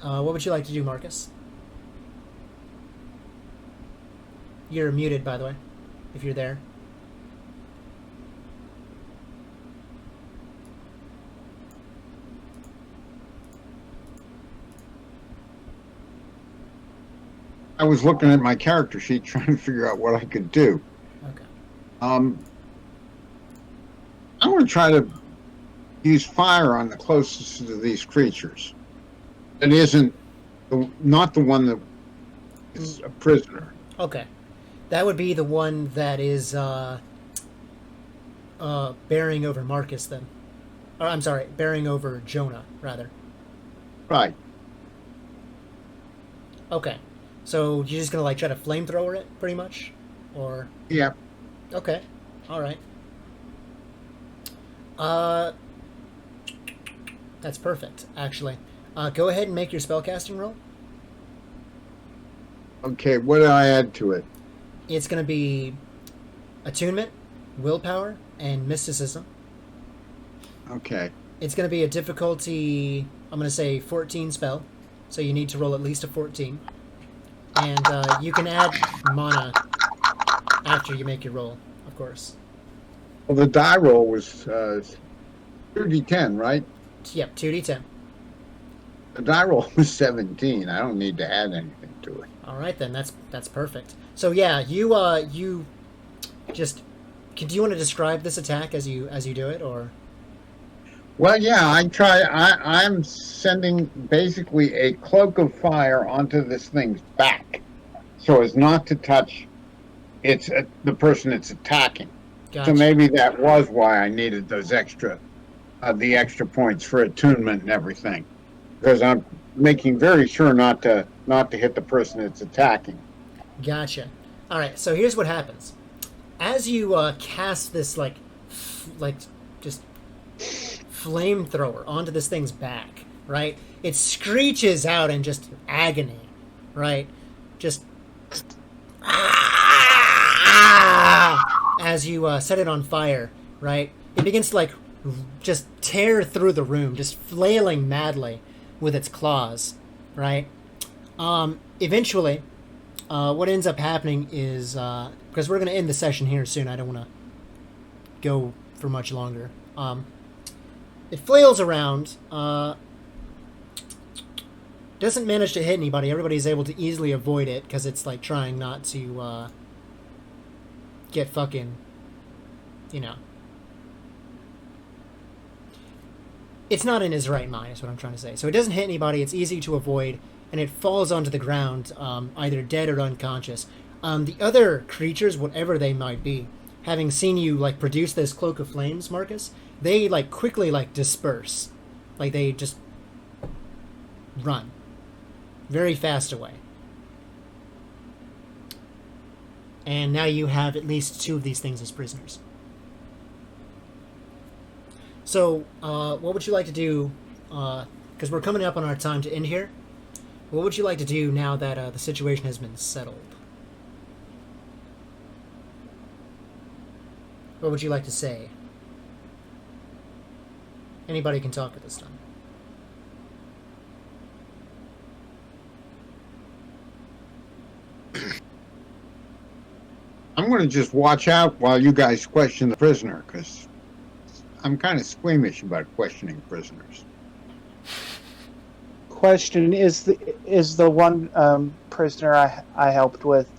What would you like to do, Marcus? You're muted, by the way, if you're there. I was looking at my character sheet trying to figure out what I could do. Okay. I'm going to try to use fire on the closest of these creatures. It isn't not the one that is a prisoner. Okay. That would be the one that is bearing over Marcus, then. Or, I'm sorry, bearing over Jonah, rather. Right. Okay. So you're just gonna like try to flamethrower it, pretty much, or Yeah. okay, all right. Uh, that's perfect, actually. Go ahead and make your spellcasting roll. Okay. What do I add to it? It's gonna be attunement, willpower, and mysticism. Okay. It's gonna be a difficulty. I'm gonna say 14 spell, so you need to roll at least a 14, and you can add mana after you make your roll, of course. Well, the die roll was 2d10, right? Yep, 2d10. The die roll was 17. I don't need to add anything to it. All right then, that's perfect. So yeah, you just do you want to describe this attack as you do it, or Well, yeah, I'm sending basically a cloak of fire onto this thing's back, so as not to touch the person it's attacking. gotcha. So maybe that was why I needed those the extra points for attunement and everything, because I'm making very sure not to hit the person it's attacking. Gotcha. All right, so here's what happens. As you cast this like just flamethrower onto this thing's back, right? It screeches out in just agony, right? Just as you set it on fire, right? It begins to like just tear through the room, just flailing madly with its claws, right? Eventually, what ends up happening is because we're going to end the session here soon. I don't want to go for much longer. It flails around. Doesn't manage to hit anybody. Everybody's able to easily avoid it because it's like trying not to get fucking, you know. It's not in his right mind, is what I'm trying to say. So it doesn't hit anybody. It's easy to avoid, and it falls onto the ground, either dead or unconscious. The other creatures, whatever they might be, having seen you like produce this cloak of flames, Marcus, they like quickly like disperse, like they just run very fast away. And now you have at least 2 of these things as prisoners. So, what would you like to do? Because we're coming up on our time to end here. What would you like to do now that the situation has been settled? What would you like to say? Anybody can talk at this time. I'm going to just watch out while you guys question the prisoner, because I'm kind of squeamish about questioning prisoners. Question: Is the one prisoner I helped with?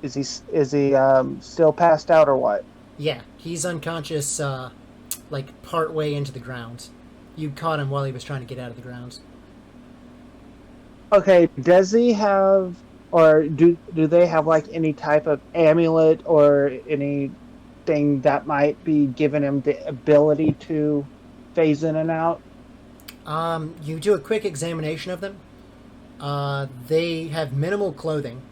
Is he still passed out or what? Yeah, he's unconscious, like part way into the ground. You caught him while he was trying to get out of the ground. Okay. Does he have, or do they have like any type of amulet or anything that might be giving him the ability to phase in and out? You do a quick examination of them. They have minimal clothing.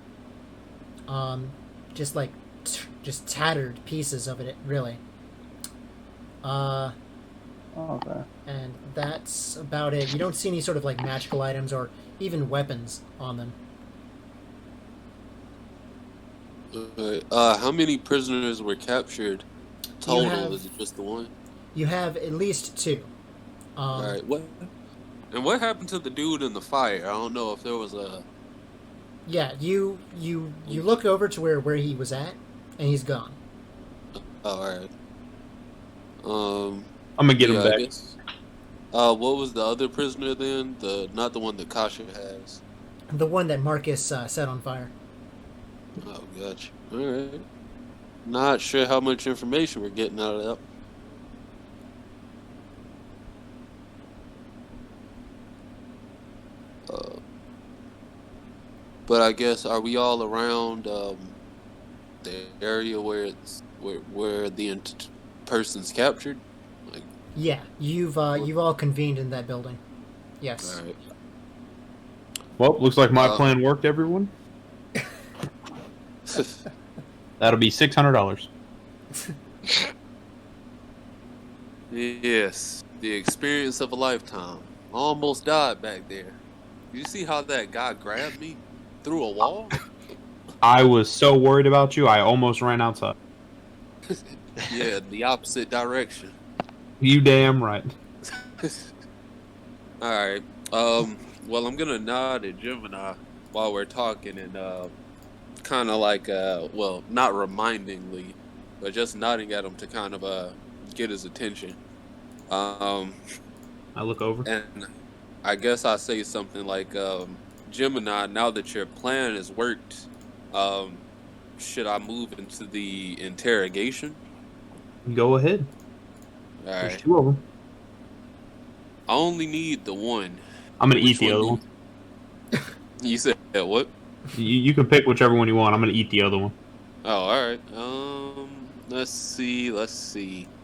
Just like just tattered pieces of it, really. Okay. And that's about it. You don't see any sort of like magical items or even weapons on them. How many prisoners were captured total? have- Is it just the one? You have at least 2. All right. What happened to the dude in the fire? I don't know if there was a. Yeah, you look over to where he was at, and he's gone. All right. I'm gonna get him I back. guess. What was the other prisoner then? Not the one that Kasha has. The one that Marcus set on fire. Oh, gotcha. All right. Not sure how much information we're getting out of that. But I guess, are we all around the area where the person's captured? Like, Yeah, you've all convened in that building. Yes. all right. Well, looks like my plan worked, everyone. That'll be $600. Yes, the experience of a lifetime. Almost died back there. You see how that guy grabbed me through a wall? I was so worried about you, I almost ran outside. Yeah, the opposite direction. You damn right. All right. Well, I'm gonna nod at Gemini while we're talking, and kind of like, well, not remindingly, but just nodding at him to kind of get his attention. Um, I look over. and I guess I say something like, Gemini, now that your plan has worked, um, should I move into the interrogation? Go ahead. All There's right. 2 of them. I only need the one. I'm gonna eat Which the other do one. You said what? You can pick whichever one you want. I'm gonna eat the other one. Oh, all right. Let's see.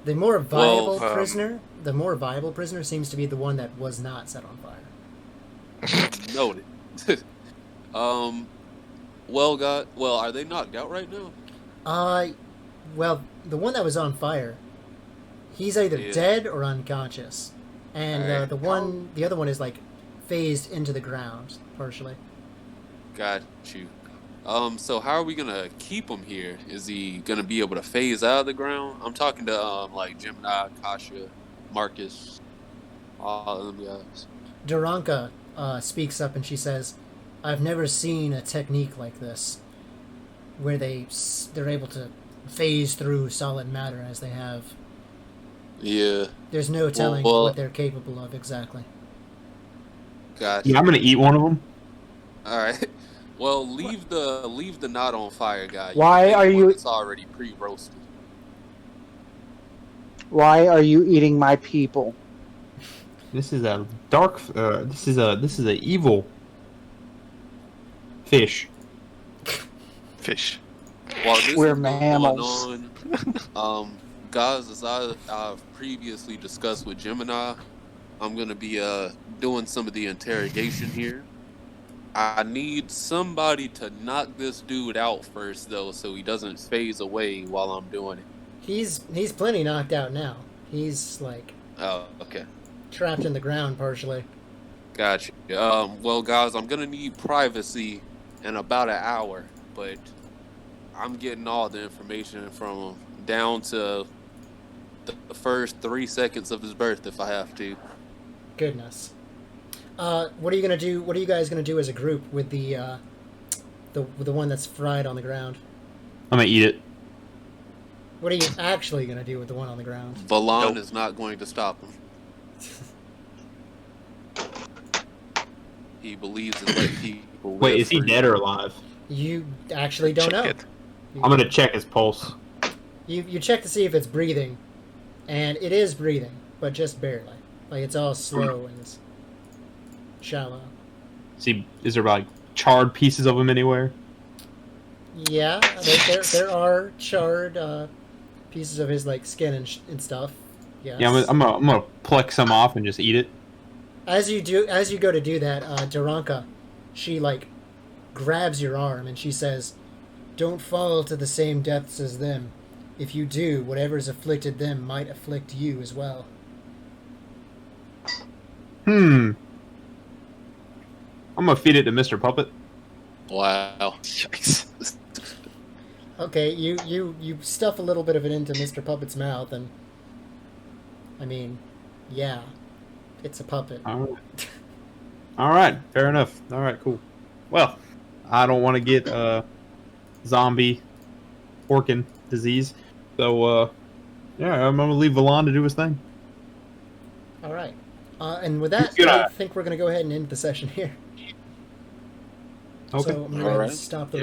The more viable Well, prisoner seems to be the one that was not set on fire. Noted. Well, are they knocked out right now? Well, the one that was on fire, he's either Yeah. dead or unconscious, and Alright. the other one is like phased into the ground partially. Got you. So how are we gonna keep him here? Is he gonna be able to phase out of the ground? I'm talking to like Gemini, Kasha, Marcus, all of them guys. Duranka speaks up and she says, "I've never seen a technique like this, where they're able to phase through solid matter as they have. Yeah, There's no telling well- what they're capable of exactly." got Yeah, you. I'm gonna eat one of them. All right. Well, leave the knot on fire, guy. Why can take are one you- It's already pre-roasted. Why are you eating my people? This is a dark. This is a evil fish. Fish. While this We're is mammals. going on, guys, as I've previously discussed with Gemini, I'm gonna be doing some of the interrogation here. I need somebody to knock this dude out first, though, so he doesn't phase away while I'm doing it. He's plenty knocked out now. He's like Oh, okay. trapped in the ground partially. Gotcha. Well, guys, I'm gonna need privacy in about an hour, but I'm getting all the information from him down to the first 3 seconds of his birth, if I have to. Goodness. What are you gonna do? What are you guys gonna do as a group with the one that's fried on the ground? I'm gonna eat it. What are you actually gonna do with the one on the ground? Valon Nope. is not going to stop him. He believes in letting people. Wait, live is he free. dead or alive? You actually don't Check know. it. I'm gonna check his pulse. You check to see if it's breathing, and it is breathing, but just barely. Like it's all slow and it's shallow. Is there like charred pieces of him anywhere? Yeah, there are charred pieces of his like skin and stuff. Yes. Yeah, I'm gonna pluck some off and just eat it. As you go to do that, Duranka, she like grabs your arm and she says, "Don't fall to the same depths as them. If you do, whatever's afflicted them might afflict you as well." I'm gonna feed it to Mr. Puppet. Wow. Yikes. Okay, you stuff a little bit of it into Mr. Puppet's mouth, and I mean, yeah, it's a puppet. All right, fair enough. All right, cool. Well, I don't want to get zombie orkin disease, so yeah, I'm gonna leave Valon to do his thing. All right, and with that, Good I eye. think we're gonna go ahead and end the session here. Okay. So I'm gonna All right. stop the